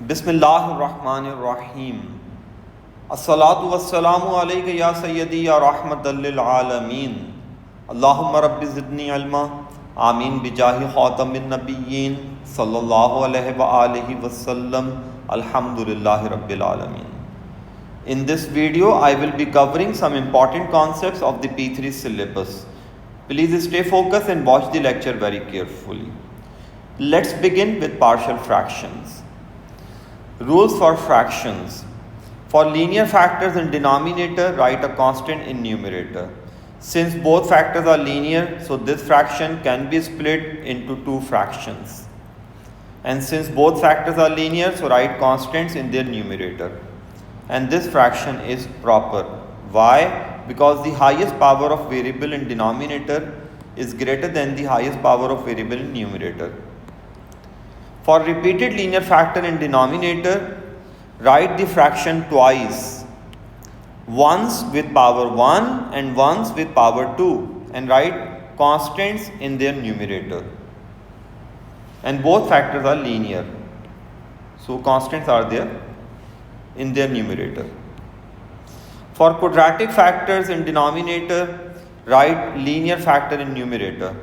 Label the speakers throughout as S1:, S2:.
S1: बिस्मिल्लाहिर्रहमानिर्रहीम। अस्सलातु वस्सलामु अलैका या सय्यदी या रहमतल लिल आलमीन। अल्लाहुम्मा रब्बि ज़िदनी इल्मा। आमीन बिजाहि ख़ातमिन नबिय्यीन सल्लल्लाहु अलैहि व आलिहि वसल्लम। अल्हम्दुलिल्लाहि रब्बिल आलमीन। In this video, I will be covering some important concepts of the P3 syllabus. Please stay focused and watch the lecture very carefully. Let's begin with partial fractions. Rules for fractions. For linear factors in denominator, write a constant in numerator. Since both factors are linear, so this fraction can be split into two fractions. And since both factors are linear, so write constants in their numerator. And this fraction is proper. Why? Because the highest power of variable in denominator is greater than the highest power of variable in numerator. For repeated linear factor in denominator, write the fraction twice. Once with power 1 and once with power 2, and write constants in their numerator. And both factors are linear, so constants are there in their numerator. For quadratic factors in denominator, write linear factor in numerator.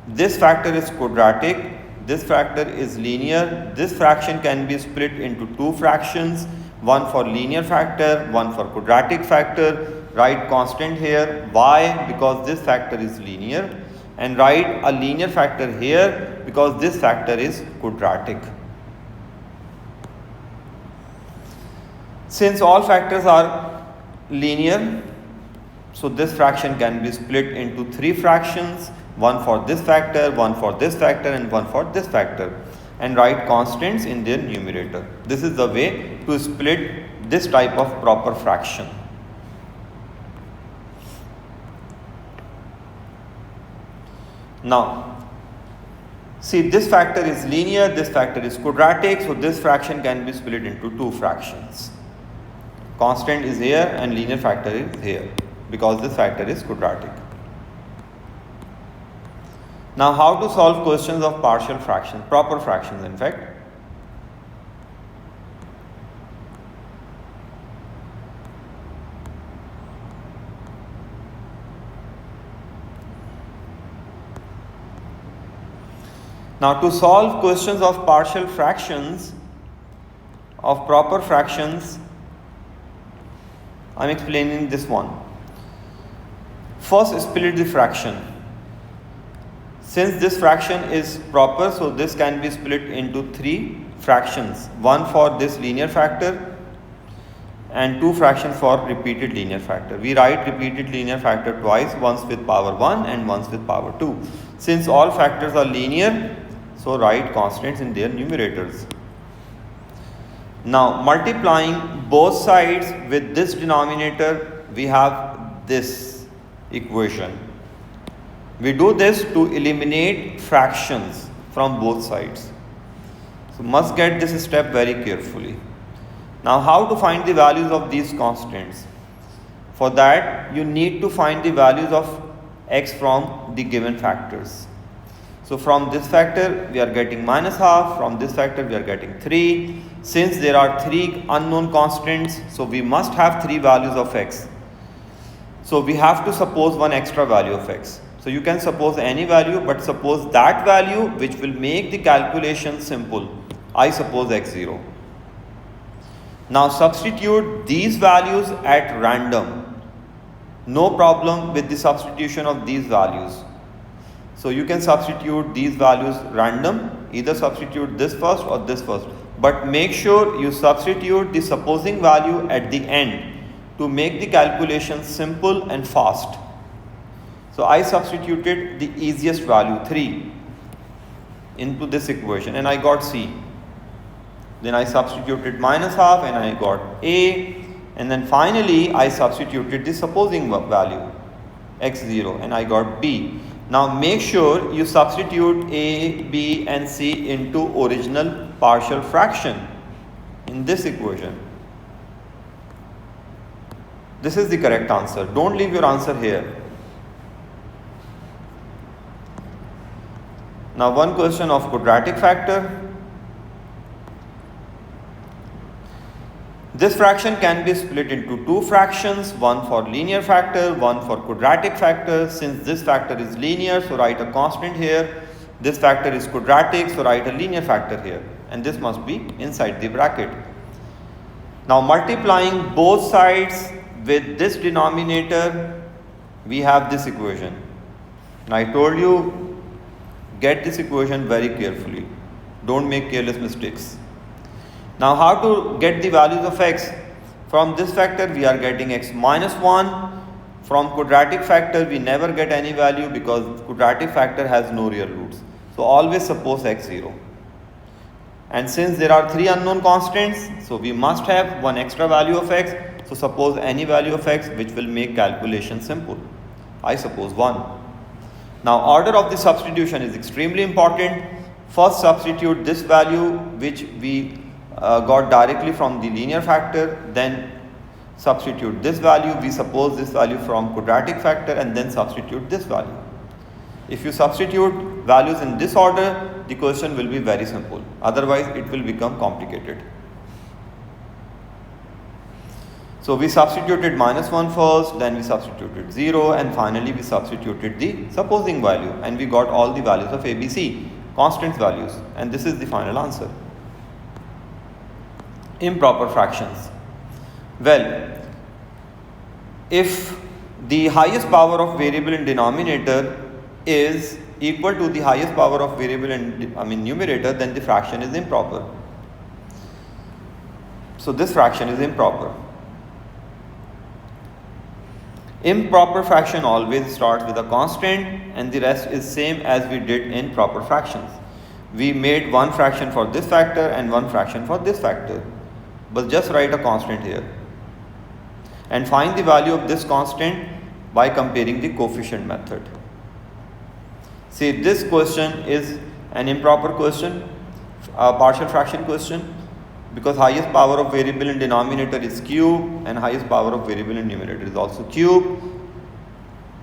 S1: This factor is quadratic, this factor is linear. This fraction can be split into two fractions, one for linear factor, one for quadratic factor. Write constant here. Why? Because this factor is linear. And write a linear factor here because this factor is quadratic. Since all factors are linear, so this fraction can be split into three fractions, one for this factor, one for this factor, and one for this factor, and write constants in their numerator. This is the way to split this type of proper fraction. Now, see, this factor is linear, this factor is quadratic, so this fraction can be split into two fractions. Constant is here and linear factor is here because this factor is quadratic. Now, how to solve questions of partial fractions, proper fractions in fact. Now, to solve questions of partial fractions, of proper fractions, I am explaining this one. First, split the fraction. Since this fraction is proper, so this can be split into three fractions. One for this linear factor and two fractions for repeated linear factor. We write repeated linear factor twice, once with power 1 and once with power 2. Since all factors are linear, so write constants in their numerators. Now, multiplying both sides with this denominator, we have this equation. We do this to eliminate fractions from both sides. So, must get this step very carefully. Now, how to find the values of these constants? For that, you need to find the values of x from the given factors. So, from this factor, we are getting minus half. From this factor, we are getting 3. Since there are three unknown constants, so we must have three values of x. So, we have to suppose one extra value of x. So, you can suppose any value, but suppose that value which will make the calculation simple. I suppose x0. Now, substitute these values at random. No problem with the substitution of these values. So, you can substitute these values random, either substitute this first or this first. But make sure you substitute the supposing value at the end to make the calculation simple and fast. So, I substituted the easiest value 3 into this equation and I got C. Then I substituted minus half and I got A, and then finally I substituted the supposing value x0 and I got B. Now, make sure you substitute A, B and C into original partial fraction in this equation. This is the correct answer. Don't leave your answer here. Now, one question of quadratic factor. This fraction can be split into two fractions, one for linear factor, one for quadratic factor. Since this factor is linear, so write a constant here. This factor is quadratic, so write a linear factor here. And this must be inside the bracket. Now multiplying both sides with this denominator, we have this equation. Now I told you, get this equation very carefully. Don't make careless mistakes. Now how to get the values of x? From this factor we are getting x minus 1. From quadratic factor we never get any value because quadratic factor has no real roots. So always suppose x 0. And since there are 3 unknown constants, so we must have one extra value of x. So suppose any value of x which will make calculation simple. I suppose 1. Now order of the substitution is extremely important. First substitute this value which we got directly from the linear factor, then substitute this value, we suppose this value from quadratic factor, and then substitute this value. If you substitute values in this order, the question will be very simple, otherwise it will become complicated. So we substituted minus 1 first, then we substituted 0, and finally we substituted the supposing value, and we got all the values of ABC, constant values, and this is the final answer. Improper fractions. Well, if the highest power of variable in denominator is equal to the highest power of variable in numerator, then the fraction is improper. So this fraction is improper. Improper fraction always starts with a constant and the rest is same as we did in proper fractions. We made one fraction for this factor and one fraction for this factor. But just write a constant here and find the value of this constant by comparing the coefficient method. See, this question is an improper question, a partial fraction question, because highest power of variable in denominator is cube and highest power of variable in numerator is also cube.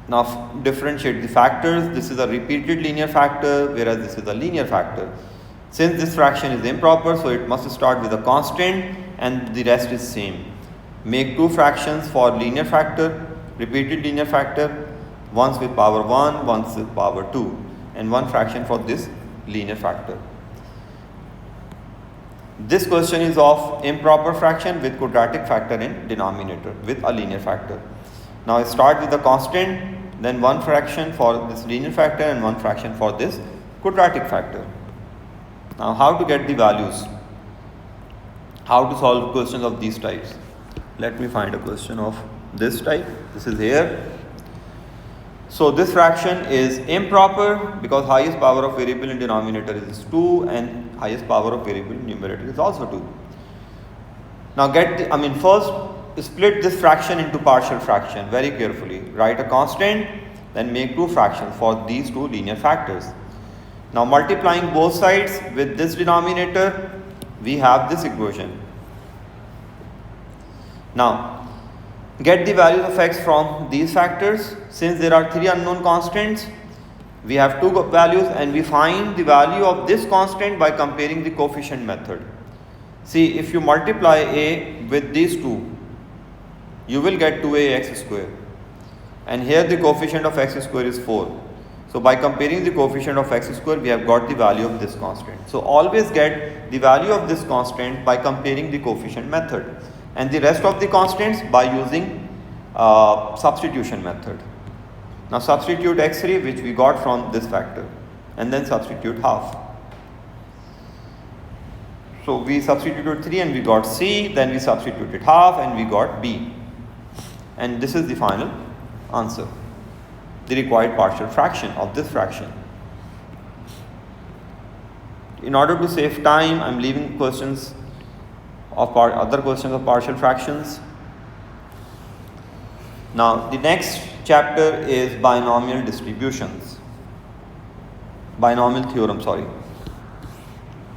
S1: Now differentiate the factors. This is a repeated linear factor whereas this is a linear factor. Since this fraction is improper, so it must start with a constant and the rest is same. Make two fractions for linear factor, repeated linear factor, once with power 1, once with power 2, and one fraction for this linear factor. This question is of improper fraction with quadratic factor in denominator with a linear factor. Now start with a constant, then one fraction for this linear factor and one fraction for this quadratic factor. Now how to get the values? How to solve questions of these types? Let me find a question of this type. This is here. So this fraction is improper because highest power of variable in denominator is 2 and highest power of variable in numerator is also 2. Now first split this fraction into partial fraction very carefully. Write a constant, then make two fractions for these two linear factors. Now multiplying both sides with this denominator, we have this equation. Now get the values of x from these factors. Since there are three unknown constants, we have two values and we find the value of this constant by comparing the coefficient method. See, if you multiply a with these two, you will get 2ax square, and here the coefficient of x square is 4. So by comparing the coefficient of x square, we have got the value of this constant. So always get the value of this constant by comparing the coefficient method, and the rest of the constants by using substitution method. Now substitute x3 which we got from this factor and then substitute half. So we substituted 3 and we got c, then we substituted half and we got b, and this is the final answer, the required partial fraction of this fraction. In order to save time, I am leaving questions of other questions of partial fractions. Now the next chapter is binomial distributions, binomial theorem,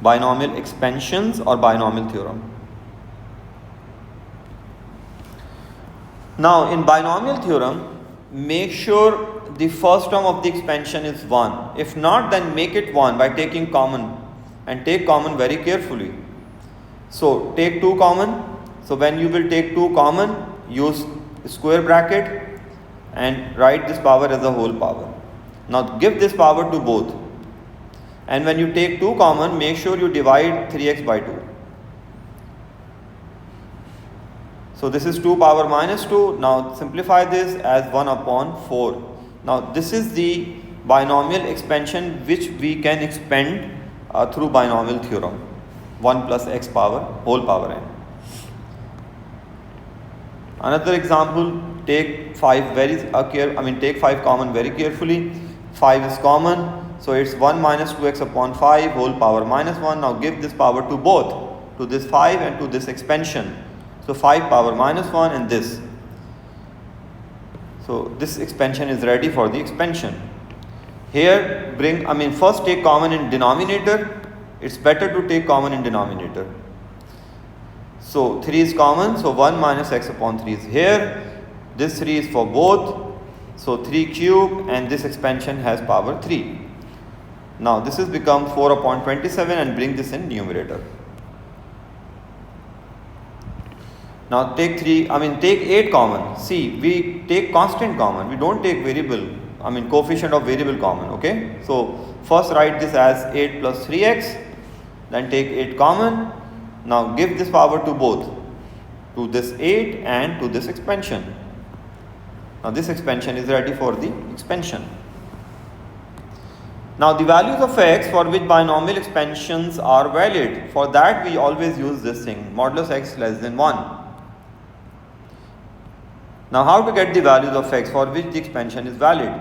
S1: binomial expansions or binomial theorem. Now in binomial theorem, make sure the first term of the expansion is 1. If not, then make it 1 by taking common, and take common very carefully. So take 2 common, So when you will take 2 common, use square bracket and write this power as a whole power. Now give this power to both. And when you take 2 common, make sure you divide 3x by 2. So this is 2 power minus 2. Now simplify this as 1 upon 4. Now this is the binomial expansion which we can expand through binomial theorem. 1 plus x power whole power n. Another example, take 5 take 5 common very carefully. 5 is common, so it's 1 minus 2x upon 5 whole power minus 1. Now give this power to both, to this 5 and to this expansion. So 5 power minus 1 and this. So this expansion is ready for the expansion. Here first take common in denominator. It's better to take common in denominator. So 3 is common, so 1 minus x upon 3 is here. This 3 is for both. So 3 cube and this expansion has power 3. Now this has become 4 upon 27 and bring this in numerator. Now take 8 common. See, we take constant common. We don't take coefficient of variable common. Okay. So first write this as 8 plus 3x. Then take 8 common. Now give this power to both, to this 8 and to this expansion. Now this expansion is ready for the expansion. Now the values of x for which binomial expansions are valid, for that we always use this thing, modulus x less than 1. Now how to get the values of x for which the expansion is valid?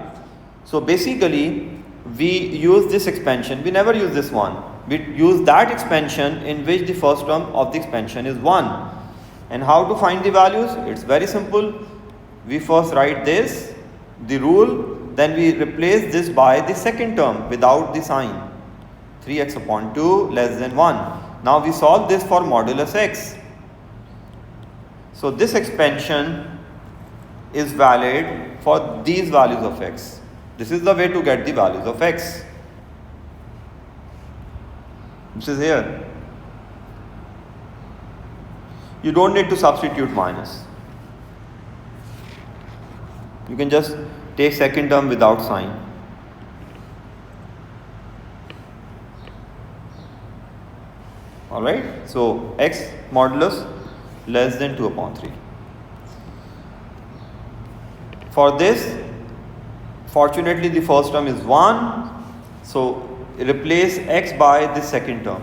S1: So basically we use this expansion, we never use this one. We use that expansion in which the first term of the expansion is 1. And how to find the values? It's very simple. We first write this, the rule, then we replace this by the second term without the sign. 3x upon 2 less than 1. Now we solve this for modulus x. So this expansion is valid for these values of x. This is the way to get the values of x. This is here. You don't need to substitute minus. You can just take second term without sign. Alright, so x modulus less than 2 upon 3. For this, fortunately the first term is 1, so replace x by the second term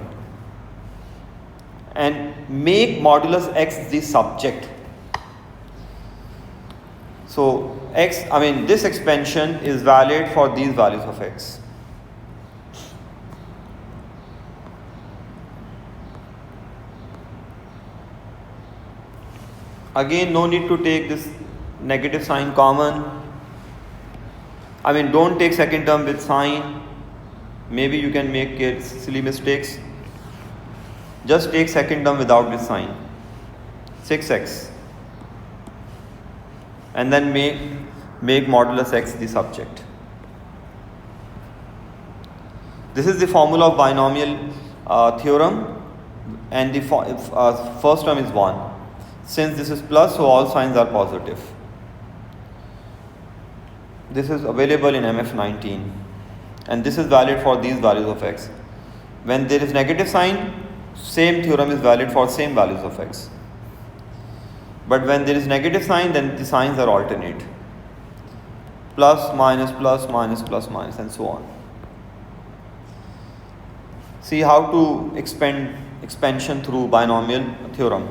S1: and make modulus x the subject. So this expansion is valid for these values of x. Again, no need to take this negative sign common. Don't take second term with sign. Maybe you can make silly mistakes. Just take second term without this sign. 6x. And then make modulus x the subject. This is the formula of binomial theorem, and the first term is 1. Since this is plus, so all signs are positive. This is available in MF 19, and this is valid for these values of x. When there is negative sign, same theorem is valid for same values of x. But when there is negative sign, then the signs are alternate. Plus, minus, plus, minus, plus, minus, and so on. See how to expand expansion through binomial theorem.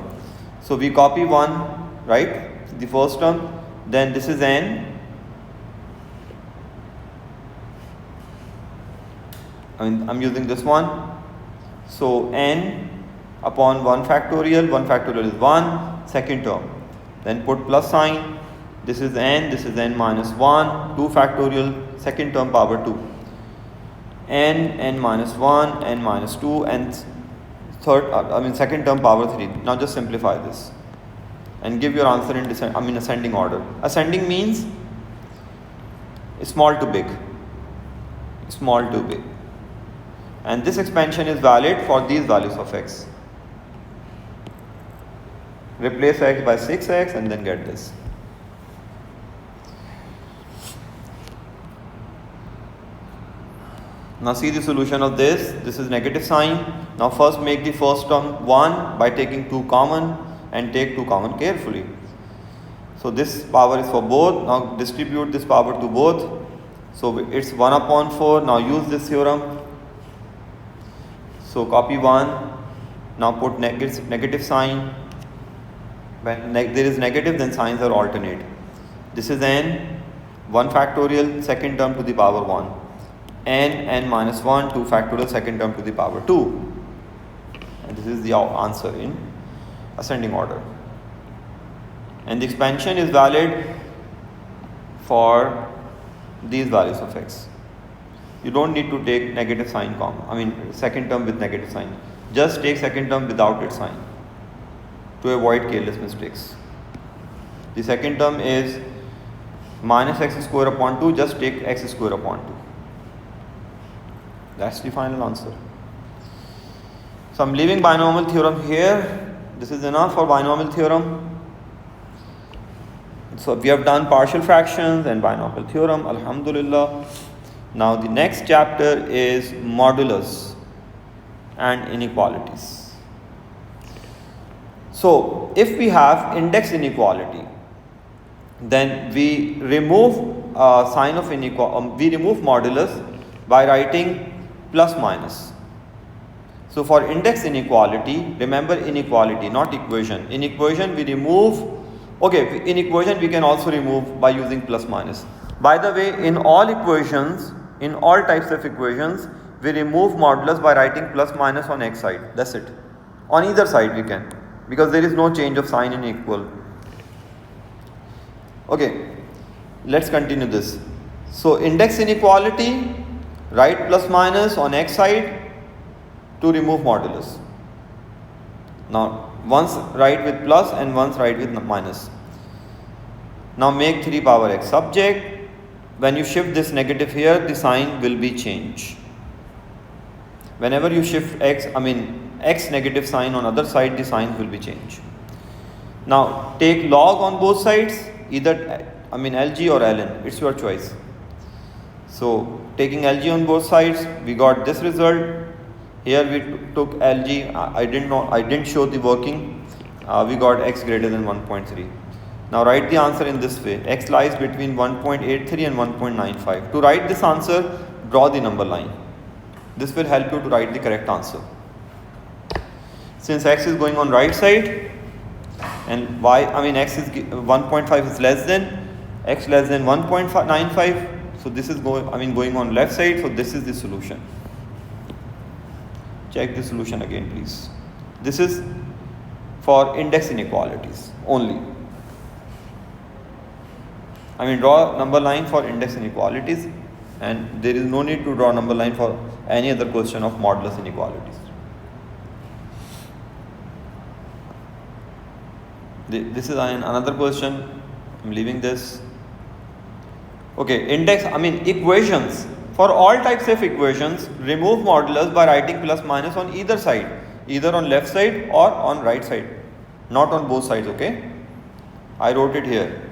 S1: So we copy one, right? The first term, then this is n. I'm using this one. So n upon 1 factorial is 1, second term. Then put plus sign. This is n minus 1, 2 factorial, second term power 2. n minus 1, n minus 2, and second term power 3. Now just simplify this and give your answer in ascending order. Ascending means small to big. Small to big. And this expansion is valid for these values of x. Replace x by 6x and then get this. Now see the solution of this. This is negative sign. Now first make the first term 1 by taking 2 common and take 2 common carefully. So this power is for both. Now distribute this power to both. So it's 1 upon 4. Now use this theorem. So copy 1. Now put negative sign. When there is negative, then signs are alternate. This is n 1 factorial second term to the power 1. n minus 1 2 factorial second term to the power 2. And this is the answer in ascending order. And the expansion is valid for these values of x. You don't need to take negative sign second term with negative sign. Just take second term without its sign to avoid careless mistakes. The second term is minus x square upon 2. Just take x square upon 2. That's the final answer. So I'm leaving binomial theorem here. This is enough for binomial theorem. So we have done partial fractions and binomial theorem, alhamdulillah. Now the next chapter is modulus and inequalities. So if we have index inequality, then we remove sign of inequality, we remove modulus by writing plus minus. So for index inequality, remember inequality, not equation. In equation we remove, in equation we can also remove by using plus minus. By the way, in all equations, in all types of equations, we remove modulus by writing plus minus on x side. That's it. On either side we can, because there is no change of sign in equal. Okay, let's continue this. So index inequality, write plus minus on x side to remove modulus. Now once write with plus and once write with minus. Now make 3 power x subject. When you shift this negative here, the sign will be changed. Whenever you shift x negative sign on other side, the signs will be changed. Now take log on both sides, either LG or ln, it's your choice. So taking LG on both sides, we got this result. Here we took LG, I didn't show the working. We got x greater than 1.3. Now write the answer in this way. X lies between 1.83 and 1.95. To write this answer, draw the number line. This will help you to write the correct answer. Since x is going on right side and x is 1.5 is less than, x less than 1.95. So this is going on left side. So this is the solution. Check the solution again, please. This is for index inequalities only. Draw number line for index inequalities, and there is no need to draw number line for any other question of modulus inequalities. This is another question. I'm leaving this. Okay, equations. For all types of equations, remove modulus by writing plus minus on either side, either on left side or on right side, not on both sides. Okay, I wrote it here.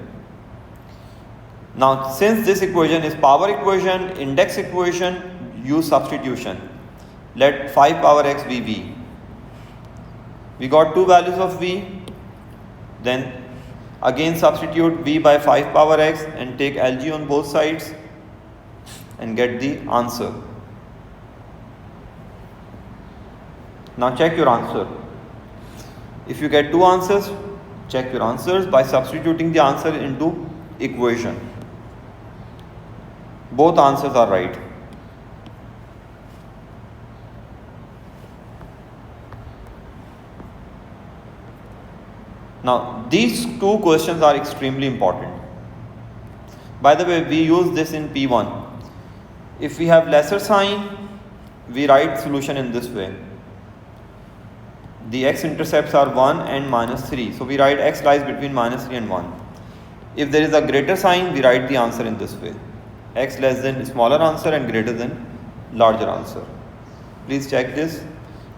S1: Now since this equation is power equation, index equation, use substitution. Let 5 power x be v. We got 2 values of v. Then again substitute v by 5 power x and take LG on both sides and get the answer. Now check your answer. If you get 2 answers, check your answers by substituting the answer into equation. Both answers are right. Now these 2 questions are extremely important. By the way, we use this in P1. If we have lesser sign, we write solution in this way. The x-intercepts are 1 and minus 3. So we write x lies between minus 3 and 1. If there is a greater sign, we write the answer in this way. X less than smaller answer and greater than larger answer. Please check this.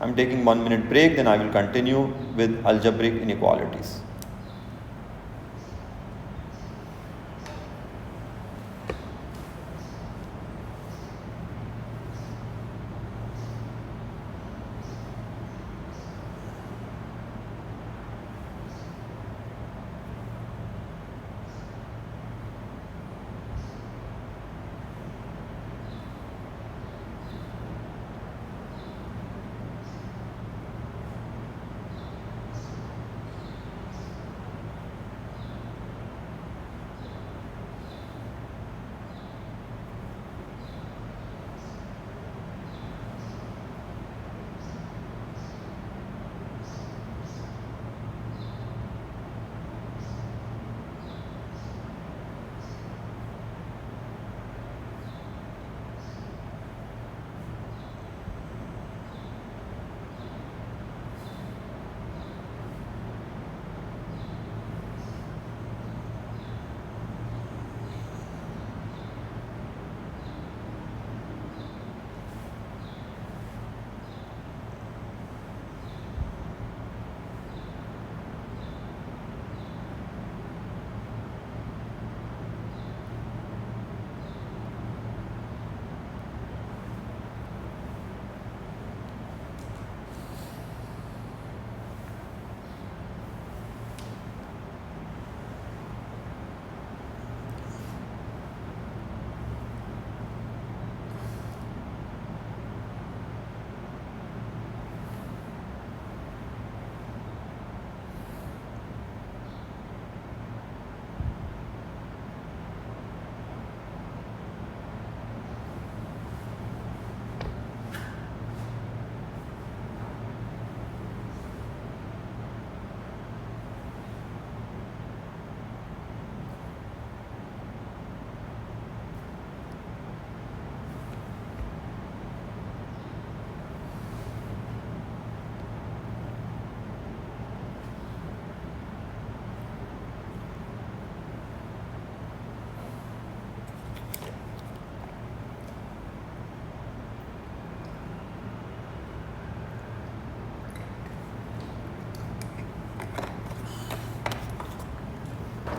S1: I'm taking 1 minute break, then I will continue with algebraic inequalities.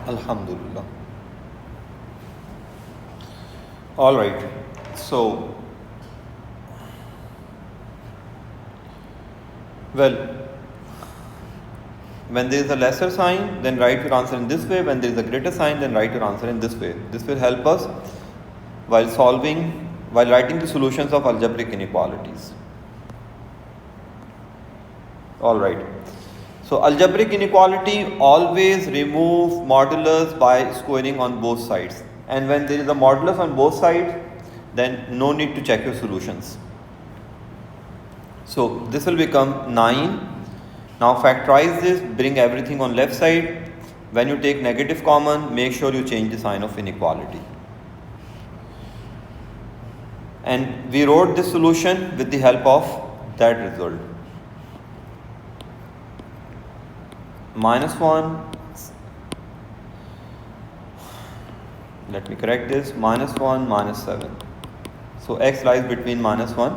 S1: Alhamdulillah. All right. So, well, when there is a lesser sign, then write your answer in this way. When there is a greater sign, then write your answer in this way. This will help us while writing the solutions of algebraic inequalities. All right. So algebraic inequality always remove modulus by squaring on both sides. And when there is a modulus on both sides, then no need to check your solutions. So this will become 9. Now factorize this, bring everything on left side. When you take negative common, make sure you change the sign of inequality. And we wrote this solution with the help of that result. -1, let me correct this, -1, -7. So x lies between -1,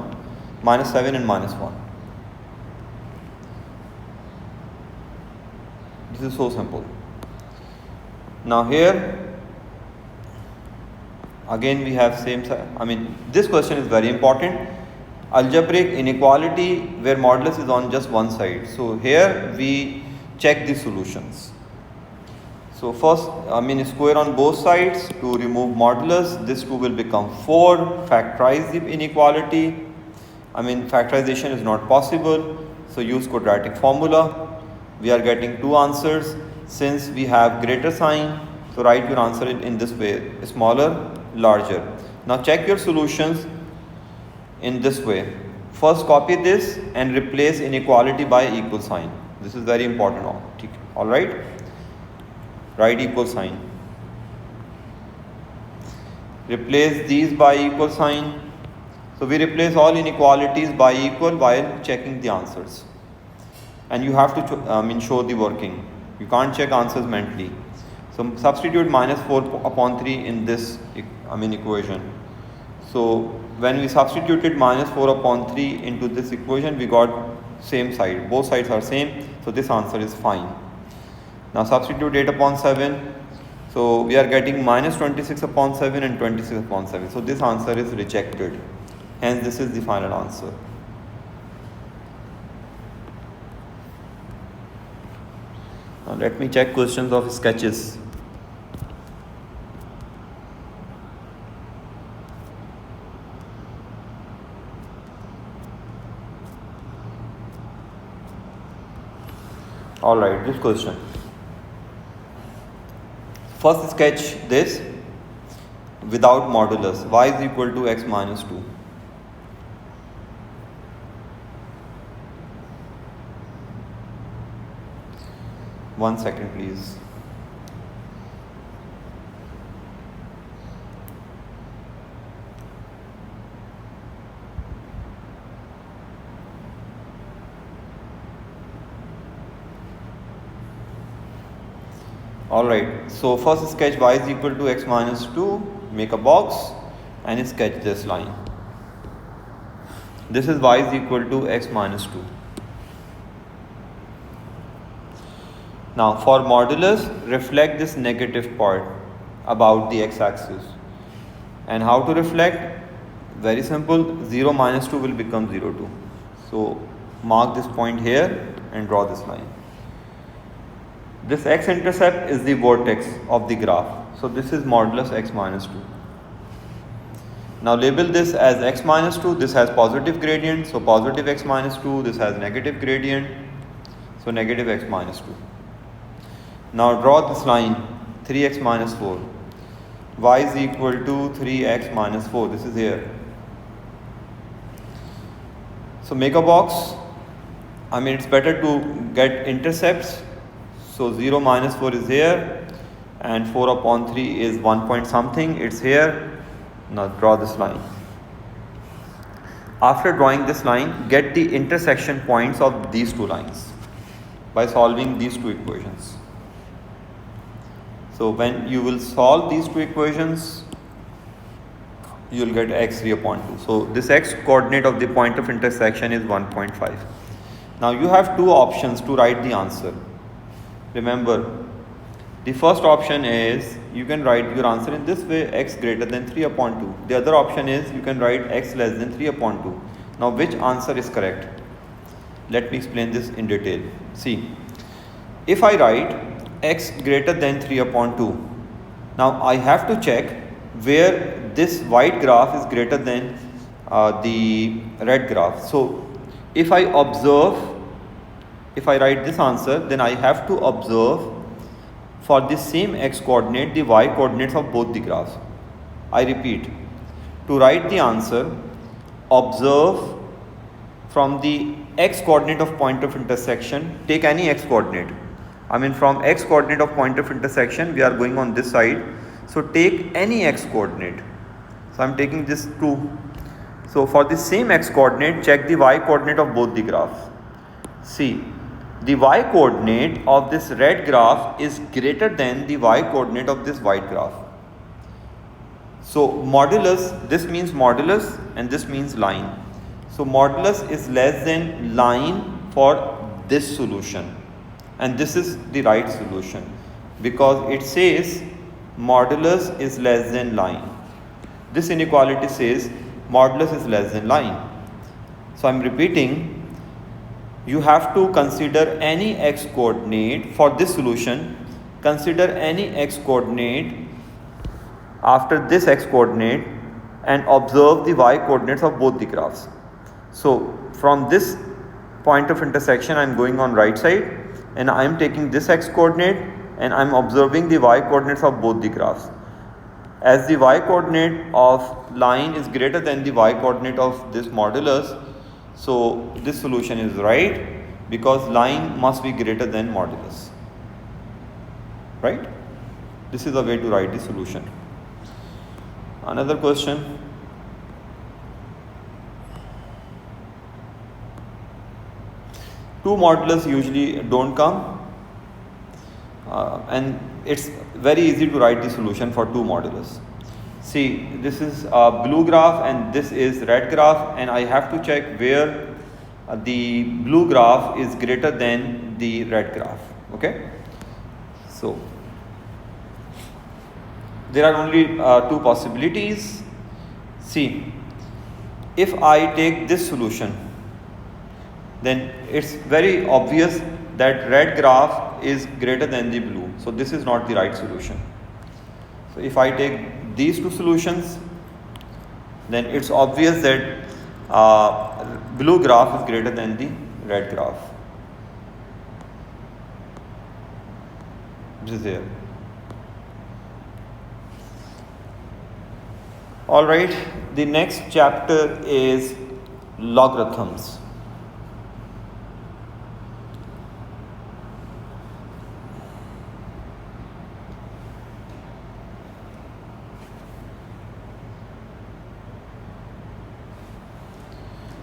S1: -7 and -1. This is so simple. Now here again we have this question is very important. Algebraic inequality where modulus is on just one side. So here we check the solutions. So first, square on both sides to remove modulus. This 2 will become 4. Factorize the inequality. Factorization is not possible. So use quadratic formula. We are getting 2 answers. Since we have greater sign, so write your answer in this way, smaller, larger. Now check your solutions in this way. First copy this and replace inequality by equal sign. This is very important. Alright? Write equal sign. Replace these by equal sign. So we replace all inequalities by equal while checking the answers. And you have to show the working. You can't check answers mentally. So substitute -4/3 in this equation. So when we substituted -4/3 into this equation, we got same side, both sides are same, so this answer is fine. Now substitute 8 upon 7, so we are getting minus 26 upon 7 and 26 upon 7, so this answer is rejected, hence this is the final answer. Now let me check questions of sketches. Alright, this question. First sketch this without modulus. Y is equal to x minus 2. One second please. Alright, so first sketch y is equal to x minus 2, make a box and sketch this line. This is y is equal to x minus 2. Now for modulus, reflect this negative part about the x-axis. And how to reflect? Very simple, 0 minus 2 will become 0, 2. So mark this point here and draw this line. This x-intercept is the vertex of the graph. So this is modulus x minus 2. Now label this as x minus 2. This has positive gradient. So positive x minus 2. This has negative gradient. So negative x minus 2. Now draw this line 3x minus 4. Y is equal to 3x minus 4. This is here. So make a box. I mean, it's better to get intercepts. So 0 minus 4 is here and 4 upon 3 is 1 point something, it's here. Now draw this line. After drawing this line, get the intersection points of these two lines by solving these two equations. So when you will solve these two equations, you will get x3 upon 2. So this x coordinate of the point of intersection is 1.5. Now you have two options to write the answer. Remember, the first option is you can write your answer in this way, x greater than 3 upon 2. The other option is you can write x less than 3 upon 2. Now which answer is correct? Let me explain this in detail. See, if I write x greater than 3 upon 2, now I have to check where this white graph is greater than the red graph. So if I write this answer, then I have to observe for the same x coordinate the y coordinates of both the graphs. I repeat, to write the answer, observe from the x coordinate of point of intersection, take any x coordinate. I mean, from x coordinate of point of intersection, we are going on this side. So take any x coordinate. So I am taking this 2. So for the same x coordinate, check the y coordinate of both the graphs. See, the y coordinate of this red graph is greater than the y coordinate of this white graph. So modulus, this means modulus and this means line. So modulus is less than line for this solution, and this is the right solution because it says modulus is less than line. This inequality says modulus is less than line. So I am repeating, you have to consider any x coordinate for this solution. Consider any x coordinate after this x coordinate and observe the y coordinates of both the graphs. So from this point of intersection, I am going on right side and I am taking this x coordinate and I am observing the y coordinates of both the graphs. As the y coordinate of line is greater than the y coordinate of this modulus, so this solution is right because line must be greater than modulus. Right? This is the way to write the solution. Another question. Two modulus usually don't come and it's very easy to write the solution for two modulus. See, this is a blue graph and this is red graph, and I have to check where the blue graph is greater than the red graph. Okay, so there are only two possibilities. See, if I take this solution, then it's very obvious that red graph is greater than the blue, so this is not the right solution. So if I take these two solutions, then it's obvious that blue graph is greater than the red graph. This is there. Alright, the next chapter is logarithms.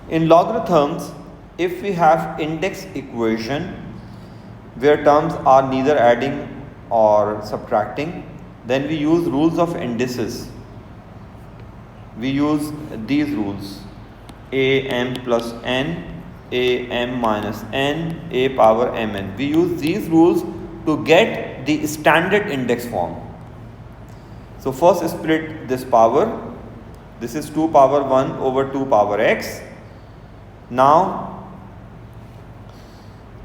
S1: In logarithms, if we have index equation where terms are neither adding or subtracting, then we use rules of indices. We use these rules: am plus n, am minus n, a power mn. We use these rules to get the standard index form. So first split this power. This is 2 power 1 over 2 power x. Now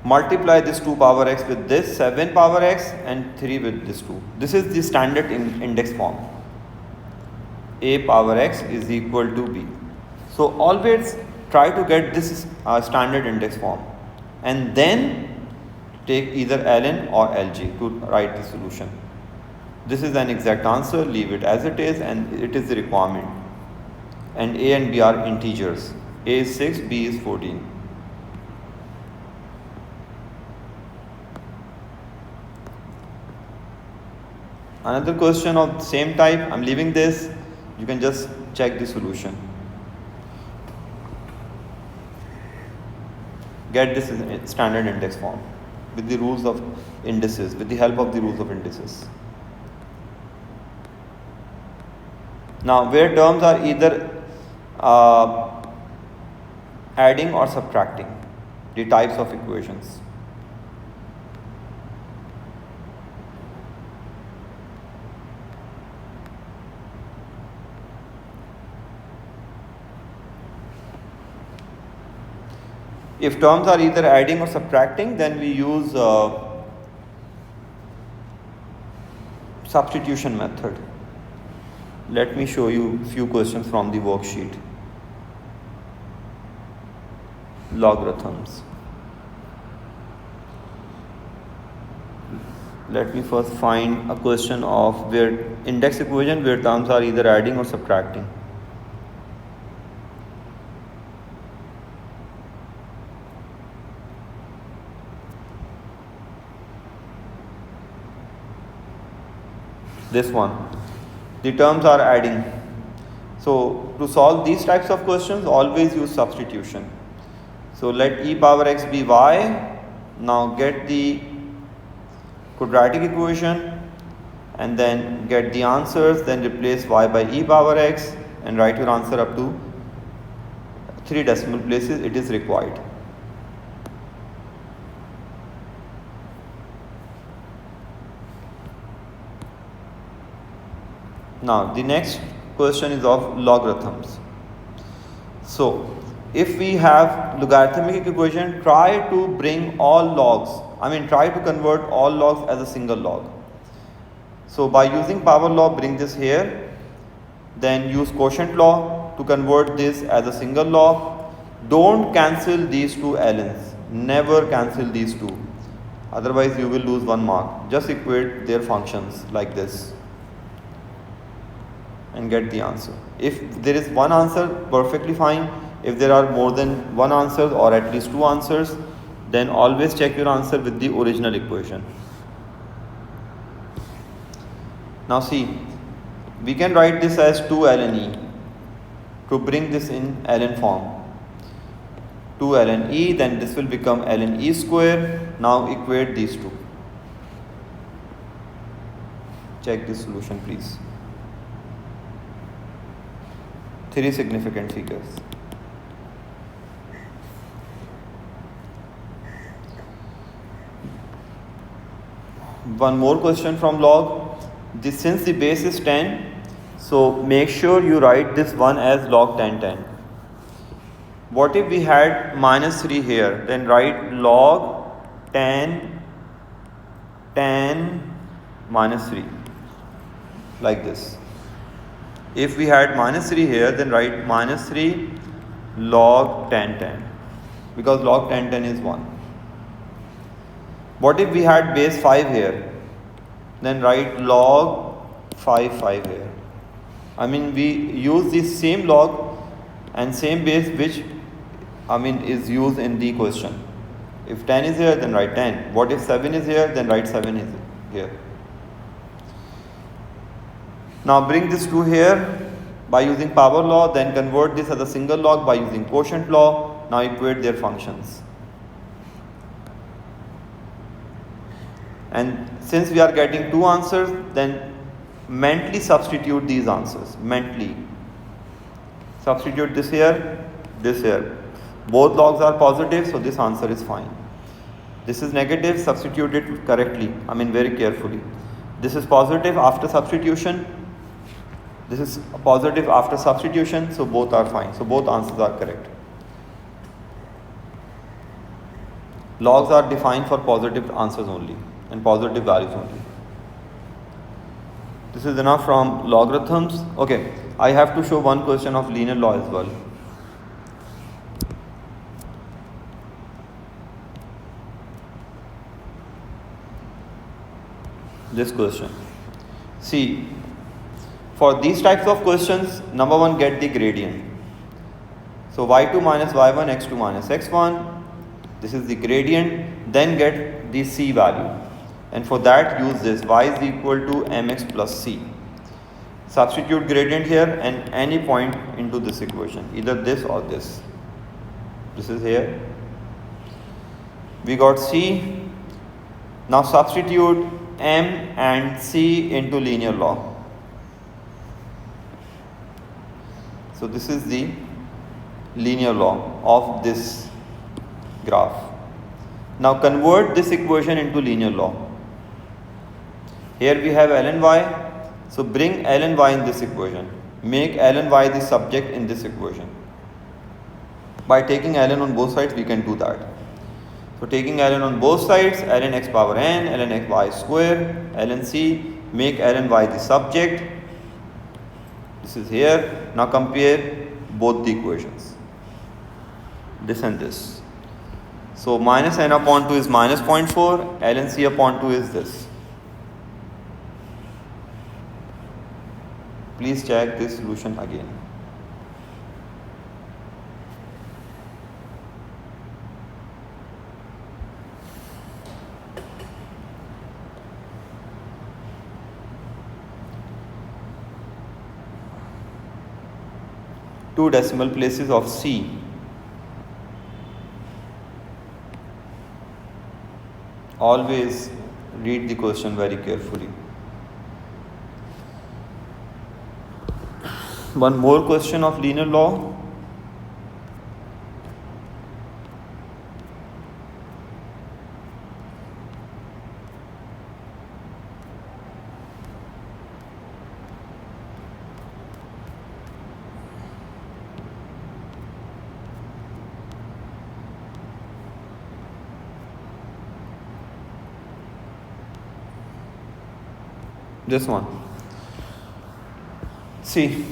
S1: multiply this 2 power x with this 7 power x and 3 with this 2. This is the standard index form. A power x is equal to b. So always try to get this standard index form and then take either ln or lg to write the solution. This is an exact answer, leave it as it is, and it is the requirement. And a and b are integers. A is 6, b is 14. Another question of the same type, I'm leaving this, you can just check the solution. Get this in standard index form with the rules of indices, with the help of the rules of indices. Now where terms are either adding or subtracting, the types of equations. If terms are either adding or subtracting, then we use substitution method. Let me show you few questions from the worksheet. Logarithms. Let me first find a question of where index equation where terms are either adding or subtracting. This one, the terms are adding. So to solve these types of questions, always use substitution. So let e power x be y. Now get the quadratic equation and then get the answers, then replace y by e power x and write your answer up to 3 decimal places it is required. Now the next question is of logarithms. So if we have logarithmic equation, try to bring all logs, try to convert all logs as a single log. So by using power law, bring this here, then use quotient law to convert this as a single log. Don't cancel these two ln's, never cancel these two, otherwise you will lose 1 mark. Just equate their functions like this and get the answer. If there is one answer, perfectly fine. If there are more than one answer or at least 2 answers, then always check your answer with the original equation. Now see, we can write this as 2 ln e to bring this in ln form. 2 ln e, then this will become ln e square. Now equate these two. Check this solution please. 3 significant figures. One more question from log. Since the base is 10, so make sure you write this one as log 10. What if we had minus 3 here? Then write log 10 minus 3 like this. If we had minus 3 here, then write minus 3 log 10 because log 10 is 1. What if we had base 5 here? Then write log 5 here. I mean, we use the same log and same base which is used in the question. If 10 is here, then write 10. What if 7 is here? Then write 7 is here. Now bring this to here by using power law, then convert this as a single log by using quotient law. Now equate their functions. And since we are getting 2 answers, then mentally substitute these answers. Mentally. Substitute this here, this here. Both logs are positive, so this answer is fine. This is negative, substitute it correctly. Very carefully. This is positive after substitution. This is positive after substitution, so both are fine. So both answers are correct. Logs are defined for positive answers only and positive values only. This is enough from logarithms. Okay, I have to show one question of linear law as well. This question. See, for these types of questions, number 1, get the gradient. So y2 minus y1, x2 minus x1. This is the gradient. Then get the c value. And for that, use this. Y is equal to mx plus c. Substitute gradient here and any point into this equation. Either this or this. This is here. We got c. Now substitute m and c into linear law. So this is the linear law of this graph. Now convert this equation into linear law. Here we have ln y. So bring ln y in this equation. Make ln y the subject in this equation. By taking ln on both sides, we can do that. So taking ln on both sides, ln x power n, ln x y square, ln c, make ln y the subject. This is here. Now compare both the equations. This and this. So minus n upon 2 is minus 0.4, ln c upon 2 is this. Please check this solution again. Two decimal places of c. Always read the question very carefully. One more question of linear law. This one. See,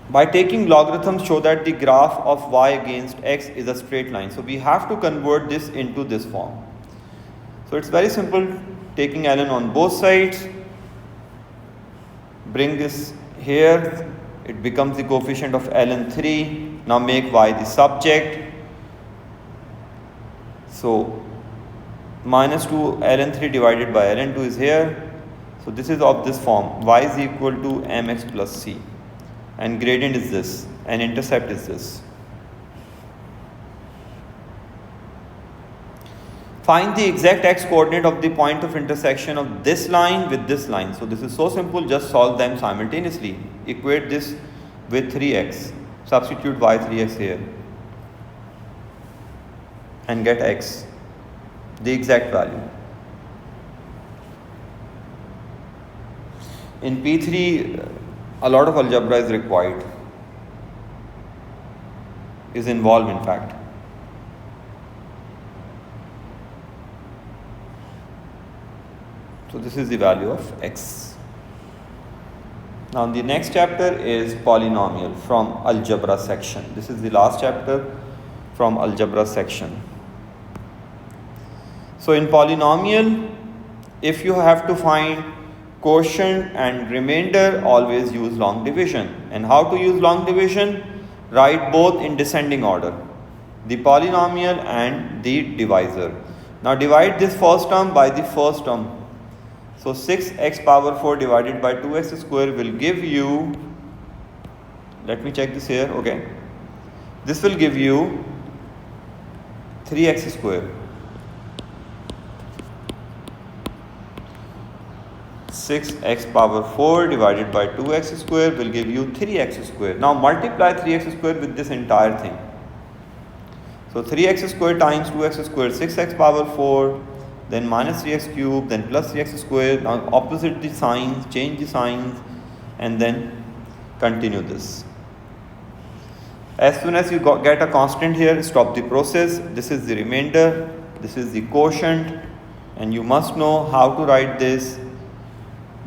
S1: by taking logarithms show that the graph of y against x is a straight line. So we have to convert this into this form. So it's very simple. Taking ln on both sides, bring this here, it becomes the coefficient of ln 3. Now make y the subject. So minus 2 ln 3 divided by ln 2 is here. So this is of this form. Y is equal to mx plus c. And gradient is this. And intercept is this. Find the exact x coordinate of the point of intersection of this line with this line. So this is so simple. Just solve them simultaneously. Equate this with 3x. Substitute y 3x here. And get x. The exact value. In P3, a lot of algebra is required, is involved in fact. So this is the value of x. Now the next chapter is polynomial from algebra section. This is the last chapter from algebra section. So in polynomial, if you have to find quotient and remainder, always use long division. And how to use long division? Write both in descending order, the polynomial and the divisor. Now divide this first term by the first term. So 6x power 4 divided by 2x square will give you, let me check this here, okay. This will give you 3x square. 6x power 4 divided by 2x square will give you 3x square. Now multiply 3x square with this entire thing. So 3x square times 2x square, 6x power 4, then minus 3x cube, then plus 3x square. Now opposite the signs, change the signs, and then continue this. As soon as you get a constant here, stop the process. This is the remainder, this is the quotient, and you must know how to write this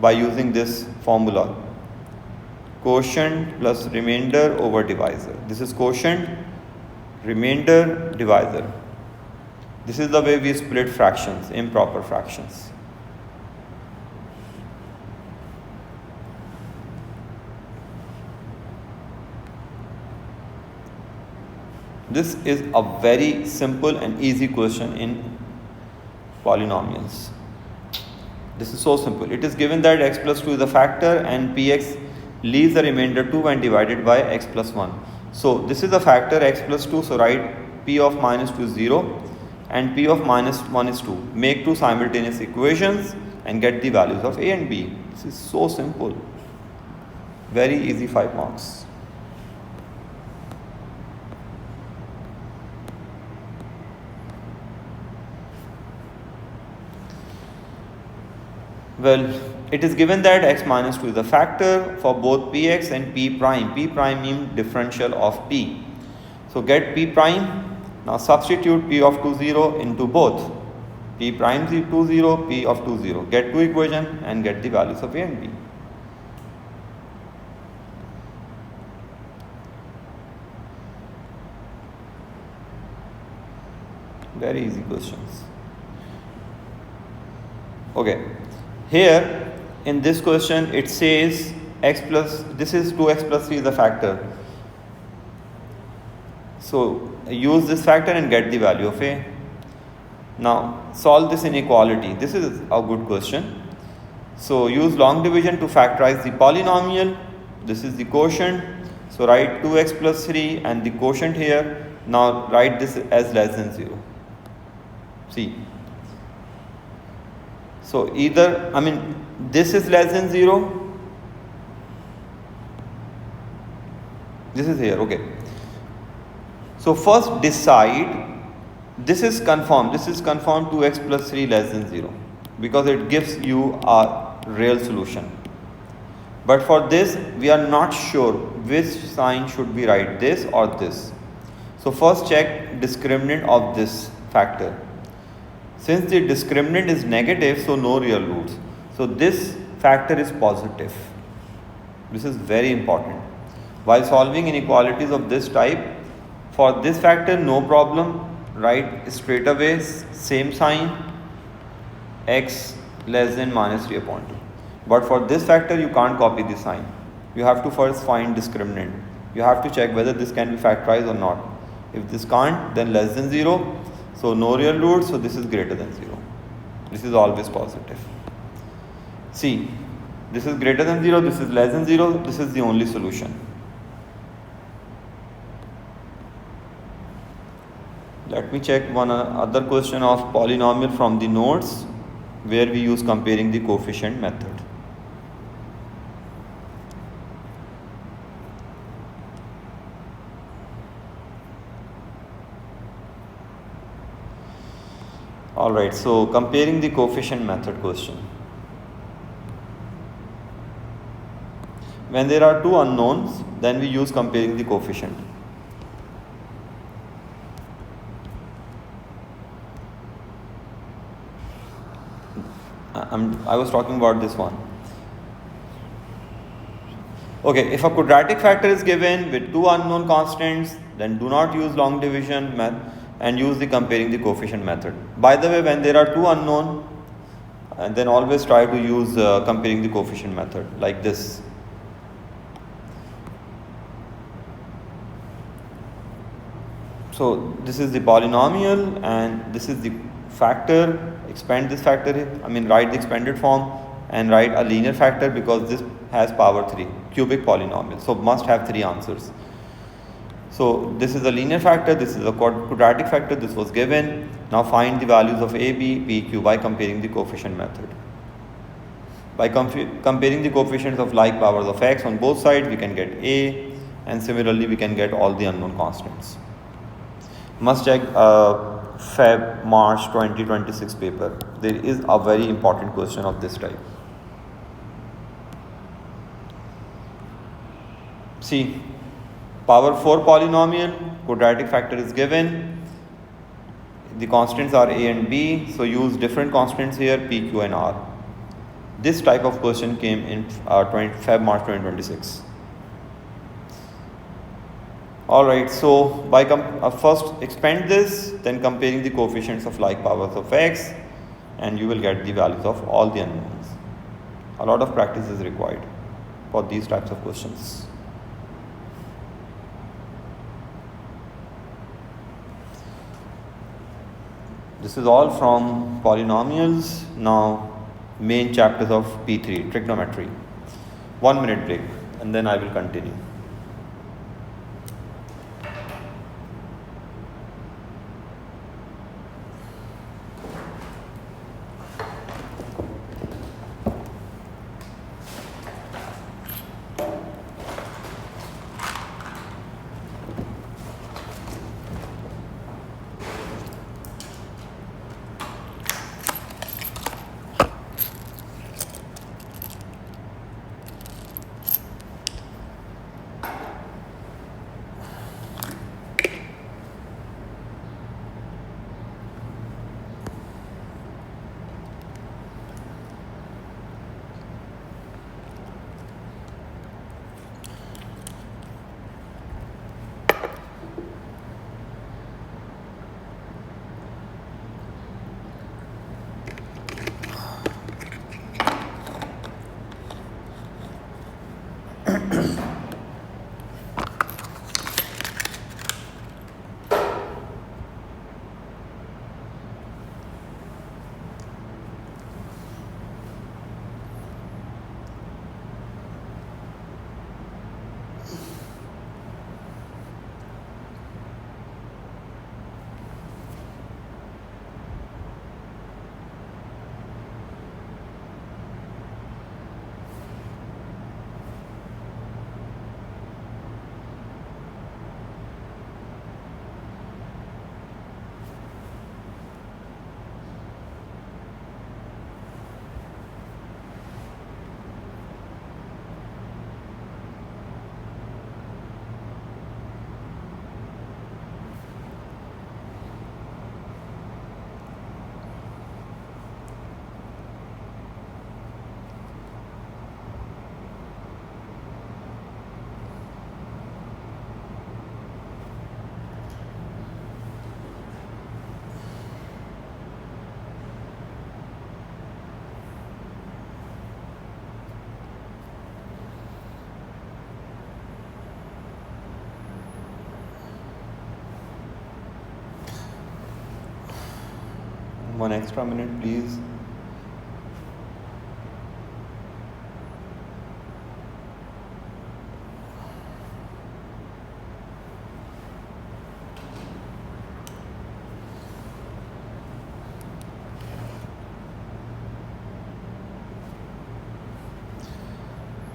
S1: by using this formula. Quotient plus remainder over divisor. This is quotient, remainder, divisor. This is the way we split fractions, improper fractions. This is a very simple and easy question in polynomials. This is so simple. It is given that x plus 2 is a factor and px leaves the remainder 2 when divided by x plus 1. So this is a factor x plus 2, so write p of minus 2 is 0 and p of minus 1 is 2. Make two simultaneous equations and get the values of a and b. This is so simple. Very easy, 5 marks. Well, it is given that x minus 2 is a factor for both px and p prime. P prime means differential of p. So get p prime. Now substitute p of 2 0 into both. P prime 2 0, p of 2 0. Get two equations and get the values of a and b. Very easy questions. Okay. Here in this question it says x plus, this is 2x plus 3 is a factor. So use this factor and get the value of a. Now solve this inequality. This is a good question. So use long division to factorize the polynomial. This is the quotient. So write 2x plus 3 and the quotient here. Now write this as less than 0. See. So either, this is less than 0. This is here, okay. So first decide, this is confirmed 2x plus 3 less than 0 because it gives you a real solution. But for this we are not sure which sign should we write, this or this. So first check discriminant of this factor. Since the discriminant is negative, so no real roots. So this factor is positive. This is very important. While solving inequalities of this type, for this factor no problem, write straight away same sign, x less than minus 3 upon 2. But for this factor you can't copy the sign. You have to first find discriminant. You have to check whether this can be factorized or not. If this can't, then less than 0. So no real roots, so this is greater than 0. This is always positive. See, this is greater than 0, this is less than 0, this is the only solution. Let me check one other question of polynomial from the notes where we use comparing the coefficient method. Alright, so comparing the coefficient method question. when there are two unknowns, then we use comparing the coefficient. I was talking about this one. Okay, if a quadratic factor is given with two unknown constants, then do not use long division method and use the comparing the coefficient method. By the way, when there are two unknown, and then always try to use comparing the coefficient method like this. So this is the polynomial and this is the factor. Expand this factor, write the expanded form and write a linear factor because this has power 3, cubic polynomial. So must have 3 answers. So this is a linear factor, this is a quadratic factor, this was given. Now find the values of a, b, p, q by comparing the coefficient method. By comparing the coefficients of like powers of x on both sides, we can get a, and similarly we can get all the unknown constants. Must check Feb March 2026 paper. There is a very important question of this type. See, power 4 polynomial, quadratic factor is given. The constants are a and b, so use different constants here, p, q and r. This type of question came in Feb March 2026. Alright, so by first expand this, then comparing the coefficients of like powers of x, and you will get the values of all the unknowns. A lot of practice is required for these types of questions. This is all from polynomials. Now main chapters of P3, trigonometry. 1 minute break and then I will continue. One extra minute, please.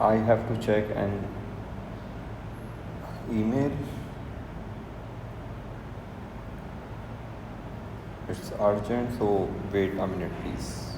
S1: I have to check an email. It's urgent, so wait a minute, please.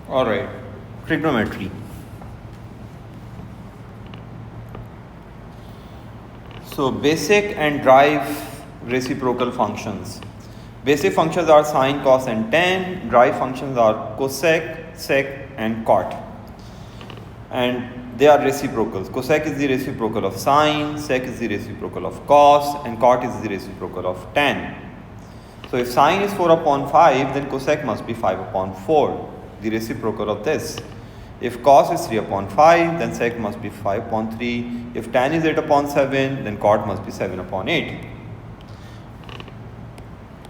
S1: Alright, trigonometry. So basic and drive reciprocal functions. Basic functions are sine, cos and tan. Drive functions are cosec, sec and cot. And they are reciprocals. Cosec is the reciprocal of sine, sec is the reciprocal of cos and cot is the reciprocal of tan. So if sine is 4 upon 5, then cosec must be 5 upon 4, the reciprocal of this. If cos is 3 upon 5, then sec must be 5 upon 3. If tan is 8 upon 7, then cot must be 7 upon 8.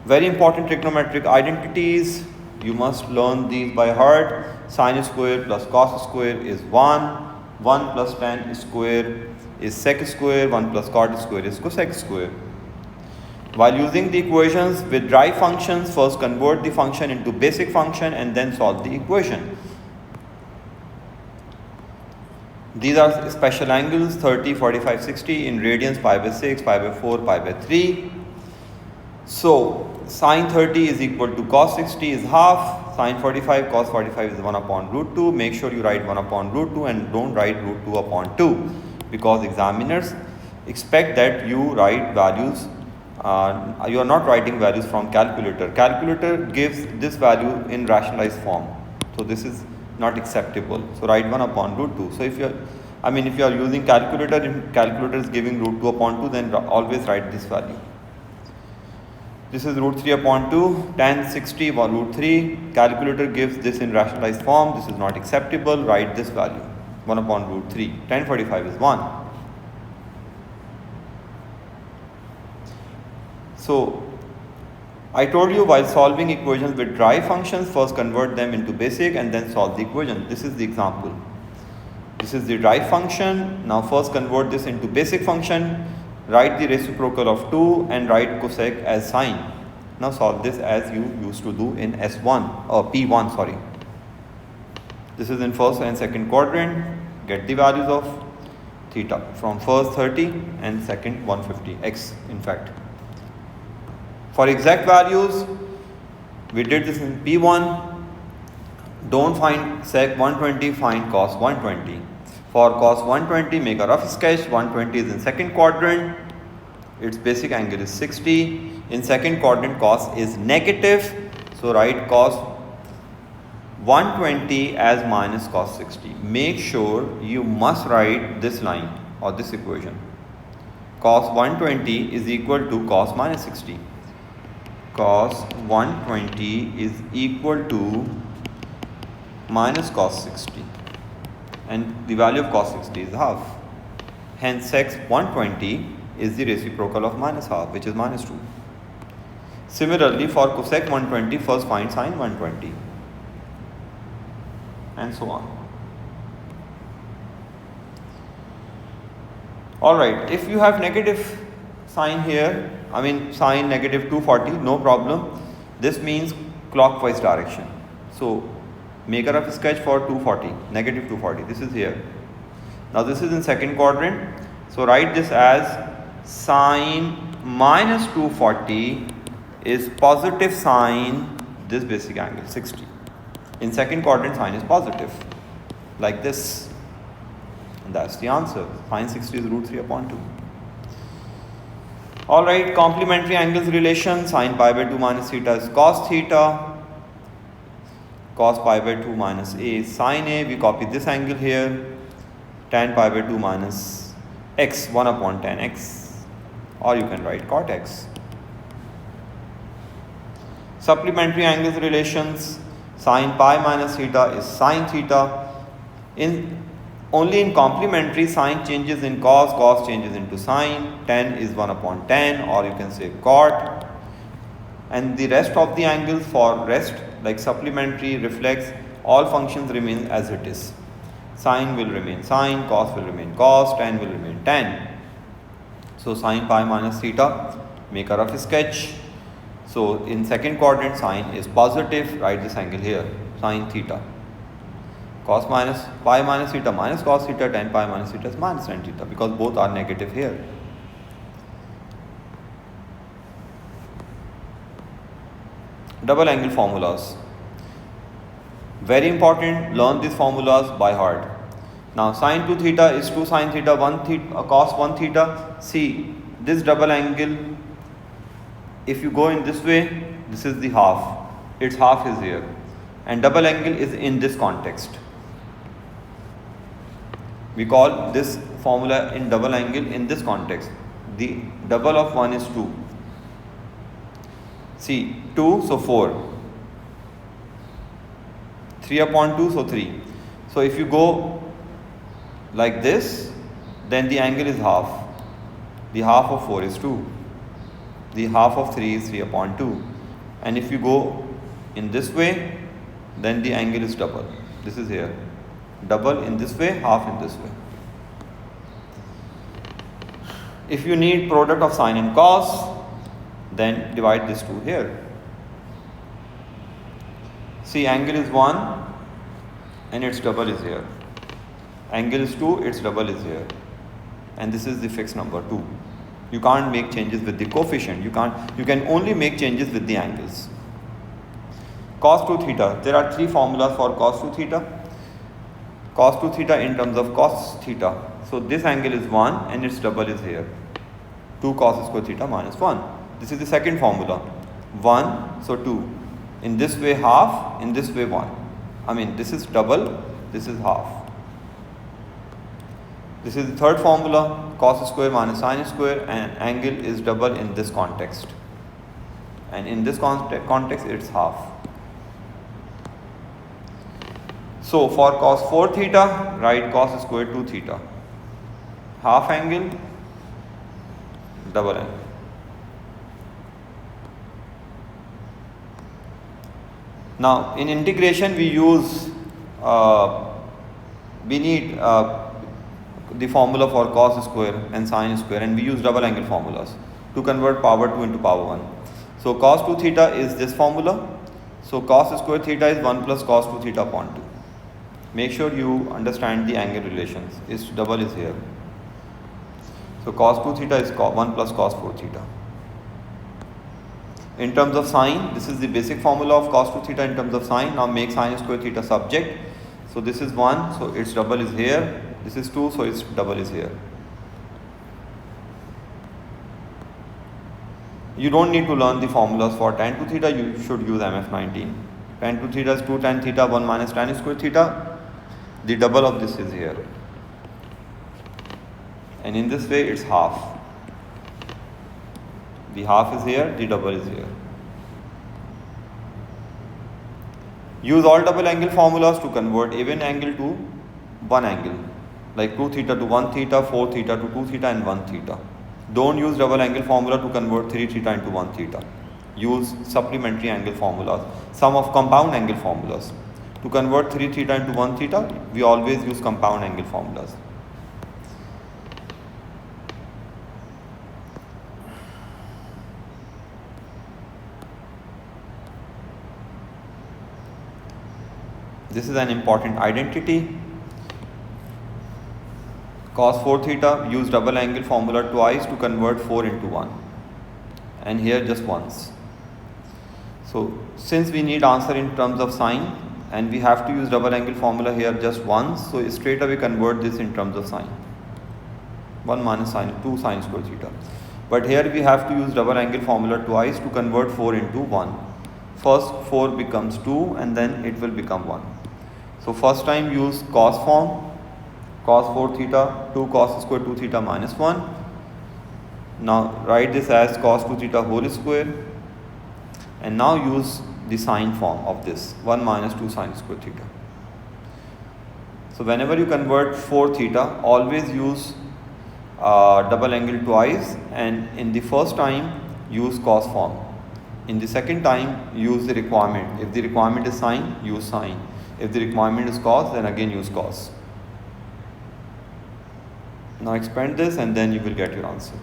S1: Very important trigonometric identities. You must learn these by heart. Sine square plus cos square is 1. 1 plus tan square is sec square. 1 plus cot square is cosec square. While using the equations with drive functions, first convert the function into basic function and then solve the equation. These are special angles 30, 45, 60 in radians, pi by 6, pi by 4, pi by 3. So sine 30 is equal to cos 60 is half, sine 45, cos 45 is 1 upon root 2. Make sure you write 1 upon root 2 and don't write root 2 upon 2, because examiners expect that you write values. You are not writing values from calculator. Calculator gives this value in rationalized form. So this is not acceptable. So write 1 upon root 2. So if you are using calculator and calculator is giving root 2 upon 2, then always write this value. This is root 3 upon 2, tan 60 or root 3. Calculator gives this in rationalized form. This is not acceptable. Write this value, 1 upon root 3. Tan 45 is 1. So I told you, while solving equations with drive functions, first convert them into basic and then solve the equation. This is the example. This is the drive function. Now first convert this into basic function. Write the reciprocal of 2 and write cosec as sine. Now solve this as you used to do in S1 or P1, sorry. This is in first and second quadrant. Get the values of theta from first 30 and second 150 x in fact. For exact values, we did this in P1. Don't find sec 120, find cos 120. For cos 120, make a rough sketch. 120 is in second quadrant. Its basic angle is 60. In second quadrant, cos is negative. So write cos 120 as minus cos 60. Make sure you must write this line or this equation. Cos 120 is equal to cos minus 60. Cos 120 is equal to minus cos 60, and the value of cos 60 is half. Hence sec 120 is the reciprocal of minus half, which is minus 2. Similarly, for cosec 120, first find sine 120 and so on. Alright, if you have negative sign here, sine negative 240, no problem. This means clockwise direction. So make a rough sketch for 240, negative 240. This is here. Now this is in second quadrant. So write this as sine minus 240 is positive sine this basic angle 60. In second quadrant, sine is positive, like this. And that's the answer. Sine 60 is root 3 upon 2. Alright, complementary angles relation. Sine pi by 2 minus theta is cos theta. Cos pi by 2 minus a is sine a. We copy this angle here. Tan pi by 2 minus x, 1 upon tan x. Or you can write cot x. Supplementary angles relations. Sine pi minus theta is sine theta. Only in complementary, sine changes in cos, cos changes into sine, tan is 1 upon tan, or you can say cot. And the rest of the angles for rest, like supplementary, reflex, all functions remain as it is. Sine will remain sine, cos will remain cos, tan will remain tan. So sine pi minus theta, make a rough sketch. So in second quadrant, sine is positive, write this angle here, sine theta. Cos minus pi minus theta minus cos theta, tan pi minus theta is minus tan theta, because both are negative here. Double angle formulas. Very important, learn these formulas by heart. Now sine 2 theta is 2 sine theta 1 theta cos 1 theta. See this double angle, if you go in this way, this is the half, its half is here, and double angle is in this context. We call this formula in double angle in this context. The double of 1 is 2. See 2, so 4. 3 upon 2, so 3. So if you go like this, then the angle is half. The half of 4 is 2. The half of 3 is 3 upon 2. And if you go in this way, then the angle is double. This is here. Double in this way, half in this way. If you need product of sine and cos, then divide this 2 here. See, angle is 1 and its double is here. Angle is 2, its double is here. And this is the fixed number 2. You can't make changes with the coefficient. You can only make changes with the angles. Cos 2 theta. There are 3 formulas for cos 2 theta. Cos 2 theta in terms of cos theta. So this angle is 1 and its double is here. 2 cos square theta minus 1. This is the second formula. 1, so 2. In this way half, in this way 1. I mean this is double, this is half. This is the third formula, cos square minus sine square, and angle is double in this context. And in this context it's half. So for cos 4 theta, write cos square 2 theta. Half angle, double angle. Now in integration we use, we need the formula for cos square and sine square, and we use double angle formulas to convert power 2 into power 1. So cos 2 theta is this formula. So cos square theta is 1 plus cos 2 theta upon 2. Make sure you understand the angle relations. Its double is here. So cos 2 theta is 1 plus cos 4 theta. In terms of sine, this is the basic formula of cos 2 theta in terms of sine. Now make sine square theta subject. So this is 1, so its double is here. This is 2, so its double is here. You don't need to learn the formulas for tan 2 theta, you should use MF19. Tan 2 theta is 2 tan theta 1 minus tan square theta. The double of this is here. And in this way it's half. The half is here, the double is here. Use all double angle formulas to convert even angle to one angle, like 2 theta to 1 theta, 4 theta to 2 theta, and 1 theta. Don't use double angle formula to convert 3 theta into 1 theta. Use supplementary angle formulas, sum of compound angle formulas. To convert 3 theta into 1 theta, we always use compound angle formulas. This is an important identity. Cos 4 theta, use double angle formula twice to convert 4 into 1. And here just once. So since we need answer in terms of sine and we have to use double angle formula here just once, so straight away convert this in terms of sine. 1 minus sine 2 sine square theta. But here we have to use double angle formula twice to convert 4 into 1. First 4 becomes 2 and then it will become 1. So first time use cos form, cos 4 theta, 2 cos square 2 theta minus 1. Now write this as cos 2 theta whole square, and now use the sine form of this, 1 minus 2 sine square theta. So whenever you convert 4 theta, always use double angle twice, and in the first time use cos form. In the second time use the requirement. If the requirement is sine, use sine. If the requirement is cos, then again use cos. Now expand this and then you will get your answer.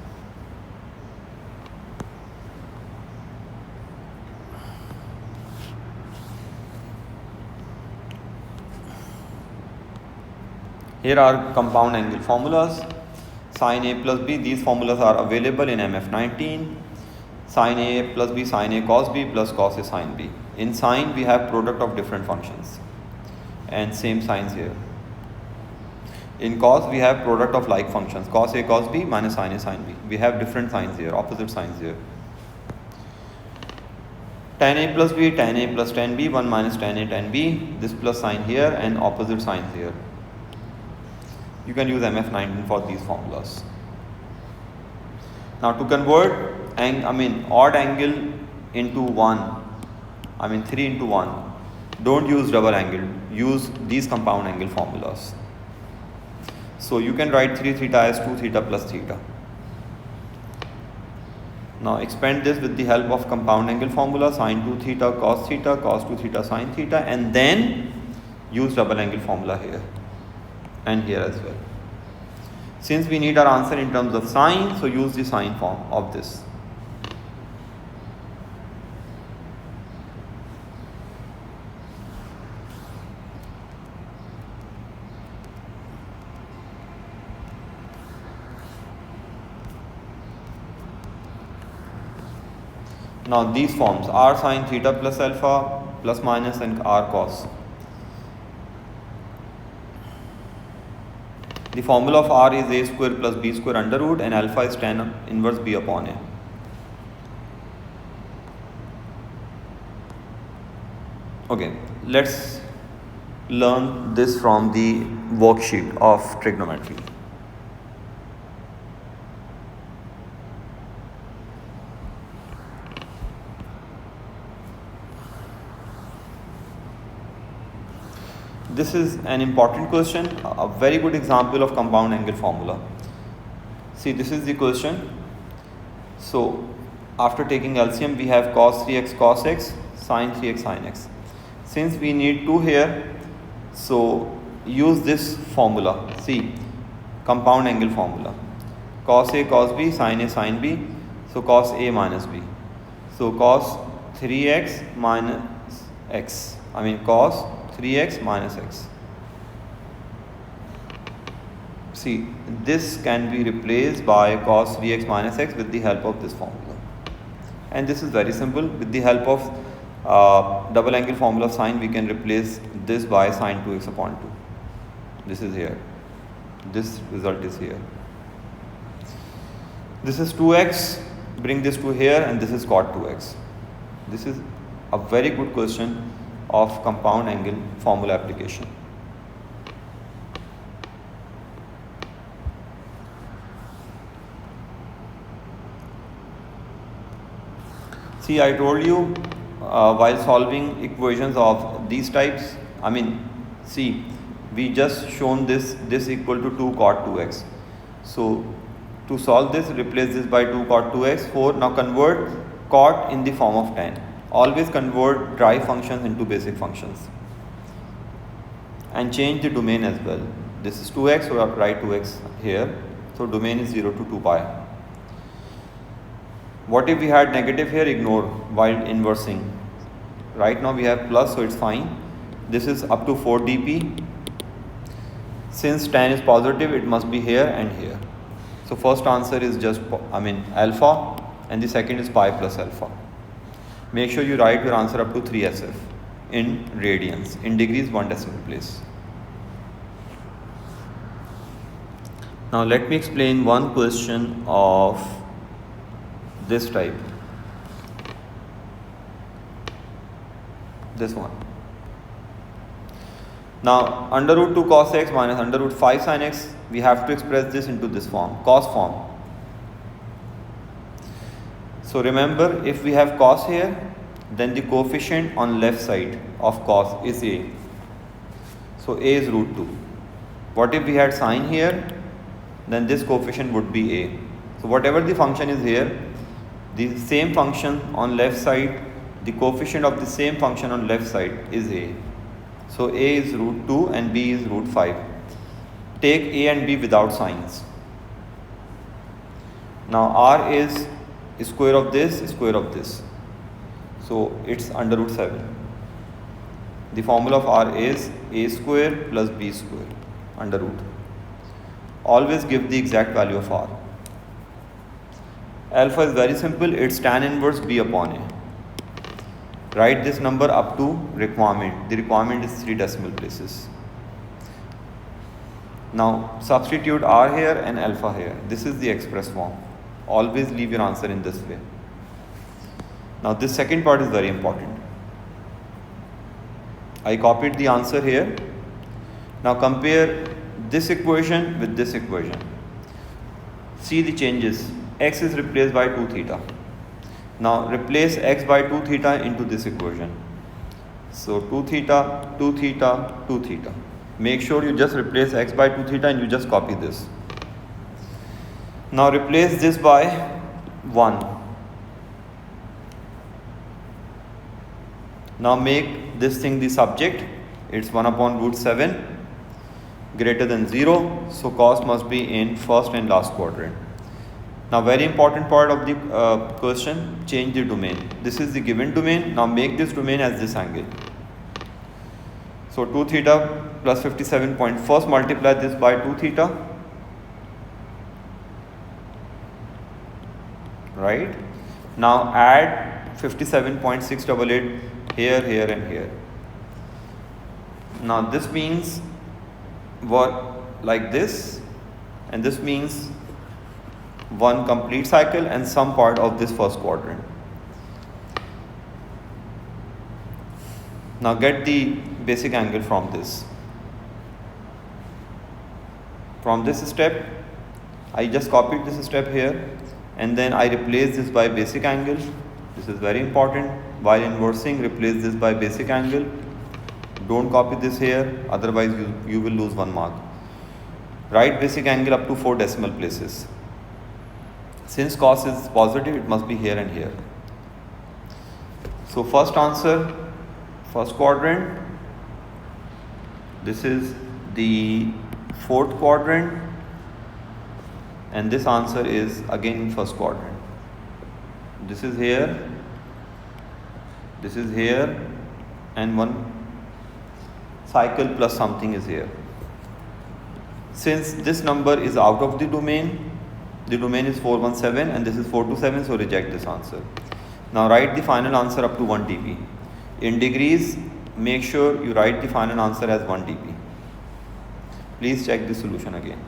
S1: Here are compound angle formulas. Sin A plus B, these formulas are available in MF19. Sin A plus B, sin A cos B plus cos A sin B. In sine we have product of different functions. and same signs here. In cos, we have product of like functions, cos A cos B minus sin A sin B. We have different signs here, opposite signs here. Tan A plus B, tan A plus tan B, 1 minus tan A tan B, this plus sign here and opposite signs here. You can use MF19 for these formulas. Now to convert odd angle into 1, 3 into 1, don't use double angle, use these compound angle formulas. So you can write 3 theta as 2 theta plus theta. Now expand this with the help of compound angle formula, sin 2 theta cos 2 theta sin theta, and then use double angle formula here and here as well. Since we need our answer in terms of sine, so use the sine form of this. Now these forms, r sin theta plus alpha plus minus and r cos. The formula of r is a square plus b square under root, and alpha is tan inverse b upon a. Okay, let's learn this from the worksheet of trigonometry. This is an important question, a very good example of compound angle formula. See, this is the question. So, after taking LCM, we have cos 3x cos x, sin 3x sin x. Since we need 2 here, so use this formula. See, compound angle formula. Cos A cos B, sin A sin B. So, cos A minus B. So, cos 3x minus x. Cos 3x minus x. See, this can be replaced by cos 3x minus x with the help of this formula. And this is very simple. With the help of double angle formula of sine, we can replace this by sin 2x upon 2. This is here. This result is here. This is 2x. Bring this to here, and this is cot 2x. This is a very good question of compound angle formula application. See, I told you while solving equations of these types, see, we just shown this equal to 2 cot 2x. So to solve this, replace this by 2 cot 2x. 4. Now convert cot in the form of tan. Always convert dry functions into basic functions. And change the domain as well. This is 2x, so I write 2x here. So domain is 0 to 2 pi. What if we had negative here? Ignore while inversing. Right now we have plus, so it's fine. This is up to 4 dp. Since tan is positive, it must be here and here. So first answer is just alpha, and the second is pi plus alpha. Make sure you write your answer up to 3 SF in radians, in degrees 1 decimal place. Now let me explain one question of this type. This one. Now under root 2 cos x minus under root 5 sin x, we have to express this into this form, cos form. So remember, if we have cos here, then the coefficient on left side of cos is a. So a is root 2. What if we had sine here? Then this coefficient would be a. So whatever the function is here, the same function on left side, the coefficient of the same function on left side is a. So a is root 2 and b is root 5. Take a and b without signs. Now r is square of this, square of this. So it's under root 7. The formula of r is a square plus b square under root. Always give the exact value of r. Alpha is very simple, it's tan inverse b upon a. Write this number up to requirement. The requirement is 3 decimal places. Now substitute r here and alpha here. This is the express form. Always leave your answer in this way. Now this second part is very important. I copied the answer here. Now compare this equation with this equation. See the changes. X is replaced by 2 theta. Now replace x by 2 theta into this equation. So 2 theta, 2 theta, 2 theta. Make sure you just replace x by 2 theta and you just copy this. Now replace this by 1. Now make this thing the subject. It's 1 upon root 7 greater than 0. So cos must be in first and last quadrant. Now very important part of the question, change the domain. This is the given domain. Now make this domain as this angle. So 2 theta plus 57 point. First multiply this by 2 theta. Right? Now add 57.688 here, here and here. Now this means what, like this, and this means one complete cycle and some part of this first quadrant. Now get the basic angle from this. From this step, I just copied this step here and then I replace this by basic angle. This is very important. While inversing, replace this by basic angle. Don't copy this here, otherwise you will lose 1 mark. Write basic angle up to 4 decimal places. Since cos is positive, it must be here and here. So first answer, first quadrant. This is the 4th quadrant. And this answer is again in first quadrant. This is here. This is here. And one cycle plus something is here. Since this number is out of the domain is 417 and this is 427, so reject this answer. Now write the final answer up to 1 dp. In degrees, make sure you write the final answer as 1 dp. Please check the solution again.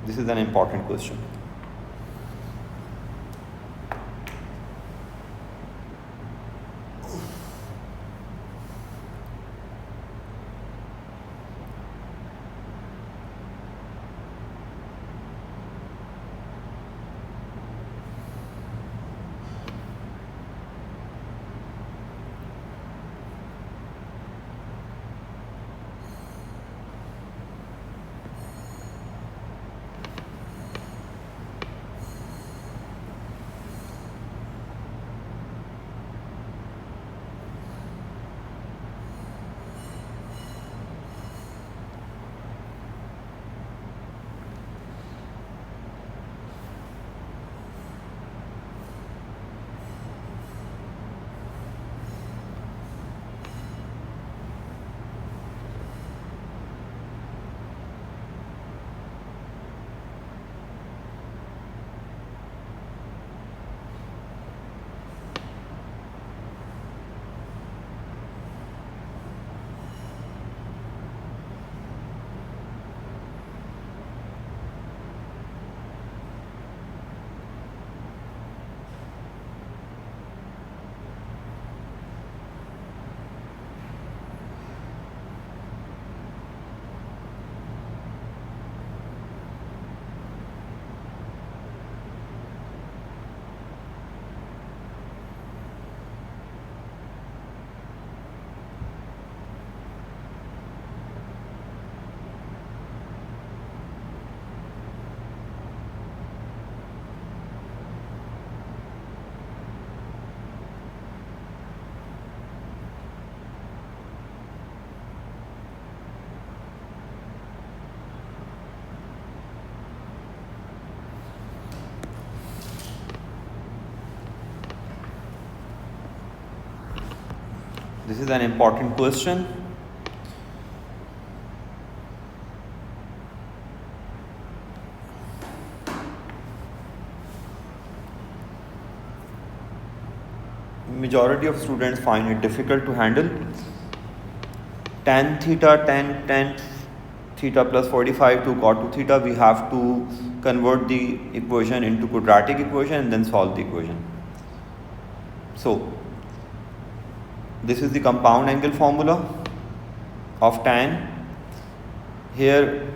S1: This is an important question. This is an important question. majority of students find it difficult to handle. Tan theta, tan theta plus 45 to cot 2 theta, we have to convert the equation into quadratic equation and then solve the equation. So this is the compound angle formula of tan. Here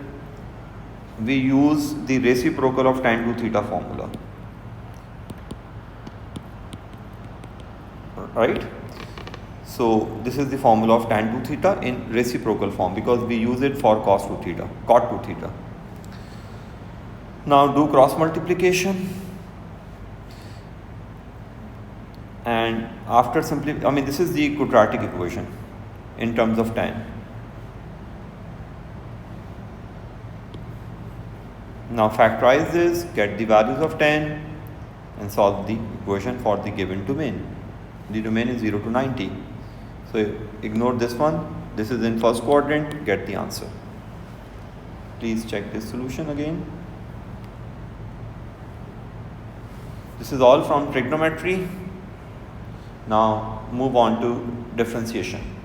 S1: we use the reciprocal of tan 2 theta formula, right? So this is the formula of tan 2 theta in reciprocal form because we use it for cos 2 theta, cot 2 theta. Now do cross multiplication, and after this is the quadratic equation in terms of tan. Now factorize this, get the values of tan and solve the equation for the given domain. The domain is 0 to 90. So ignore this one. This is in first quadrant, get the answer. Please check this solution again. This is all from trigonometry. Now move on to differentiation.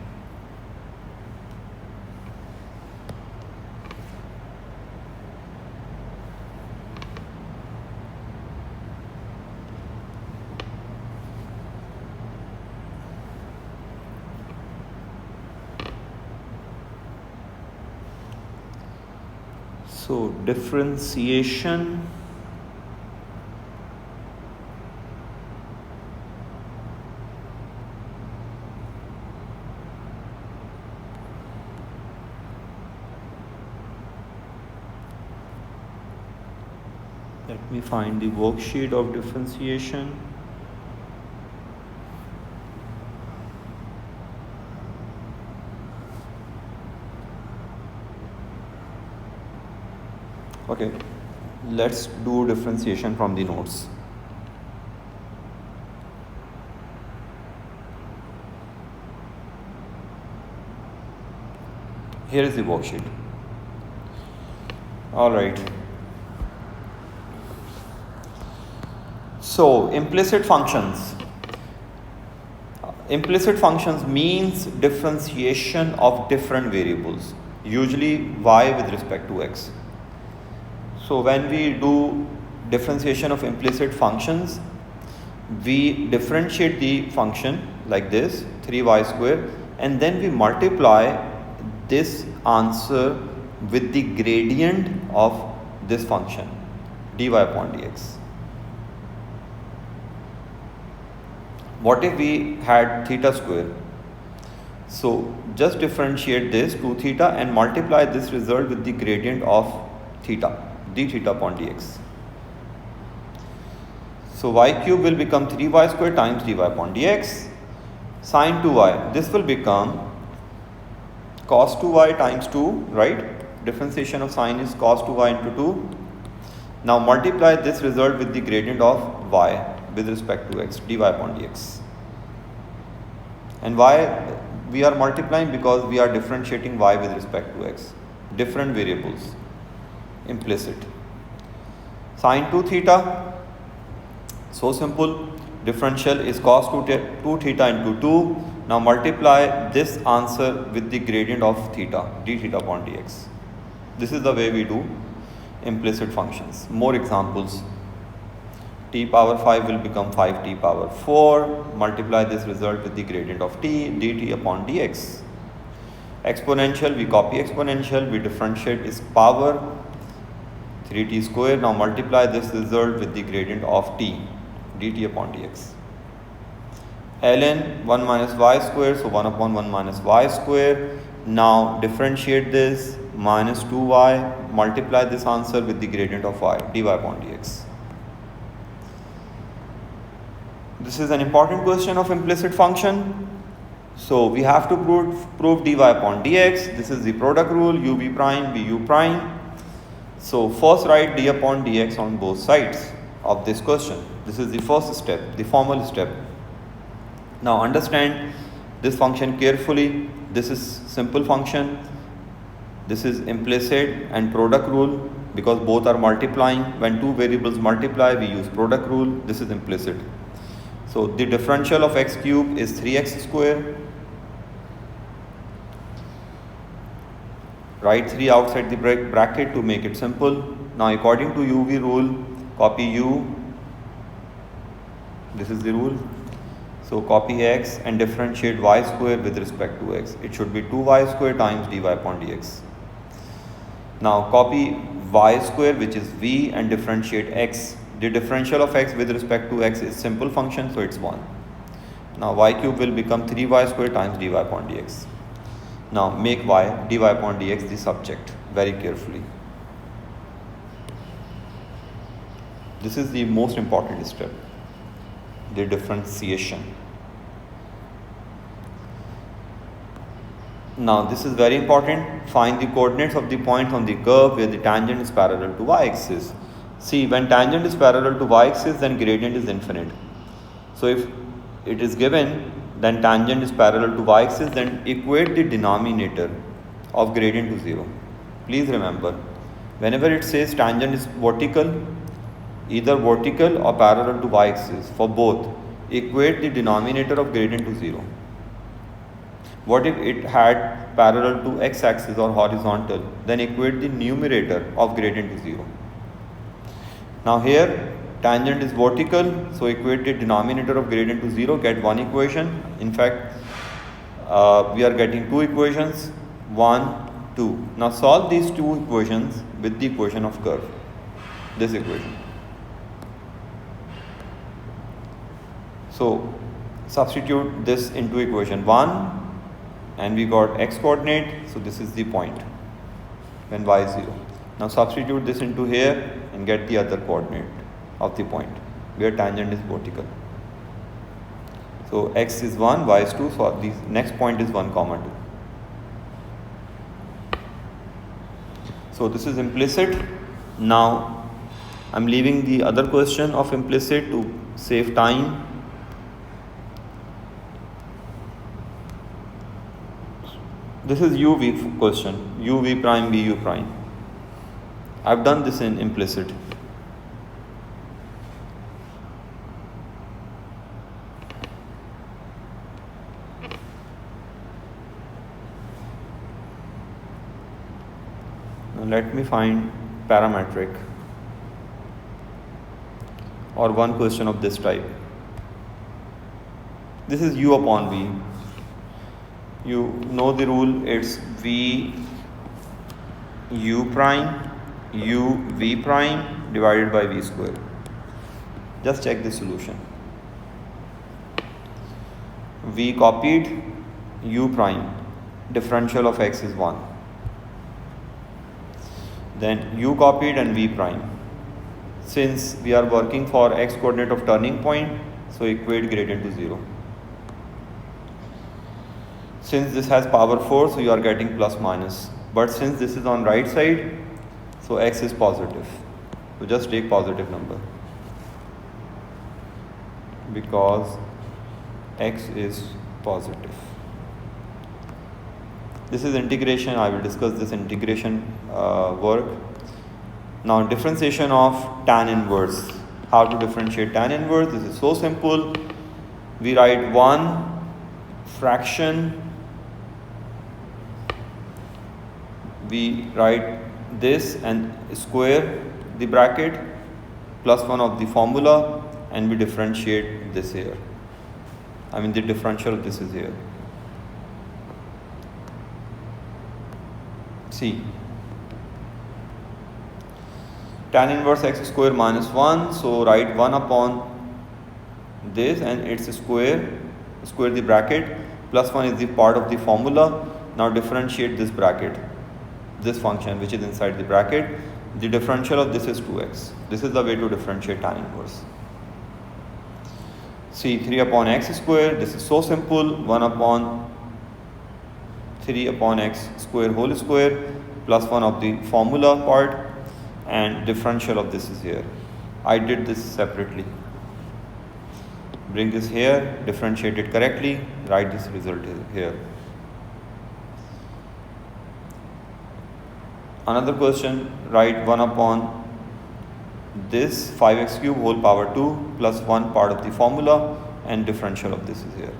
S1: So differentiation, let me find the worksheet of differentiation. Okay, let's do differentiation from the notes. Here is the worksheet. All right. So implicit functions. Implicit functions means differentiation of different variables, usually y with respect to x. So when we do differentiation of implicit functions, we differentiate the function like this, 3y square, and then we multiply this answer with the gradient of this function, dy upon dx. What if we had theta square? So just differentiate this 2 theta and multiply this result with the gradient of theta, d theta upon dx. So y cube will become 3y square times dy upon dx. Sin 2y, this will become cos 2y times 2, right? Differentiation of sine is cos 2y into 2. Now multiply this result with the gradient of y with respect to x, dy upon dx. And why we are multiplying? Because we are differentiating y with respect to x, different variables, implicit. Sin 2 theta, so simple, differential is cos 2 theta into 2. Now multiply this answer with the gradient of theta, d theta upon dx. This is the way we do implicit functions. More examples. T power 5 will become 5t power 4. Multiply this result with the gradient of t, dt upon dx. Exponential, we copy exponential, we differentiate its power, 3t square. Now multiply this result with the gradient of t, dt upon dx. Ln 1 minus y square, so 1 upon 1 minus y square. Now differentiate this, minus 2y, multiply this answer with the gradient of y, dy upon dx. This is an important question of implicit function. So we have to prove dy upon dx. This is the product rule, ub prime, bu prime. So first write d upon dx on both sides of this question. This is the first step, the formal step. Now understand this function carefully. This is simple function. This is implicit and product rule because both are multiplying. When two variables multiply, we use product rule. This is implicit. So the differential of x cube is 3x square. Write 3 outside the bracket to make it simple. Now according to UV rule, copy u, this is the rule. So copy x and differentiate y square with respect to x. It should be 2y square times dy upon dx. Now copy y square, which is v, and differentiate x. The differential of x with respect to x is simple function, so it's 1. Now y cube will become 3y square times dy upon dx. Now make y dy upon dx the subject very carefully. This is the most important step, the differentiation. Now this is very important. Find the coordinates of the point on the curve where the tangent is parallel to y-axis. See, when tangent is parallel to y-axis, then gradient is infinite. So if it is given, then tangent is parallel to y-axis, then equate the denominator of gradient to 0. Please remember, whenever it says tangent is vertical, either vertical or parallel to y-axis, for both, equate the denominator of gradient to 0. What if it had parallel to x-axis or horizontal? Then equate the numerator of gradient to 0. Now here tangent is vertical, so equate the denominator of gradient to 0, get one equation. In fact, we are getting two equations, 1, 2. Now solve these two equations with the equation of curve, this equation. So substitute this into equation 1 and we got x coordinate, so this is the point when y is 0. Now substitute this into here and get the other coordinate of the point where tangent is vertical. So x is 1, y is 2, so the next point is 1, 2. So this is implicit. Now I'm leaving the other question of implicit to save time. This is UV question, UV prime, VU prime. I've done this in implicit. Now let me find parametric or one question of this type. This is U upon V. You know the rule, it's V U prime U V prime divided by V square. Just check the solution. V copied, U prime, differential of x is 1. Then U copied and V prime. Since we are working for x coordinate of turning point, so equate gradient to 0. Since this has power 4, so you are getting plus minus. But since this is on right side, so x is positive. So just take positive number. Because x is positive. This is integration. I will discuss this integration work. Now differentiation of tan inverse. How to differentiate tan inverse? This is so simple. We write one fraction. We write this and square the bracket plus 1 of the formula and we differentiate this here. I mean the differential of this is here. See, tan inverse x square minus 1, so write 1 upon this and its square the bracket, plus 1 is the part of the formula. Now differentiate this bracket, this function which is inside the bracket. The differential of this is 2x. This is the way to differentiate tan inverse. See, 3 upon x square, this is so simple, 1 upon 3 upon x square whole square plus 1 of the formula part, and differential of this is here. I did this separately. Bring this here, differentiate it correctly, write this result here. Another question, write 1 upon this 5x cube whole power 2 plus 1 part of the formula and differential of this is here.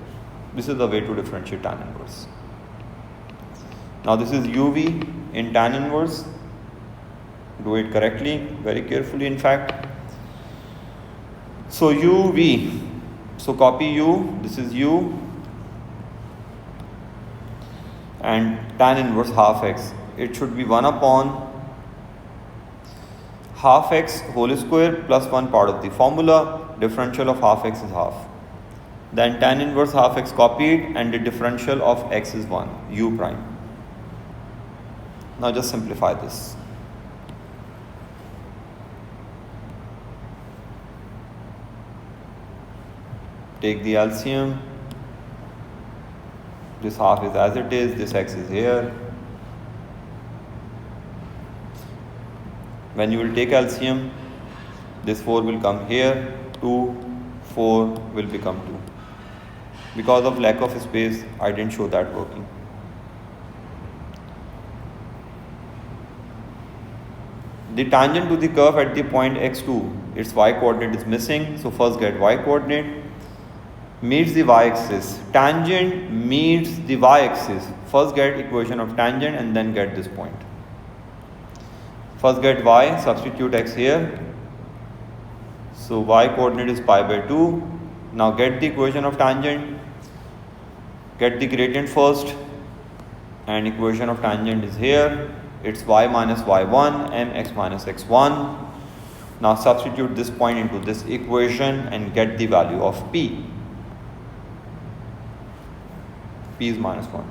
S1: This is the way to differentiate tan inverse. Now this is uv in tan inverse. Do it correctly, very carefully in fact. So uv, so copy u, this is u, and tan inverse half x. It should be 1 upon half x whole square plus 1 part of the formula. Differential of half x is half. Then tan inverse half x copied, and the differential of x is 1, u prime. Now just simplify this. Take the LCM. This half is as it is, this x is here. When you will take LCM, this 4 will come here, 2, 4 will become 2. Because of lack of space, I didn't show that working. The tangent to the curve at the point x2, its y coordinate is missing, so first get y coordinate. Meets the y-axis. Tangent meets the y-axis. First get equation of tangent and then get this point. First get y, substitute x here. So y coordinate is pi by 2. Now get the equation of tangent. Get the gradient first. And equation of tangent is here. It's y minus y1, mx minus x1. Now substitute this point into this equation and get the value of p. P is minus 1.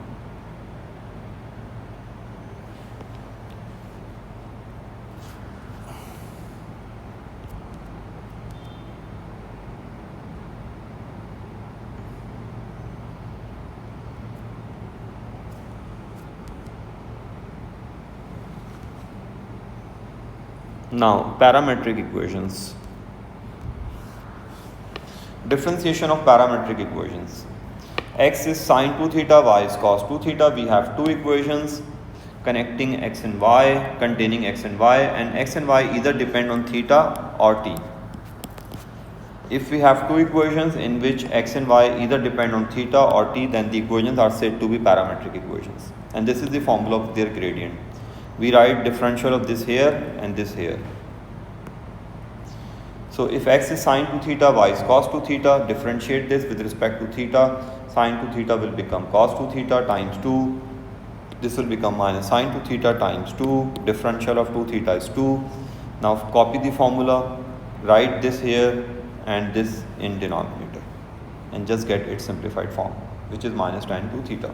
S1: Now, parametric equations. Differentiation of parametric equations. X is sine 2 theta, y is cos 2 theta. We have two equations connecting x and y, containing x and y either depend on theta or t. If we have two equations in which x and y either depend on theta or t, then the equations are said to be parametric equations. And this is the formula of their gradient. We write differential of this here and this here. So if x is sine 2 theta, y is cos 2 theta, differentiate this with respect to theta. Sine 2 theta will become cos 2 theta times 2. This will become minus sine 2 theta times 2. Differential of 2 theta is 2. Now copy the formula, write this here and this in denominator, and just get its simplified form, which is minus tan 2 theta.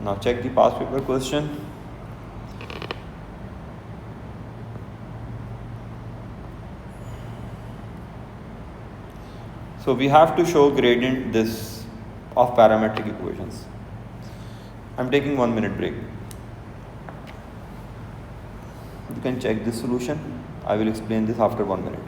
S1: Now check the past paper question. So we have to show gradient this of parametric equations. I'm taking 1 minute break. You can check this solution. I will explain this after 1 minute.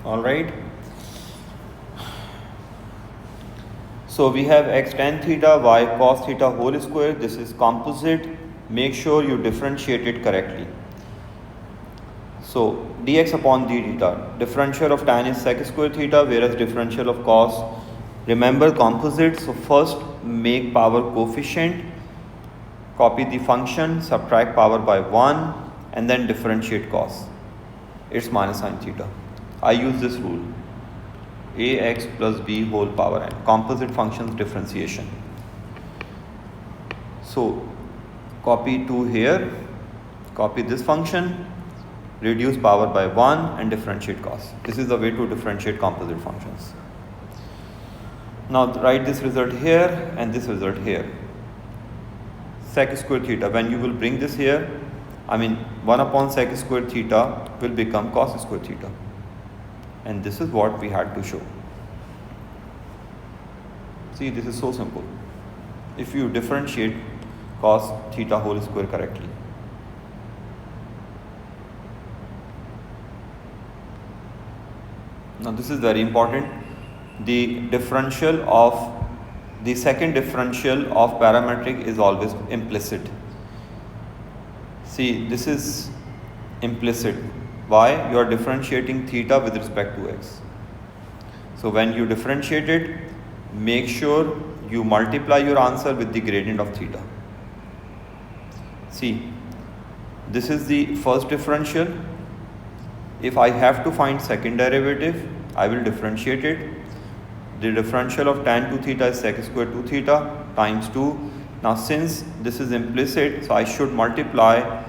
S1: Alright. So we have x tan theta, y cos theta whole square. This is composite. Make sure you differentiate it correctly. So dx upon d theta. Differential of tan is sec square theta, whereas differential of cos. Remember composite. So first make power coefficient, copy the function, subtract power by 1, and then differentiate cos. It's minus sin theta. I use this rule. Ax plus b whole power n. Composite functions differentiation. So copy 2 here, copy this function, reduce power by 1 and differentiate cos. This is the way to differentiate composite functions. Now write this result here and this result here. Sec square theta, when you will bring this here, 1 upon sec square theta will become cos square theta. And this is what we had to show. See, this is so simple. If you differentiate cos theta whole square correctly. Now this is very important. The second differential of parametric is always implicit. See, this is implicit. Why? You are differentiating theta with respect to x. So when you differentiate it, make sure you multiply your answer with the gradient of theta. See, this is the first differential. If I have to find second derivative, I will differentiate it. The differential of tan 2 theta is sec square 2 theta times 2. Now since this is implicit, so I should multiply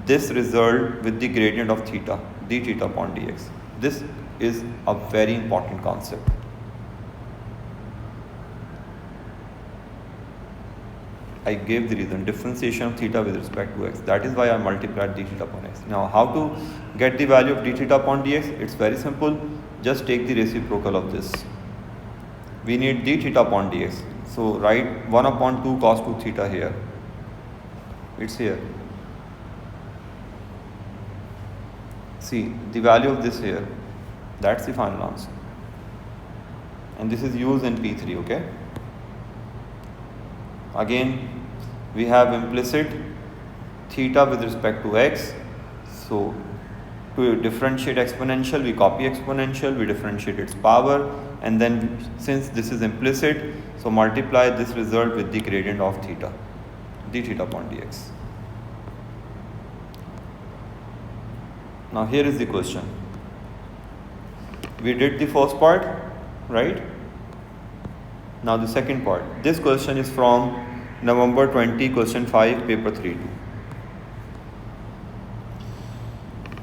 S1: this result with the gradient of theta, d theta upon dx. This is a very important concept. I gave the reason, differentiation of theta with respect to x. That is why I multiplied d theta upon x. Now how to get the value of d theta upon dx? It's very simple. Just take the reciprocal of this. We need d theta upon dx. So write 1 upon 2 cos 2 theta here. It's here. See, the value of this here, that's the final answer. And this is used in P3, okay? Again, we have implicit theta with respect to x. So to differentiate exponential, we copy exponential, we differentiate its power, and then since this is implicit, so multiply this result with the gradient of theta, d theta upon dx. Now here is the question. We did the first part, right? Now the second part. This question is from November 20, question 5, paper 3-2.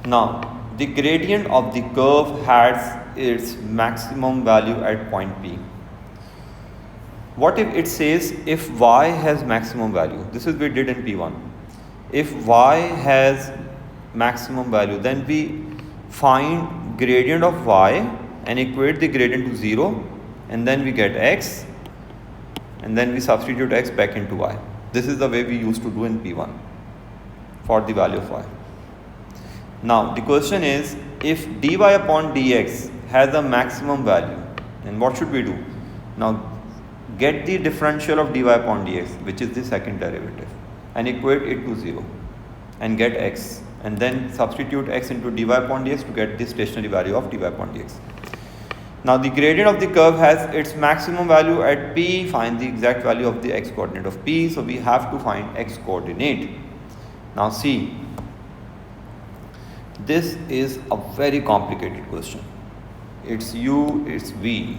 S1: Now, the gradient of the curve has its maximum value at point P. What if it says if y has maximum value? This is we did in P1. If y has maximum value, then we find gradient of y and equate the gradient to 0, and then we get x, and then we substitute x back into y. This is the way we used to do in P1 for the value of y. Now the question is, if dy upon dx has a maximum value, then what should we do? Now get the differential of dy upon dx, which is the second derivative, and equate it to 0 and get x, and then substitute x into dy upon dx to get the stationary value of dy upon dx. Now the gradient of the curve has its maximum value at P. Find the exact value of the x coordinate of P. So we have to find x coordinate. Now see, this is a very complicated question. It's u, it's v.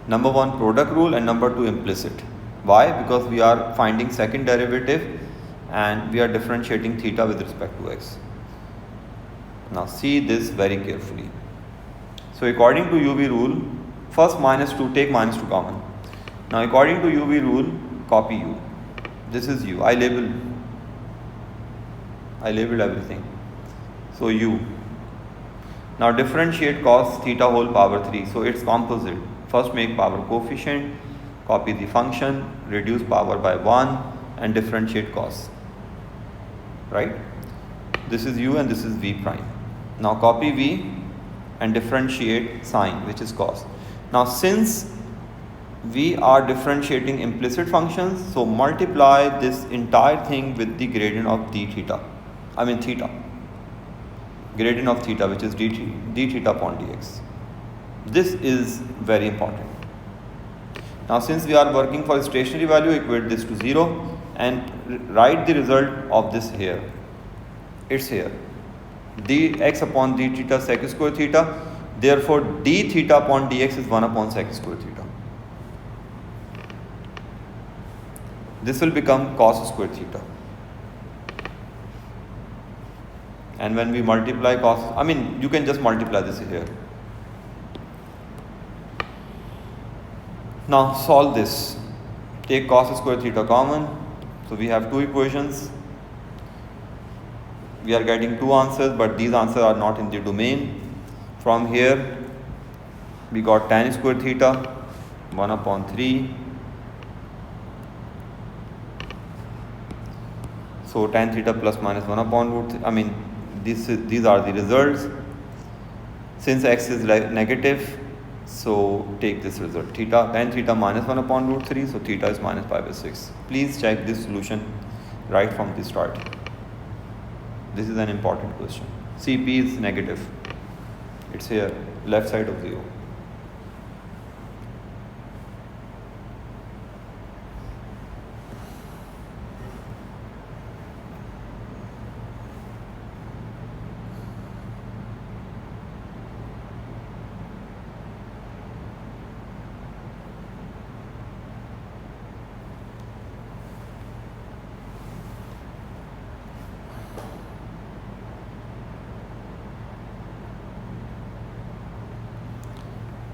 S1: Number 1 product rule and number 2 implicit. Why? Because we are finding second derivative and we are differentiating theta with respect to x. Now see this very carefully. So according to UV rule, first minus 2, take minus 2 common. Now according to UV rule, copy u. This is u. I labeled everything. So u. Now differentiate cos theta whole power 3. So it's composite. First make power coefficient, copy the function, reduce power by 1 and differentiate cos. Right? This is u and this is v prime. Now copy v and differentiate sine, which is cos. Now since we are differentiating implicit functions, so multiply this entire thing with the gradient of theta. Gradient of theta, which is d theta upon dx. This is very important. Now since we are working for a stationary value, equate this to 0 and write the result of this here. It's here. dx upon d theta sec square theta. Therefore d theta upon dx is 1 upon sec square theta. This will become cos square theta. And when we multiply cos, you can just multiply this here. Now solve this. Take cos square theta common. So we have two equations. We are getting two answers, but these answers are not in the domain. From here, we got tan square theta, 1 upon 3. So tan theta plus minus 1 upon root 3. These are the results. Since x is negative, so take this result. Tan theta minus 1 upon root 3, so theta is minus pi by 6. Please check this solution right from the start. This is an important question. Cp is negative. It's here, left side of 0.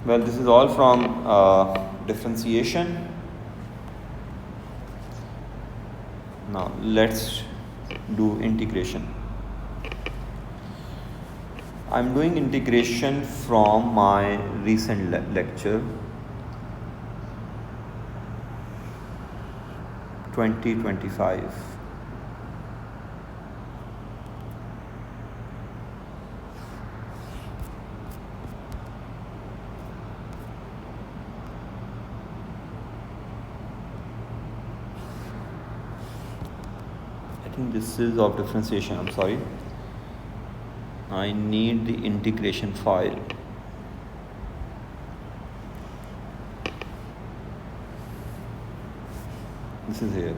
S1: Well, this is all from differentiation. Now let's do integration. I'm doing integration from my recent lecture 2025. I think this is of differentiation. I'm sorry. I need the integration file. This is here.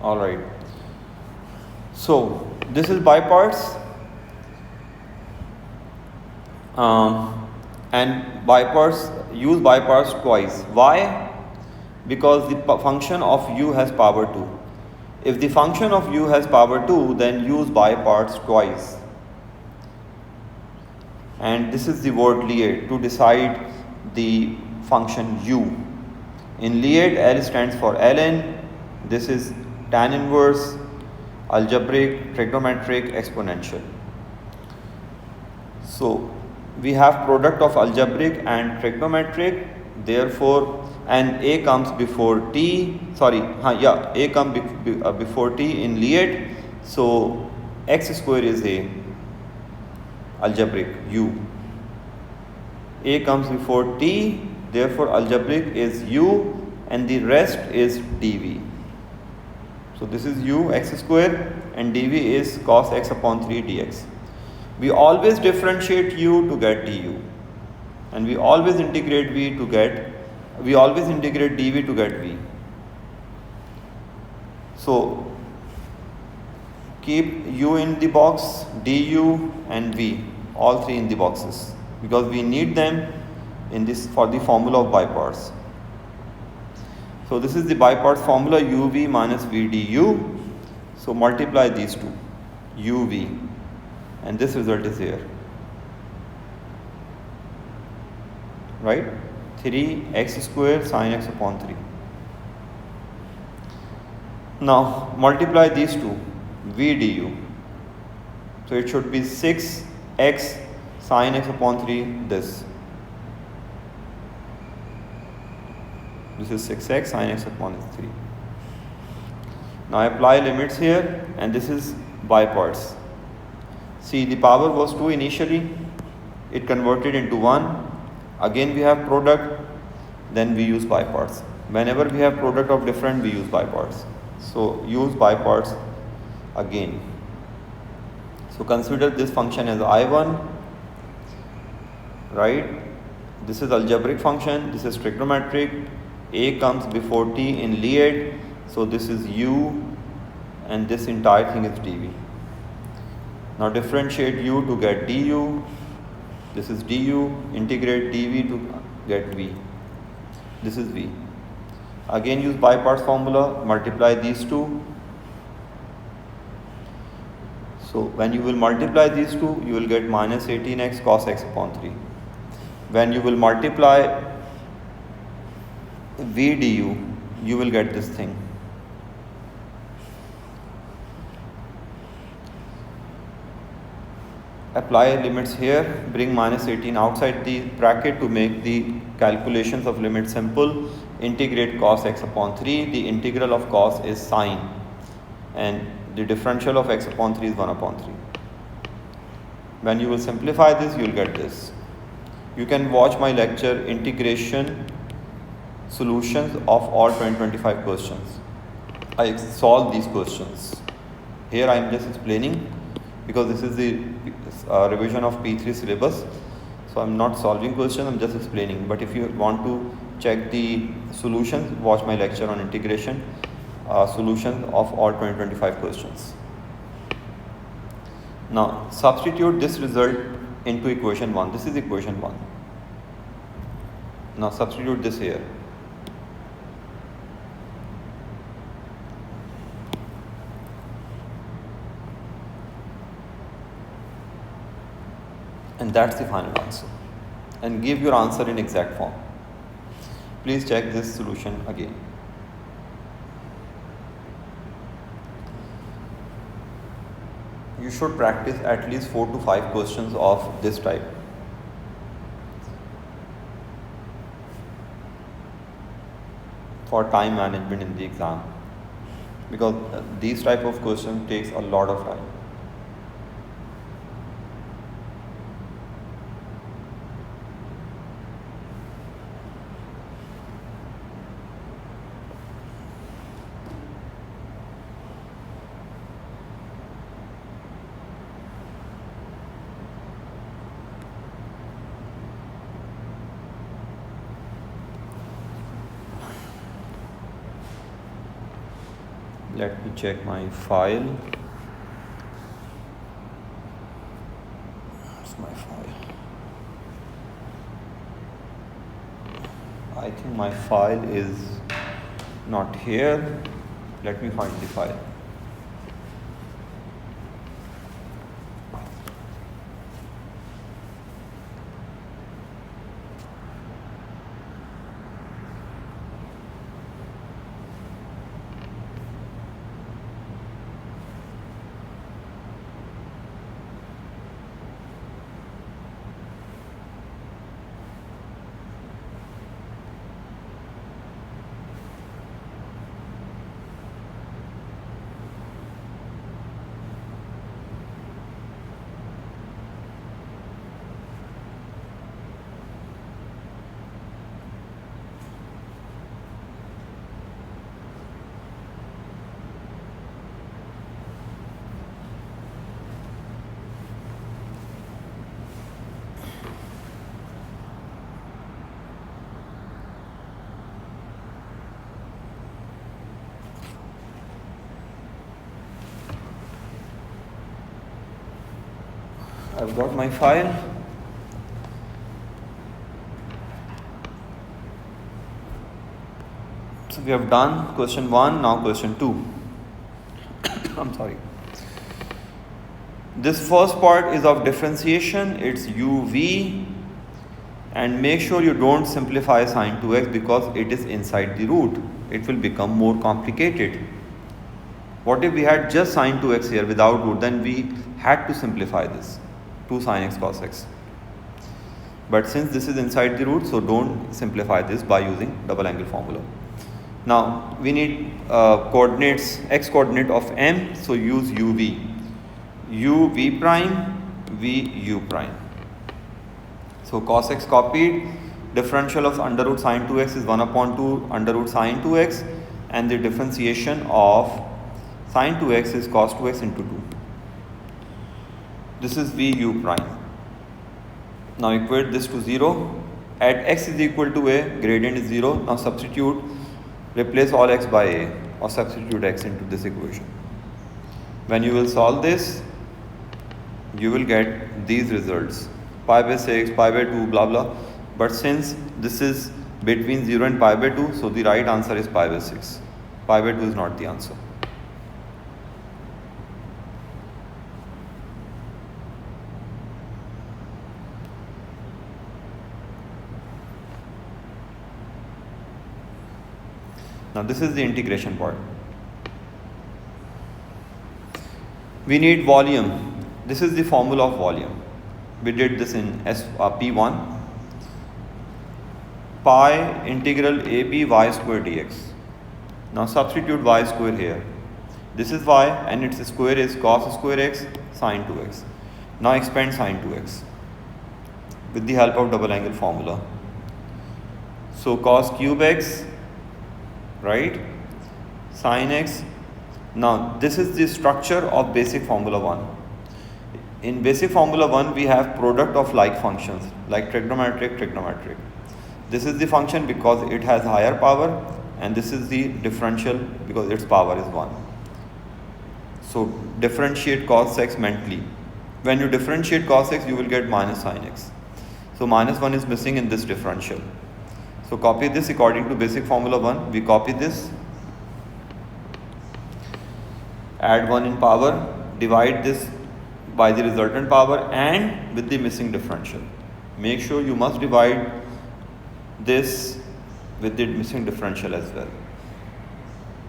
S1: All right. So this is by parts. And by parts, use by parts twice. Why? Because the function of u has power 2. If the function of u has power 2, then use by parts twice. And this is the word Liade to decide the function u. In Liade, L stands for ln. This is tan inverse, algebraic, trigonometric, exponential. So we have product of algebraic and trigonometric, therefore, and a comes before t, a comes before t in Liade, so x square is a algebraic u. A comes before t, therefore algebraic is u, and the rest is dv. So this is u x square and dv is cos x upon 3 dx. We always differentiate u to get du, and we always integrate dv to get v. So keep u in the box, du and v, all three in the boxes, because we need them in this for the formula of biparts. So this is the biparts formula, uv minus v du. So multiply these two, uv, and this result is here, right? 3x square sin x upon 3. Now multiply these two, v du. So it should be 6x sin x upon 3, this is 6x sin x upon 3. Now apply limits here, and this is by parts. See, the power was 2 initially, it converted into 1. Again we have product, then we use by parts. Whenever we have product of different, we use by parts. So use by parts again. So consider this function as I1, right? This is algebraic function, this is trigonometric. A comes before T in Liad, so this is U, and this entire thing is dV. Now differentiate U to get du, this is du, integrate dV to get V. This is V. Again use by parts formula, multiply these two. So when you will multiply these two, you will get minus 18x cos x upon 3. When you will multiply V du, you will get this thing. Apply limits here, bring minus 18 outside the bracket to make the calculations of limit simple. Integrate cos x upon 3. The integral of cos is sine, and the differential of x upon 3 is 1 upon 3. When you will simplify this, you will get this. You can watch my lecture integration solutions of all 2025 questions. I solve these questions. Here I am just explaining because this is the revision of P3 syllabus. So I am not solving questions, I am just explaining. But if you want to check the solutions, watch my lecture on integration solutions of all 2025 questions. Now substitute this result into equation 1. This is equation 1. Now substitute this here. And that's the final answer. And give your answer in exact form. Please check this solution again. You should practice at least 4 to 5 questions of this type. For time management in the exam. Because these type of questions takes a lot of time. Let me check my file. Where's my file? I think my file is not here. Let me find the file. I've got my file. So we have done question 1, now question 2. I'm sorry. This first part is of differentiation, it's uv, and make sure you don't simplify sine 2x because it is inside the root. It will become more complicated. What if we had just sine 2x here without root? Then we had to simplify this. 2 sin x cos x. But since this is inside the root, so don't simplify this by using double angle formula. Now we need coordinates, x coordinate of m, so use uv, u v prime, v u prime. So cos x copied, differential of under root sine 2x is 1 upon 2 under root sine 2x, and the differentiation of sine 2x is cos 2x into 2. This is v u prime. Now equate this to 0. At x is equal to a, gradient is 0. Now substitute, replace all x by a, or substitute x into this equation. When you will solve this, you will get these results: pi by 6, pi by 2, blah blah. But since this is between 0 and pi by 2, so the right answer is pi by 6. Pi by 2 is not the answer. Now this is the integration part. We need volume. This is the formula of volume. We did this in P1. Pi integral AB y square dx. Now substitute y square here. This is y and its square is cos square x sine 2x. Now expand sine 2x with the help of double angle formula. So cos cube x, right, sin x. Now this is the structure of basic formula 1. In basic formula 1 we have product of like functions like trigonometric. This is the function because it has higher power, and this is the differential because its power is 1. So differentiate cos x mentally. When you differentiate cos x, you will get minus sin x. So minus 1 is missing in this differential. So copy this according to basic formula 1. We copy this, add 1 in power, divide this by the resultant power and with the missing differential. Make sure you must divide this with the missing differential as well.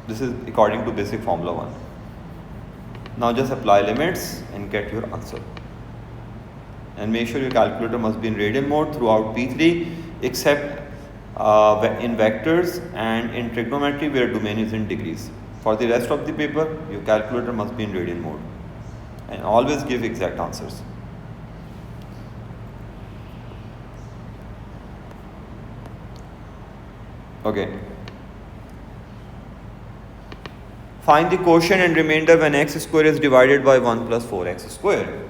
S1: This is according to basic formula 1. Now just apply limits and get your answer. And make sure your calculator must be in radian mode throughout P3 except in vectors and in trigonometry where domain is in degrees. For the rest of the paper, your calculator must be in radian mode, and always give exact answers. Okay. Find the quotient and remainder when x square is divided by 1 plus 4x square.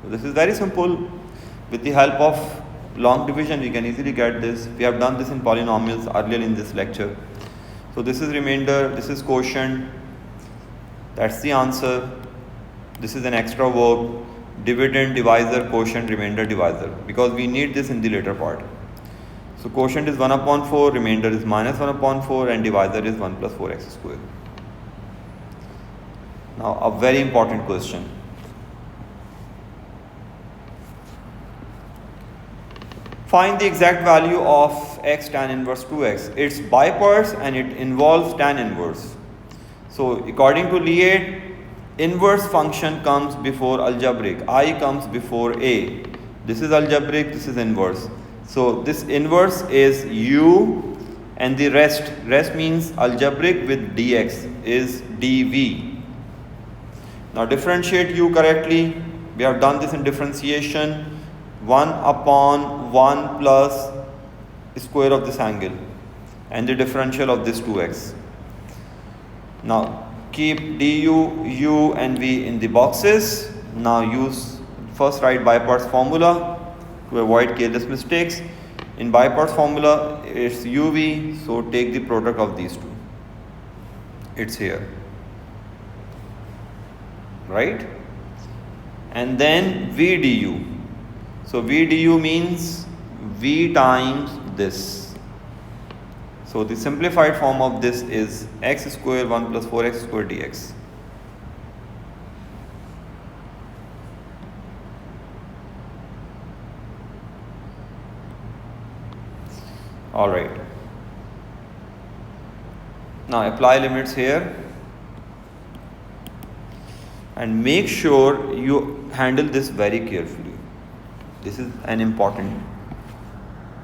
S1: So this is very simple. With the help of long division, we can easily get this. We have done this in polynomials earlier in this lecture. So this is remainder, this is quotient, that's the answer. This is an extra verb, dividend, divisor, quotient, remainder, divisor, because we need this in the later part. So quotient is 1 upon 4, remainder is minus 1 upon 4, and divisor is 1 plus 4x square. Now a very important question. Find the exact value of x tan inverse 2x. It's by parts and it involves tan inverse. So according to Liet, inverse function comes before algebraic. I comes before a. This is algebraic, this is inverse. So this inverse is u, and the rest means algebraic with dx is dv. Now differentiate u correctly. We have done this in differentiation. 1 upon 1 plus square of this angle and the differential of this 2x. Now keep du, u and v in the boxes. Now use first write by parts formula to avoid careless mistakes. In by parts formula it's uv, so take the product of these two. It's here, right? And then v du. So v du means v times this. So the simplified form of this is x square 1 plus 4x square dx. Alright. Now apply limits here. And make sure you handle this very carefully. This is an important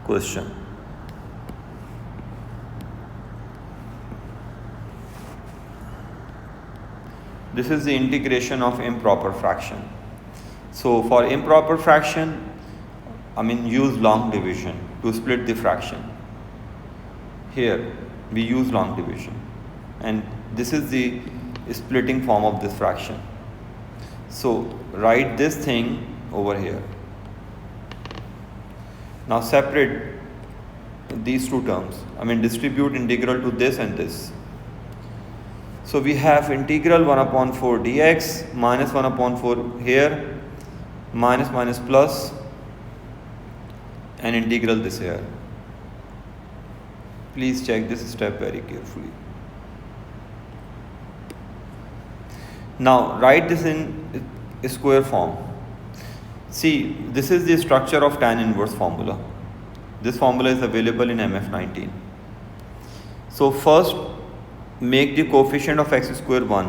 S1: question. This is the integration of improper fraction. So for improper fraction, use long division to split the fraction. Here we use long division, and this is the splitting form of this fraction. So write this thing over here. Now separate these two terms. Distribute integral to this and this. So we have integral 1/4 dx minus 1/4 here, minus minus plus, and integral this here. Please check this step very carefully. Now write this in square form. See, this is the structure of tan inverse formula. This formula is available in MF19. So first, make the coefficient of x square 1.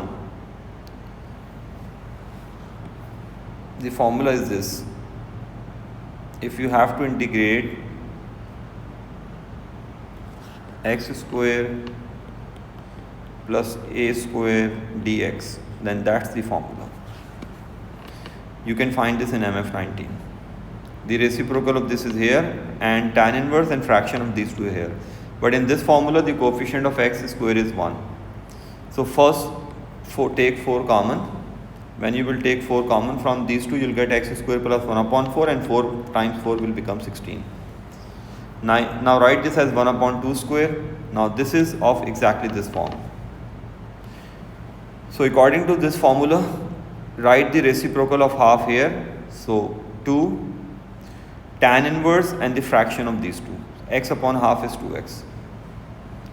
S1: The formula is this. If you have to integrate x square plus a square dx, then that's the formula. You can find this in MF19. The reciprocal of this is here, and tan inverse and fraction of these two are here. But in this formula, the coefficient of x square is 1. So first, take 4 common. When you will take 4 common from these two, you will get x square plus 1/4, and 4 times 4 will become 16. Now write this as 1/2 square. Now this is of exactly this form. So according to this formula, write the reciprocal of half here. So 2 tan inverse and the fraction of these two. X upon half is 2x.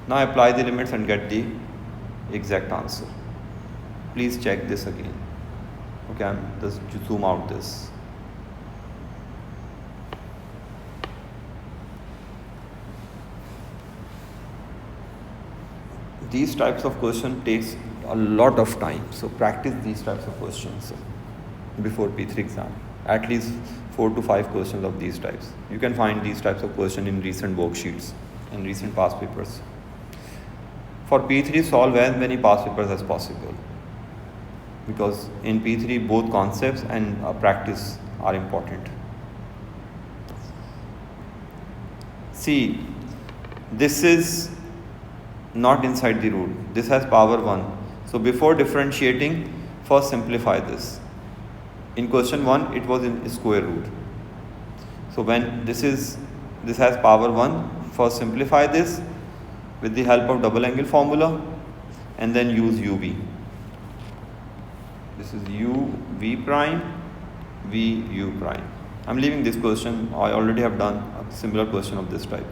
S1: Now apply the limits and get the exact answer. Please check this again. Okay, I'm just zoom out this. These types of question takes a lot of time. So practice these types of questions before P3 exam. At least 4 to 5 questions of these types. You can find these types of questions in recent worksheets and recent past papers. For P3, solve as many past papers as possible, because in P3 both concepts and practice are important. See, this is not inside the root. This has power 1. So before differentiating, first simplify this. In question 1, it was in square root. So when this has power 1, first simplify this with the help of double angle formula, and then use uv. This is uv prime, vu prime. I'm leaving this question. I already have done a similar question of this type.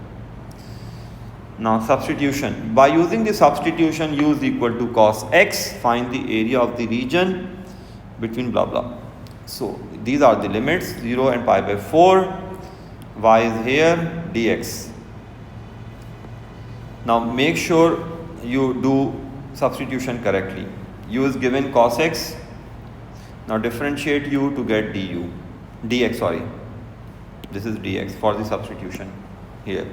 S1: Now substitution. By using the substitution, u is equal to cos x, find the area of the region between blah blah. So these are the limits, 0 and pi by 4, y is here, dx. Now make sure you do substitution correctly. U is given cos x. Now differentiate u to get dx, sorry. This is dx for the substitution here.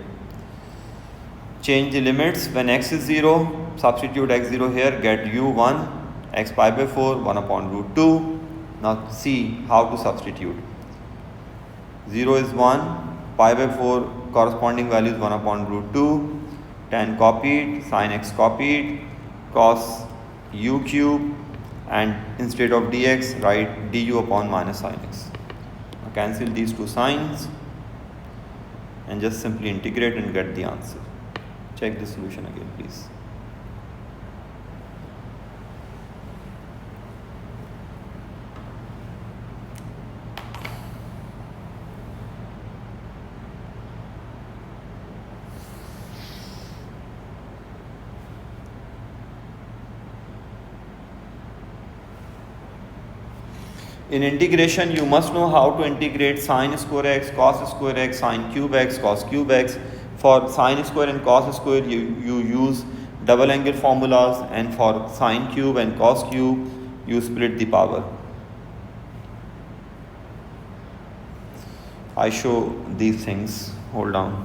S1: Change the limits. When x is 0, substitute x0 here, get u1, x pi by 4, 1/√2. Now see how to substitute. 0 is 1, pi by 4 corresponding value is 1/√2, tan copied, sin x copied, cos u cube, and instead of dx write du upon minus sin x. Now cancel these two signs and just simply integrate and get the answer. Check the solution again, please. In integration, you must know how to integrate sine square x, cos square x, sine cube x, cos cube x. For sine square and cos square, you use double angle formulas, and for sine cube and cos cube, you split the power. I show these things. Hold on.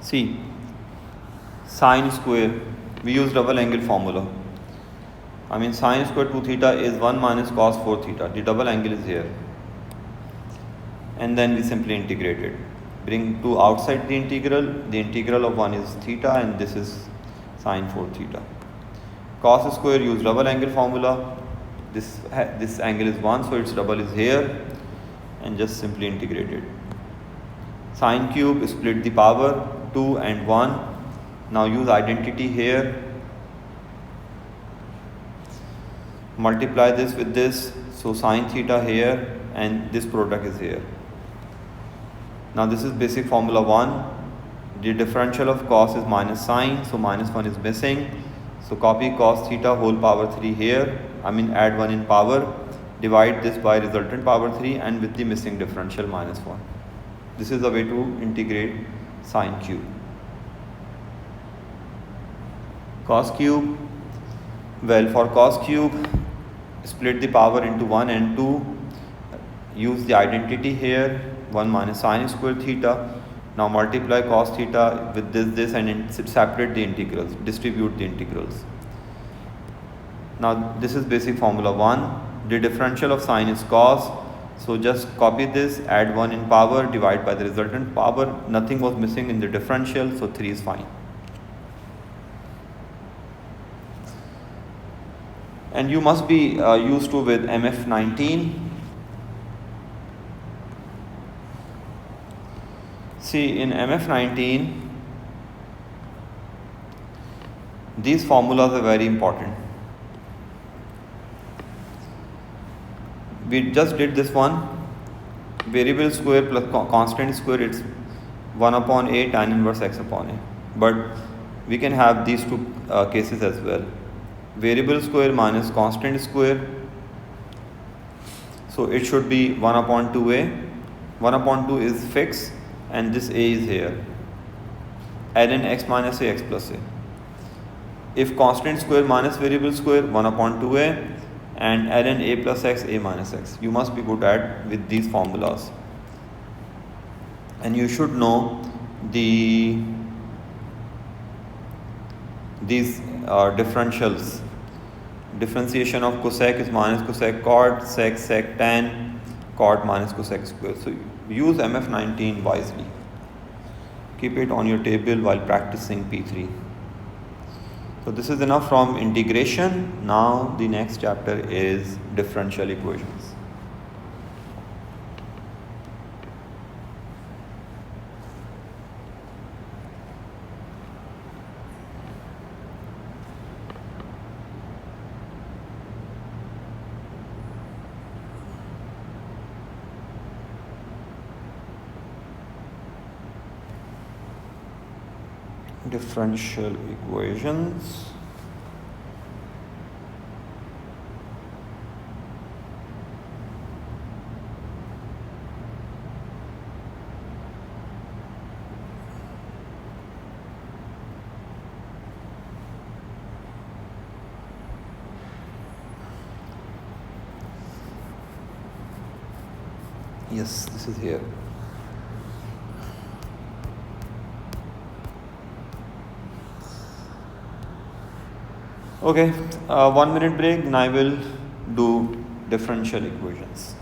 S1: See, sine square, we use double angle formula. I mean sine square 2 theta is 1 minus cos 4 theta. The double angle is here. And then we simply integrate it. Bring 2 outside the integral of 1 is theta and this is sine 4 theta. Cos square, use double angle formula. This angle is 1, so its double is here, and just simply integrate it. Sine cube, split the power 2 and 1. Now use identity here. Multiply this with this, so sine theta here and this product is here. Now this is basic formula 1. The differential of cos is minus sine, so minus 1 is missing. So copy cos theta whole power 3 here. Add 1 in power. Divide this by resultant power 3 and with the missing differential minus 1. This is the way to integrate sine cube. Cos cube. Well, for cos cube, split the power into 1 and 2. Use the identity here. 1 minus sine square theta. Now multiply cos theta with this and separate the integrals, distribute the integrals. Now this is basic formula 1. The differential of sine is cos, so just copy this, add 1 in power, divide by the resultant power. Nothing was missing in the differential, so 3 is fine. And you must be used to with MF19. See, in MF19, these formulas are very important. We just did this one. Variable square plus constant square, it's 1 upon a tan inverse x upon a. But we can have these two cases as well. Variable square minus constant square. So it should be 1 upon 2a. 1 upon 2 is fixed. And this a is here. Ln x minus a, x plus a. If constant square minus variable square, 1 upon 2a, and ln a plus x, a minus x. You must be good at with these formulas. And you should know these differentials. Differentiation of cosec is minus cosec cot, sec tan, cot minus cosec square. So use MF19 wisely. Keep it on your table while practicing P3. So this is enough from integration. Now the next chapter is differential equations. Differential equations. Yes, this is here. Okay, 1 minute break, then I will do differential equations.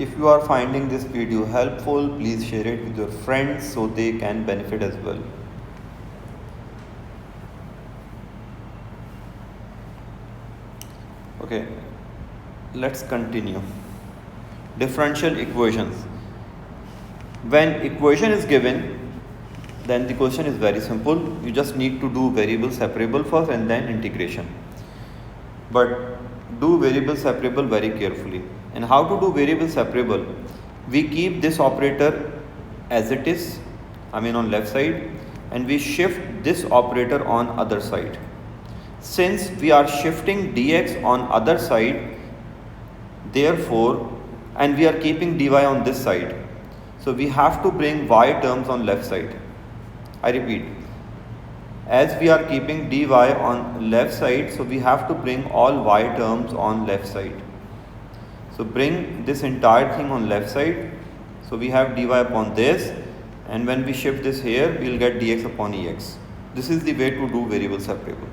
S1: If you are finding this video helpful, please share it with your friends so they can benefit as well. Okay, let's continue. Differential equations. When equation is given, then the question is very simple. You just need to do variable separable first and then integration. But do variable separable very carefully. And how to do variable separable? We keep this operator as it is, on left side, and we shift this operator on other side. Since we are shifting dx on other side, therefore, and we are keeping dy on this side, so we have to bring y terms on left side. I repeat, as we are keeping dy on left side, so we have to bring all y terms on left side. So bring this entire thing on left side. So we have dy upon this, and when we shift this here, we will get dx upon ex. This is the way to do variable separable.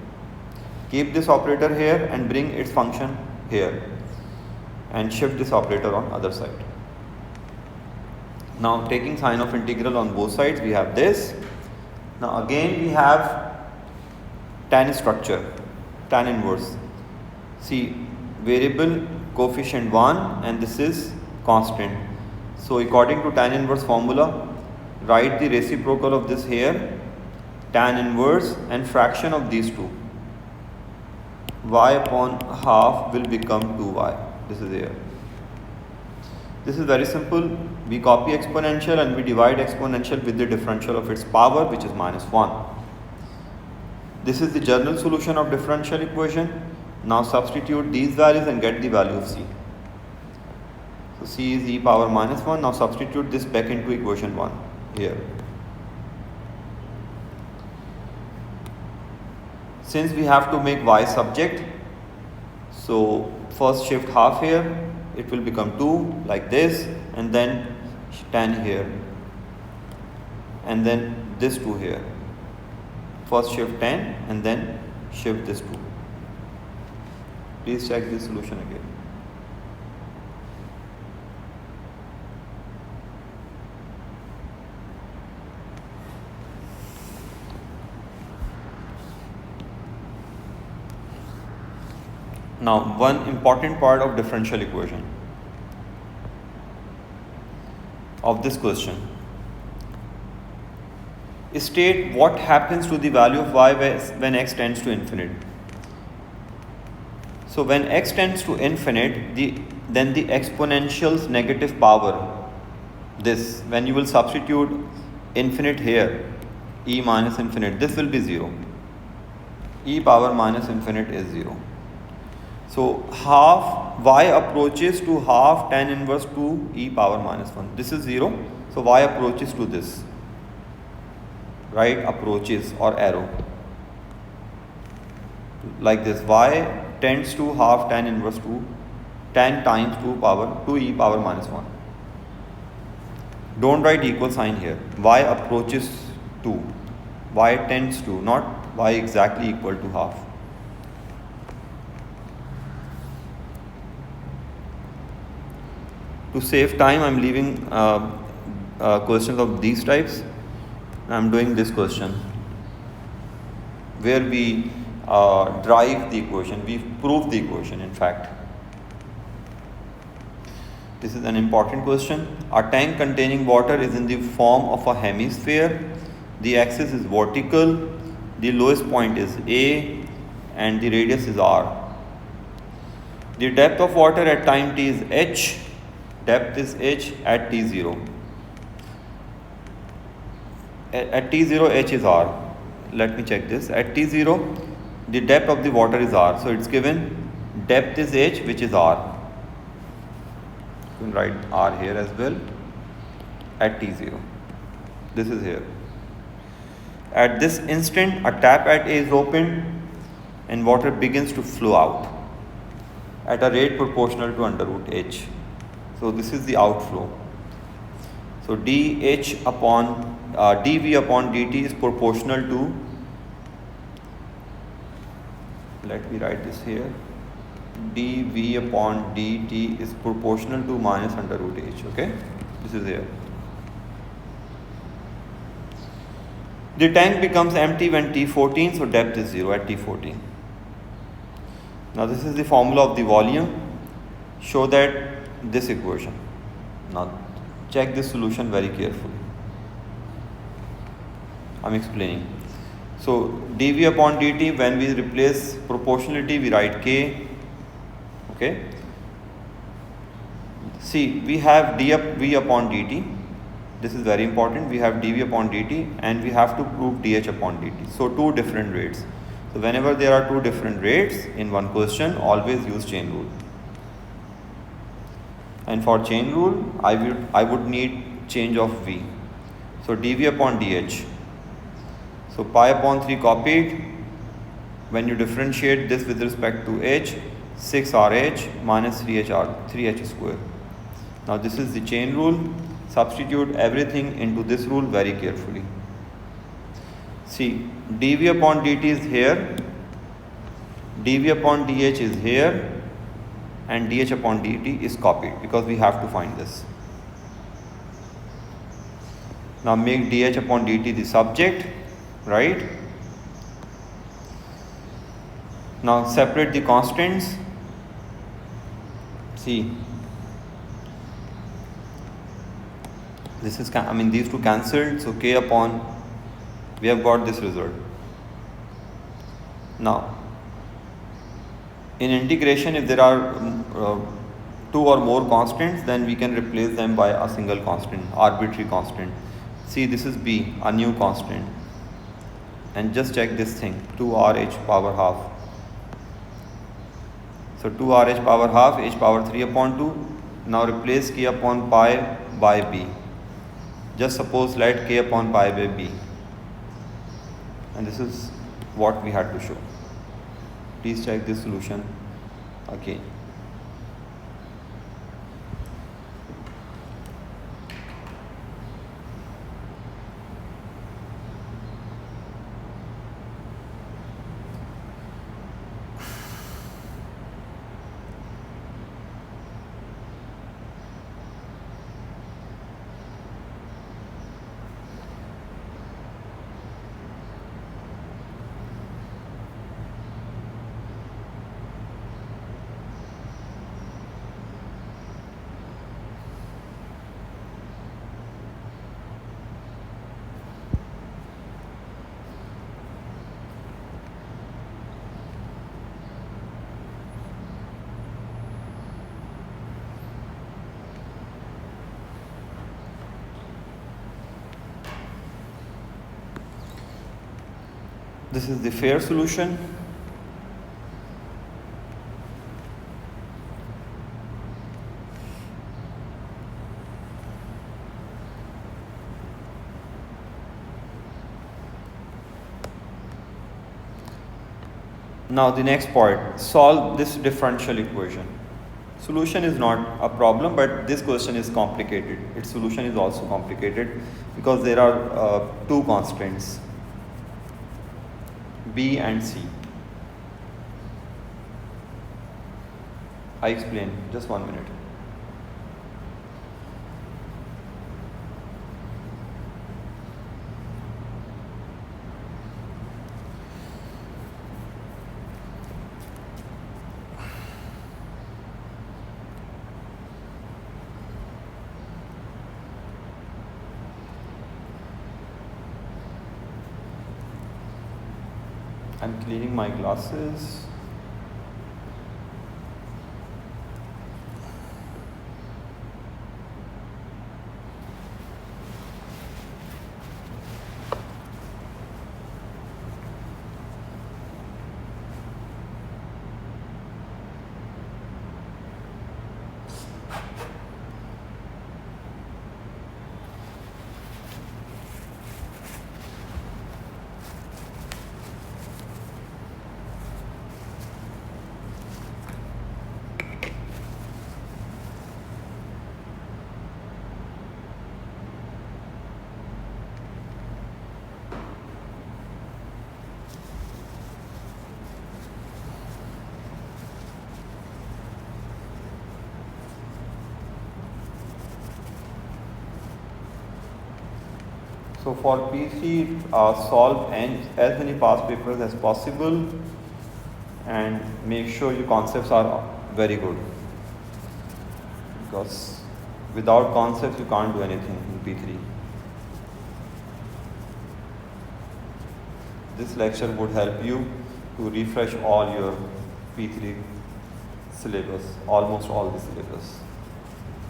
S1: Keep this operator here and bring its function here, and shift this operator on other side. Now taking sign of integral on both sides, we have this. Now again we have tan structure, tan inverse. See, variable coefficient 1 and this is constant. So according to tan inverse formula, write the reciprocal of this here, tan inverse, and fraction of these two. Y upon half will become 2y. This is here. This is very simple. We copy exponential and we divide exponential with the differential of its power, which is -1. This is the general solution of differential equation. Now substitute these values and get the value of c. So c is e power -1. Now substitute this back into equation 1 here. Since we have to make y subject, so first shift half here, it will become 2 like this, and then tan here, and then this 2 here. First shift 10 and then shift this 2. Please check this solution again. Now, one important part of differential equation of this question. State what happens to the value of y when x tends to infinite. So when x tends to infinite, then the exponential's negative power, this, when you will substitute infinite here, e minus infinite, this will be 0. E power minus infinite is 0. So half y approaches to half tan inverse 2 e power -1. This is 0. So y approaches to this. Right? Approaches or arrow. Like this. Y tends to half tan inverse 2, tan times 2 e power -1. Don't write equal sign here. Y approaches to. Y tends to, not y exactly equal to half. To save time, I am leaving questions of these types. I am doing this question where we drive the equation, we prove the equation in fact. This is an important question. A tank containing water is in the form of a hemisphere. The axis is vertical, the lowest point is A, and the radius is R. The depth of water at time t is h. Depth is h at t0. At t0, h is r. Let me check this. At t0, the depth of the water is r. So it's given depth is h, which is r. You can write r here as well. At t0. This is here. At this instant, a tap at A is opened and water begins to flow out at a rate proportional to under root h. So this is the outflow. So dh upon dv upon dt is proportional to, let me write this here, dv upon dt is proportional to minus under root h. Okay, this is here. The tank becomes empty when T14, so depth is 0 at T14. Now this is the formula of the volume. Show that this equation. Now check this solution very carefully. I'm explaining. So dv upon dt, when we replace proportionality we write k. Okay. See, we have dv upon dt. This is very important. We have dv upon dt and we have to prove dh upon dt. So two different rates. So whenever there are two different rates in one question, always use chain rule. And for chain rule, I would need change of v. So dv upon dh. So pi upon 3 copied. When you differentiate this with respect to h, 6rh minus 3h square. Now this is the chain rule. Substitute everything into this rule very carefully. See, dv upon dt is here, dv upon dh is here, and dh upon dt is copied because we have to find this. Now make dh upon dt the subject, right? Now separate the constants. See, this is, these two cancelled, so k upon, we have got this result. Now, in integration, if there are two or more constants, then we can replace them by a single constant, arbitrary constant. See, this is b, a new constant. And just check this thing, 2rh power half. So 2rh power half, h power 3 upon 2. Now replace k upon pi by b. Just suppose let k upon pi by b. And this is what we had to show. Please check this solution again. This is the fair solution. Now the next part, solve this differential equation. Solution is not a problem, but this question is complicated. Its solution is also complicated because there are two constants, B and C. I explain, just 1 minute. I'm cleaning my glasses. So for P3, solve as many past papers as possible and make sure your concepts are very good, because without concepts you can't do anything in P3. This lecture would help you to refresh all your P3 syllabus, almost all the syllabus,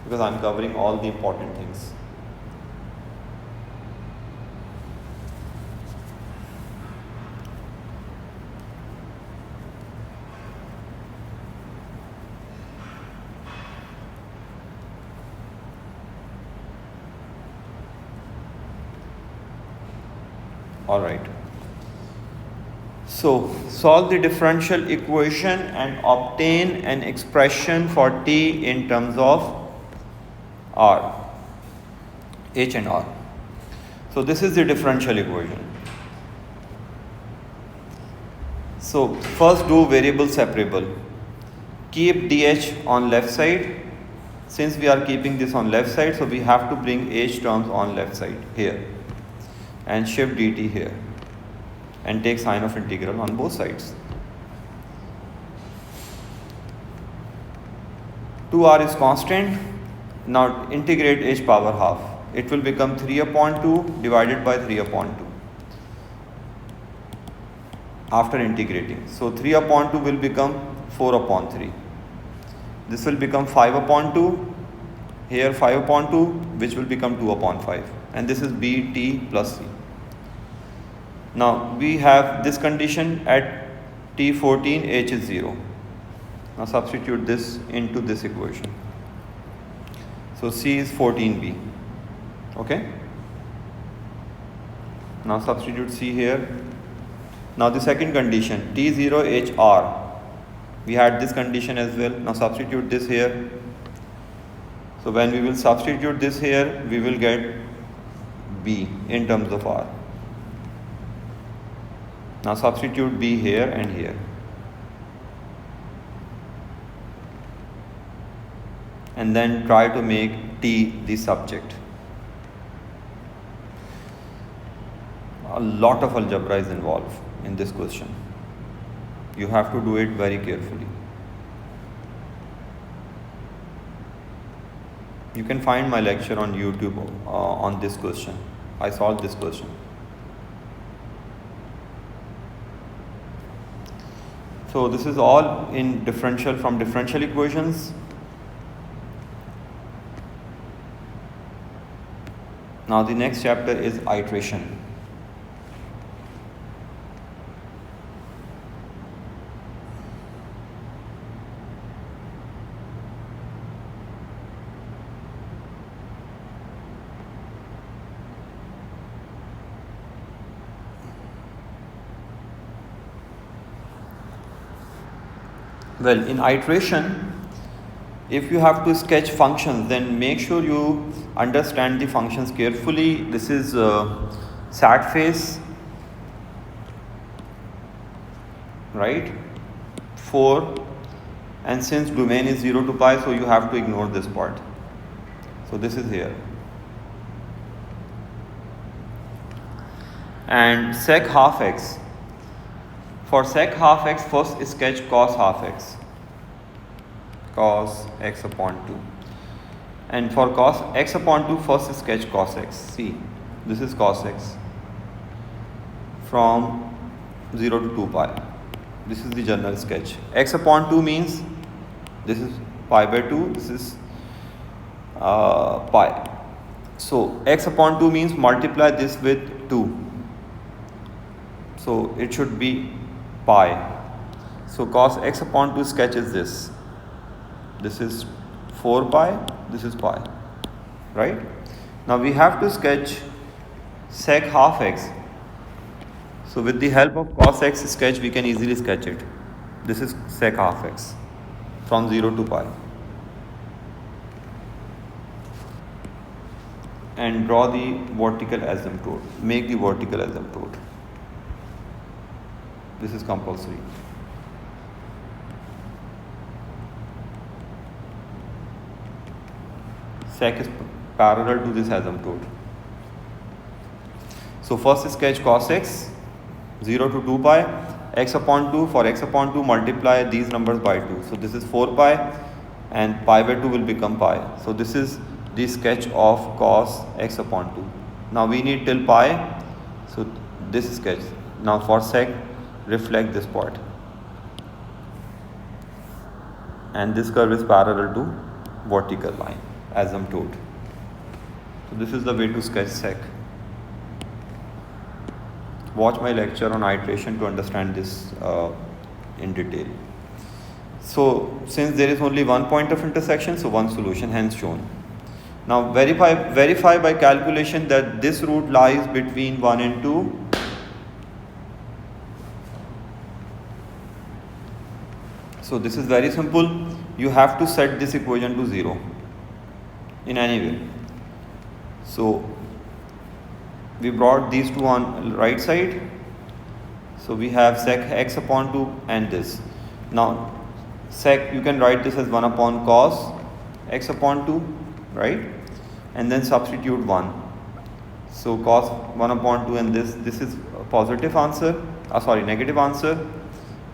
S1: because I'm covering all the important things. All right. So solve the differential equation and obtain an expression for t in terms of r, h and r. So this is the differential equation. So first do variable separable. Keep dh on left side. Since we are keeping this on left side, so we have to bring h terms on left side here and shift dt here and take sign of integral on both sides. 2r is constant. Now integrate h power half. It will become 3 upon 2 divided by 3 upon 2 after integrating. So 3 upon 2 will become 4 upon 3. This will become 5 upon 2. Here 5 upon 2, which will become 2 upon 5. And this is b t plus c. Now we have this condition at t14, h is 0. Now substitute this into this equation. So c is 14b. Okay. Now substitute c here. Now the second condition, t0 hr. We had this condition as well. Now substitute this here. So when we will substitute this here, we will get b in terms of r. Now substitute b here and here. And then try to make t the subject. A lot of algebra is involved in this question. You have to do it very carefully. You can find my lecture on YouTube on this question. I solved this question. So this is all in differential from differential equations. Now the next chapter is iteration. Well, in iteration, if you have to sketch functions, then make sure you understand the functions carefully. This is sad face, right? 4, and since domain is 0 to pi, so you have to ignore this part. So this is here. And sec half x. For sec half x, first sketch cos half x. Cos x upon 2. And for cos x upon 2, first sketch cos x. See, this is cos x from 0 to 2 pi. This is the general sketch. X upon 2 means this is pi by 2, this is pi. So x upon 2 means multiply this with 2. So it should be pi. So cos x upon 2 sketches this. This is 4 pi, this is pi, right? Now we have to sketch sec half x. So with the help of cos x sketch, we can easily sketch it. This is sec half x from 0 to pi. And draw the vertical asymptote. Make the vertical asymptote. This is compulsory. Sec is parallel to this asymptote. So first sketch cos x 0 to 2 pi, x upon 2. For x upon 2 multiply these numbers by 2. So this is 4 pi and pi by 2 will become pi. So this is the sketch of cos x upon 2. Now we need till pi. So this sketch. Now for sec, reflect this part. And this curve is parallel to vertical line as I'm told. So this is the way to sketch sec. Watch my lecture on iteration to understand this in detail. So since there is only one point of intersection, so one solution hence shown. Now verify by calculation that this root lies between 1 and 2. So this is very simple. You have to set this equation to 0 in any way. So we brought these two on right side. So we have sec x upon 2 and this. Now sec, you can write this as 1 upon cos x upon 2, right? And then substitute 1. So cos 1 upon 2 and this is a positive answer, negative answer,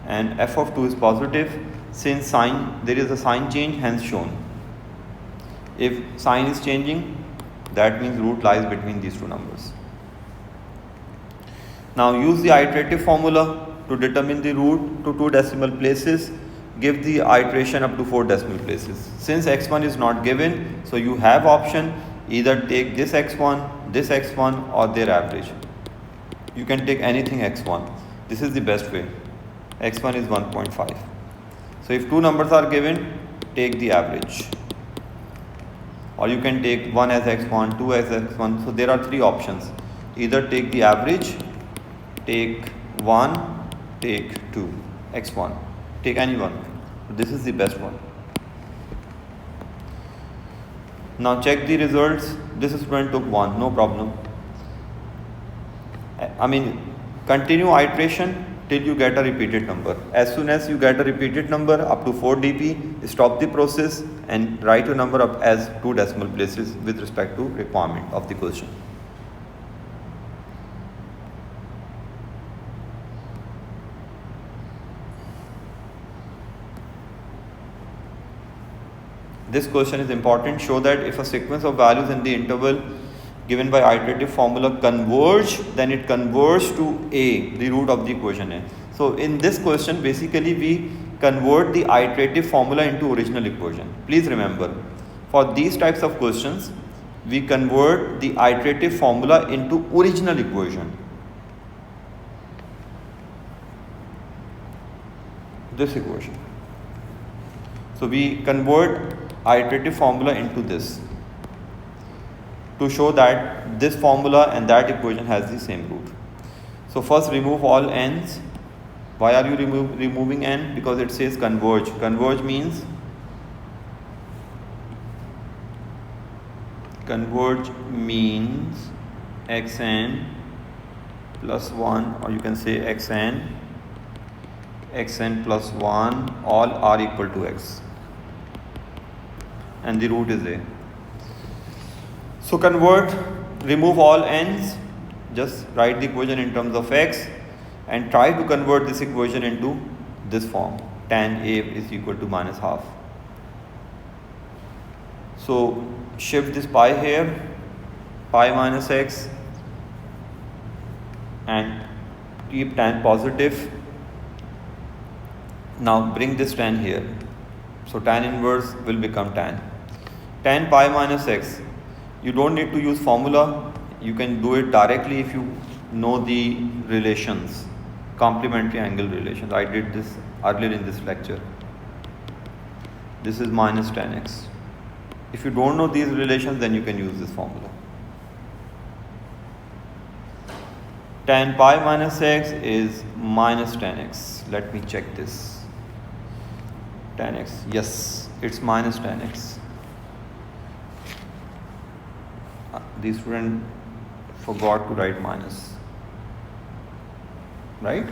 S1: and f of 2 is positive. Since there is a sign change, hence shown. If sign is changing, that means root lies between these two numbers. Now use the iterative formula to determine the root to 2 decimal places. Give the iteration up to 4 decimal places. Since x1 is not given, so you have option either take this x1 or their average. You can take anything x1. This is the best way. x1 is 1.5. So if two numbers are given, take the average. Or you can take 1 as x1, 2 as x1. So there are 3 options. Either take the average, take 1, take 2, x1. Take any one. This is the best one. Now check the results. This student took 1, no problem. Continue iteration till you get a repeated number. As soon as you get a repeated number up to 4 dp, stop the process and write your number up as 2 decimal places with respect to requirement of the question. This question is important. Show that if a sequence of values in the interval given by iterative formula converge, then it converges to a, the root of the equation a. So in this question, basically we convert the iterative formula into original equation. Please remember, for these types of questions, we convert the iterative formula into original equation. This equation. So we convert iterative formula into this to show that this formula and that equation has the same root. So first remove all n's. Why are you removing n? Because it says converge. Converge means xn plus 1, or you can say xn plus 1 all are equal to x. And the root is a. So remove all n's, just write the equation in terms of x and try to convert this equation into this form. Tan a is equal to minus half. So shift this pi here, pi minus x, and keep tan positive. Now bring this tan here. So tan inverse will become tan. Tan pi minus x. You don't need to use formula. You can do it directly if you know the relations, complementary angle relations. I did this earlier in this lecture. This is minus tan x. If you don't know these relations, then you can use this formula. Tan pi minus x is minus tan x. Let me check this. Tan x. Yes, it's minus tan x. The student forgot to write minus. Right?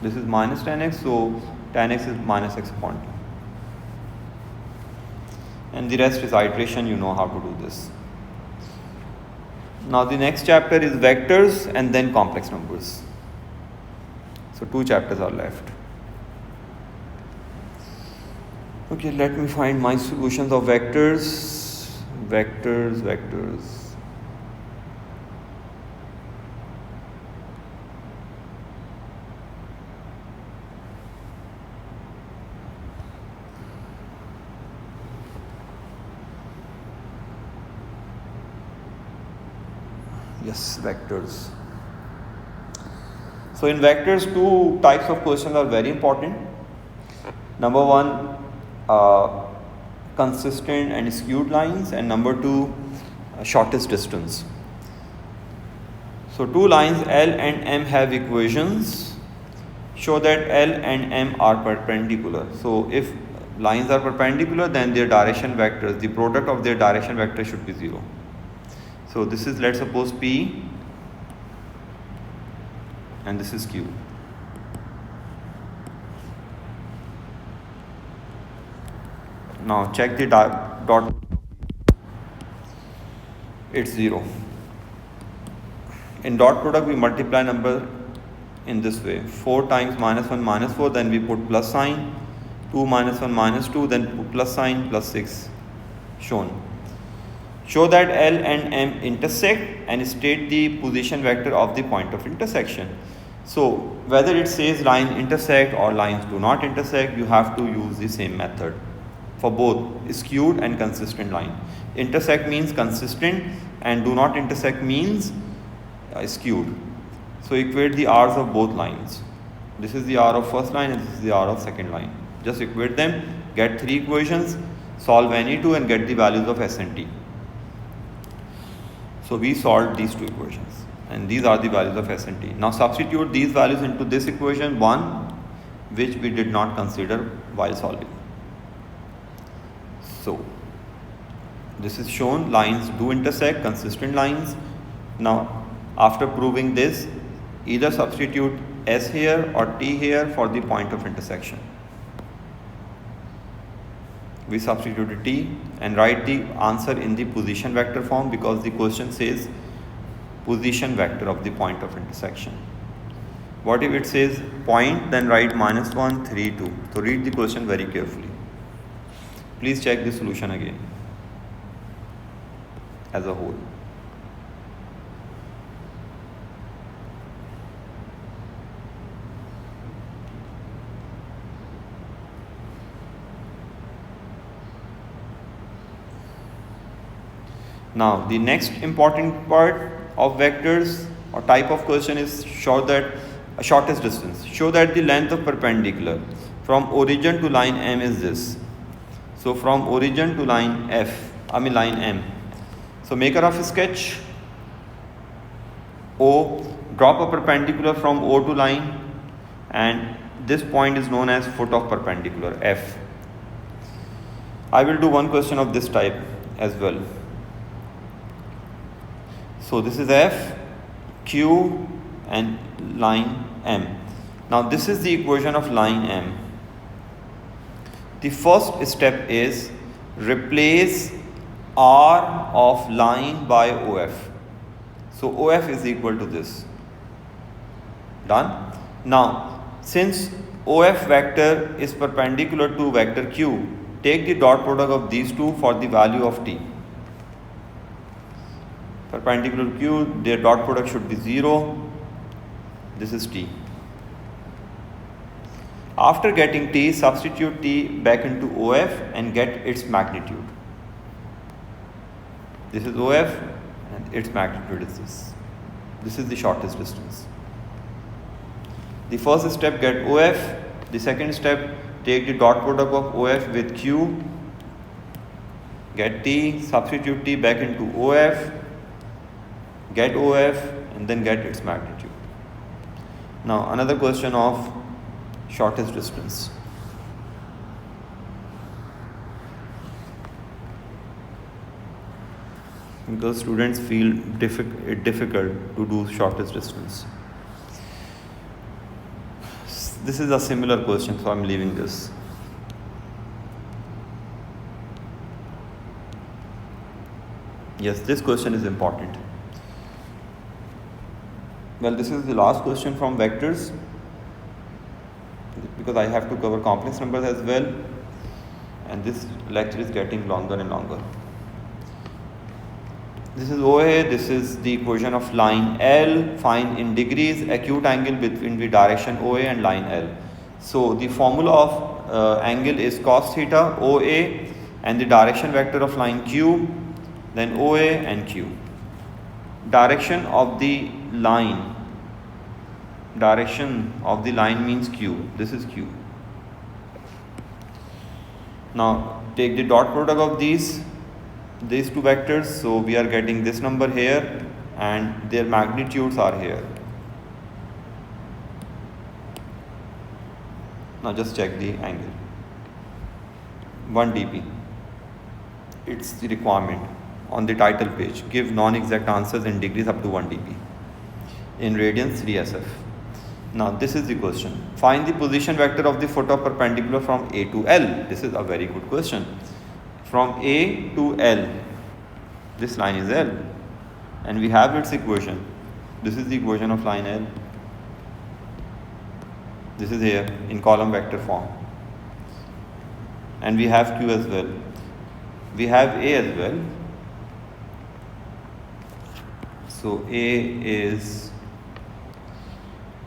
S1: This is minus tan x, so tan x is minus x upon 2. And the rest is iteration, you know how to do this. Now the next chapter is vectors and then complex numbers. So 2 chapters are left. Okay, let me find my solutions of vectors. Vectors. Yes, vectors. So in vectors, 2 types of questions are very important. Number 1, consistent and skewed lines, and number 2, shortest distance. So 2 lines L and M have equations. Show that L and M are perpendicular. So if lines are perpendicular, then their direction vectors, the product of their direction vector should be 0. So this is, let's suppose, P, and this is Q. Now check the dot. It's 0. In dot product, we multiply number in this way: 4 times -1 -4, then we put plus sign, 2 -1 -2, then put plus sign, plus 6 shown. Show that L and M intersect and state the position vector of the point of intersection. So whether it says line intersect or lines do not intersect, you have to use the same method for both skewed and consistent line. Intersect means consistent and do not intersect means skewed. So equate the r's of both lines. This is the r of first line and this is the r of second line. Just equate them, get 3 equations, solve any 2 and get the values of s and t. So we solved these 2 equations and these are the values of s and t. Now substitute these values into this equation 1, which we did not consider while solving. So this is shown, lines do intersect, consistent lines. Now after proving this, either substitute s here or t here for the point of intersection. We substituted t and write the answer in the position vector form, because the question says position vector of the point of intersection. What if it says point, then write -1, 3, 2. So read the question very carefully. Please check the solution again as a whole. Now the next important part of vectors or type of question is show that shortest distance. Show that the length of perpendicular from origin to line M is this. So from origin to line line M. So make a rough sketch. O, drop a perpendicular from O to line, and this point is known as foot of perpendicular, F. I will do one question of this type as well. So this is F, Q and line M. Now this is the equation of line M. The first step is replace R of line by OF. So OF is equal to this. Done? Now since OF vector is perpendicular to vector Q, take the dot product of these two for the value of t. Perpendicular to Q, their dot product should be 0. This is t. After getting t, substitute t back into OF and get its magnitude. This is OF and its magnitude is this. This is the shortest distance. The first step, get OF. The second step, take the dot product of OF with Q, get t, substitute t back into OF, get OF and then get its magnitude. Now another question of shortest distance. Because students feel difficult to do shortest distance. This is a similar question, so I'm leaving this. Yes, this question is important. Well, this is the last question from vectors, because I have to cover complex numbers as well, and this lecture is getting longer and longer. This is OA, this is the equation of line L. Find in degrees acute angle between the direction OA and line L. So the formula of angle is cos theta OA, and the direction vector of line Q, then OA and Q. Direction of the line means Q. This is Q. Now take the dot product of these two vectors. So we are getting this number here and their magnitudes are here. Now just check the angle. 1 dp. It's the requirement on the title page. Give non-exact answers in degrees up to 1 dp. In radians 3 SF. Now this is the question. Find the position vector of the foot of perpendicular from A to L. This is a very good question. From A to L, this line is L, and we have its equation. This is the equation of line L. This is here in column vector form, and we have Q as well. We have A as well. So A is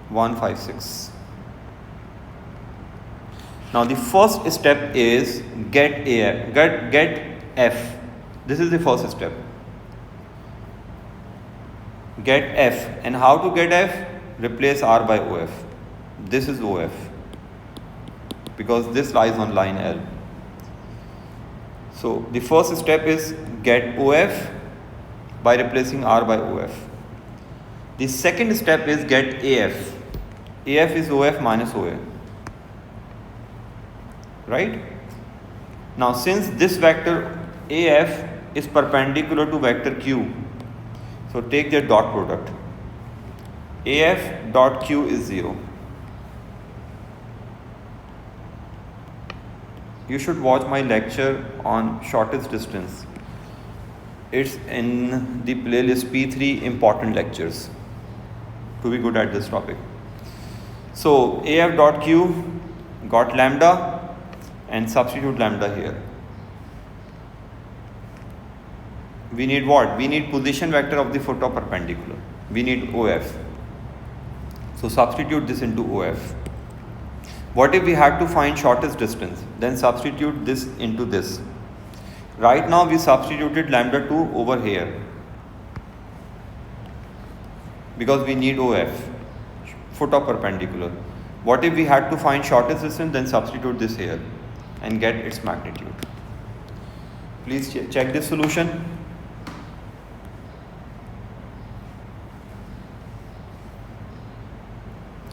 S1: 156. Now the first step is get F. This is the first step. Get F. And how to get F? Replace R by OF. This is OF, because this lies on line L. So the first step is get OF by replacing R by OF. The second step is get AF. AF is OF minus OA. Right? Now since this vector AF is perpendicular to vector Q, so take their dot product. AF dot Q is 0. You should watch my lecture on shortest distance. It's in the playlist P3 important lectures to be good at this topic. So AF dot Q got lambda, and substitute lambda here. We need what? We need position vector of the foot of perpendicular. We need OF. So substitute this into OF. What if we had to find shortest distance? Then substitute this into this. Right now we substituted lambda 2 over here, because we need OF, foot of perpendicular. What if we had to find shortest distance? Then substitute this here and get its magnitude. Please check this solution.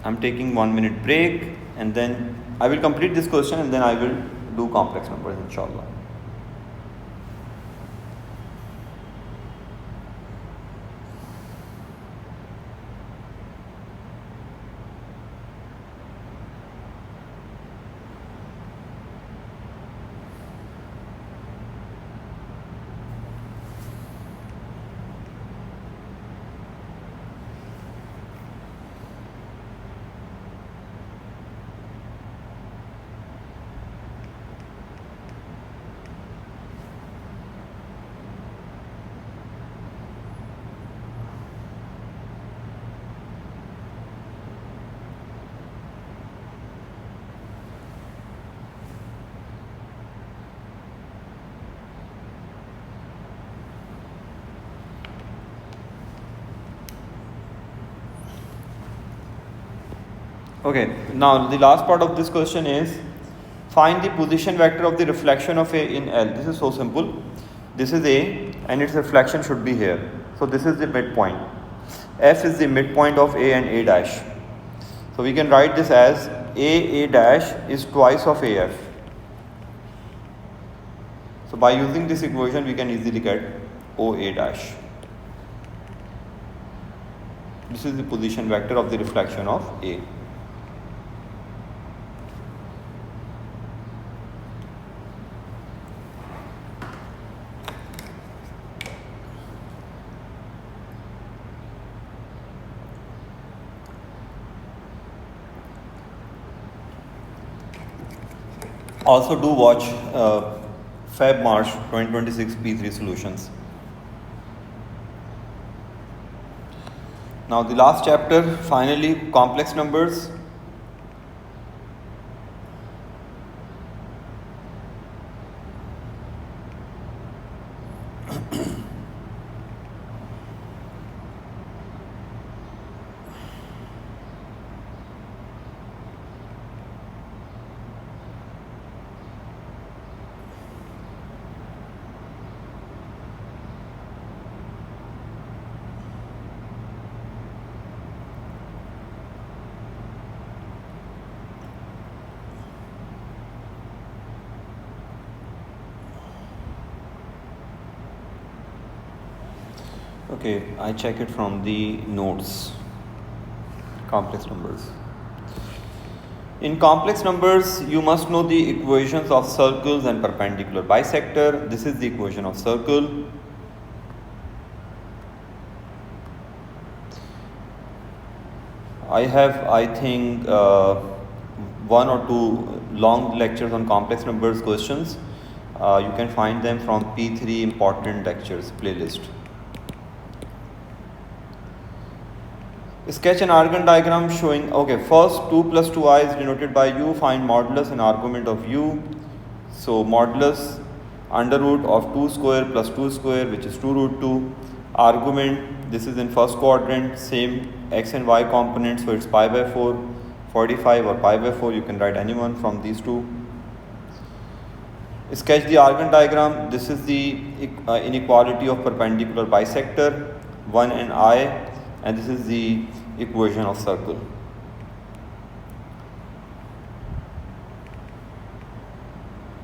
S1: I'm taking 1 minute break, and then I will complete this question, and then I will do complex numbers, inshallah. Okay, now the last part of this question is find the position vector of the reflection of A in L. This is so simple. This is A and its reflection should be here. So this is the midpoint. F is the midpoint of A and A dash. So we can write this as A dash is twice of AF. So by using this equation we can easily get OA dash. This is the position vector of the reflection of A. Also do watch Feb March 2026 P3 solutions. Now the last chapter, finally, complex numbers. Okay, I check it from the notes. Complex numbers. In complex numbers, you must know the equations of circles and perpendicular bisector. This is the equation of circle. I have, I think, one or two long lectures on complex numbers questions. You can find them from P3 important lectures playlist. Sketch an argon diagram showing, okay, first 2 plus 2i is denoted by u, find modulus and argument of u. So modulus under root of 2 square plus 2 square, which is 2 root 2. Argument, this is in first quadrant, same x and y components, so it's pi by 4, 45 or pi by 4, you can write any one from these two. Sketch the argon diagram. This is the inequality of perpendicular bisector, 1 and I, and this is the equation of circle.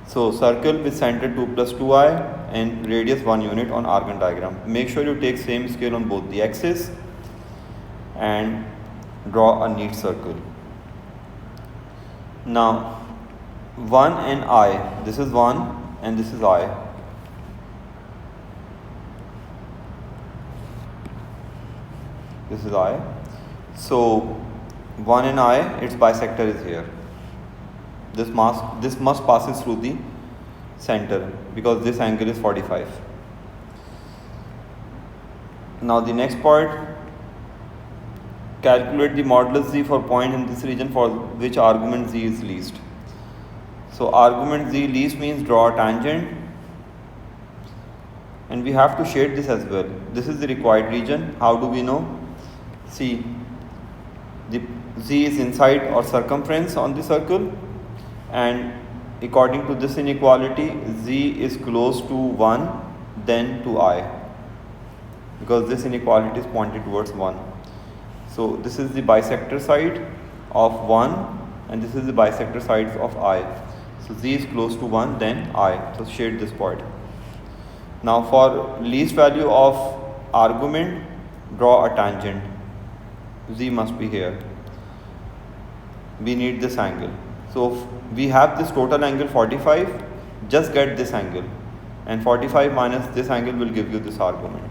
S1: So circle with center 2 plus 2i and radius 1 unit on argon diagram. Make sure you take same scale on both the axes and draw a neat circle. Now 1 and I, this is 1 and this is I. This is I. So 1 and I, its bisector is here. This must passes through the center because this angle is 45. Now the next part, calculate the modulus z for point in this region for which argument z is least. So argument z least means draw a tangent, and we have to shade this as well. This is the required region. How do we know? See, the z is inside or circumference on the circle, and according to this inequality, z is close to 1 then to I, because this inequality is pointed towards 1. So this is the bisector side of 1 and this is the bisector sides of I. So z is close to 1 then I. So shade this part. Now for least value of argument, draw a tangent. Z must be here. We need this angle. So we have this total angle 45, just get this angle, and 45 minus this angle will give you this argument.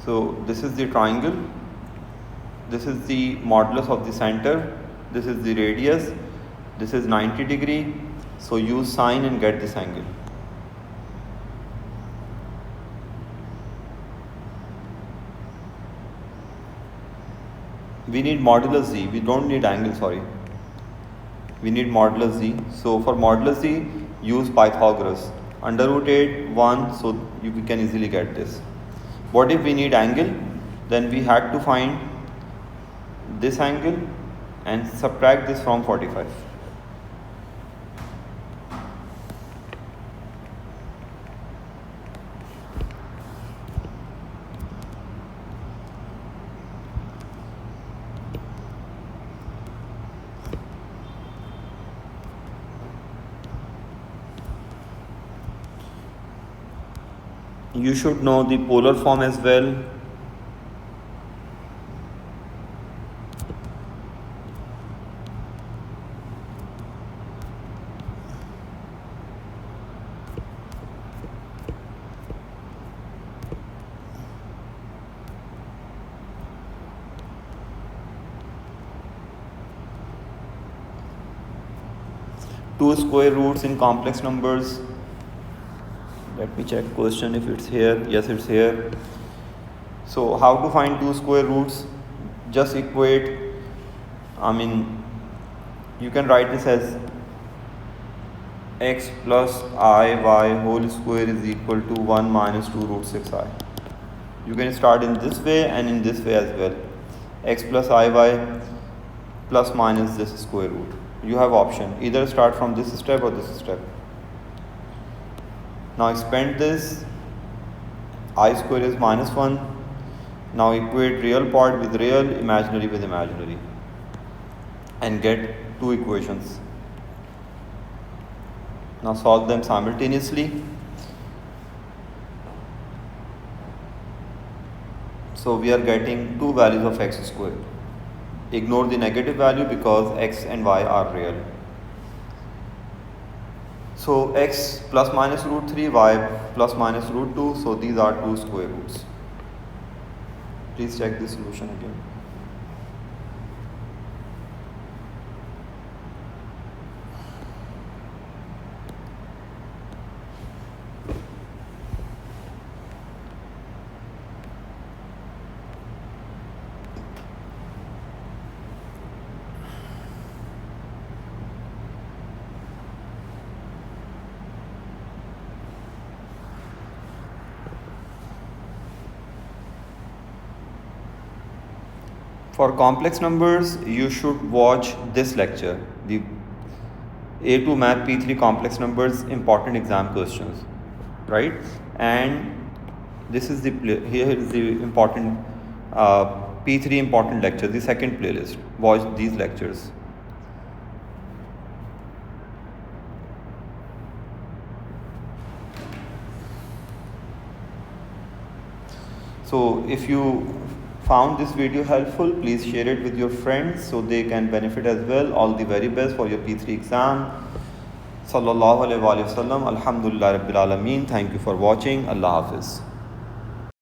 S1: So this is the triangle, this is the modulus of the center, this is the radius, this is 90 degree. So use sine and get this angle. We need modulus z, we don't need angle, sorry. We need modulus z. So for modulus z, use Pythagoras. Under root 8, 1, so you can easily get this. What if we need angle? Then we had to find this angle and subtract this from 45. You should know the polar form as well. 2 square roots in complex numbers. Let me check question if it's here. Yes, it's here. So how to find 2 square roots? Just equate, you can write this as x plus iy whole square is equal to 1 minus 2 root 6i. You can start in this way and in this way as well. X plus iy plus minus this square root. You have option, either start from this step or this step. Now expand this, I square is minus 1. Now equate real part with real, imaginary with imaginary, and get 2 equations. Now solve them simultaneously. So we are getting 2 values of x squared. Ignore the negative value because x and y are real. So x plus minus root 3, y plus minus root 2. So these are 2 square roots. Please check the solution again. For complex numbers, you should watch this lecture, the A2 Math P3 complex numbers important exam questions, right? And this is here is the important P3 important lecture, the second playlist. Watch these lectures. So if you found this video helpful, please share it with your friends so they can benefit as well. All the very best for your P3 exam. Sallallahu alaihi wasallam. Alhamdulillah Rabbil Alameen. Thank you for watching. Allah Hafiz.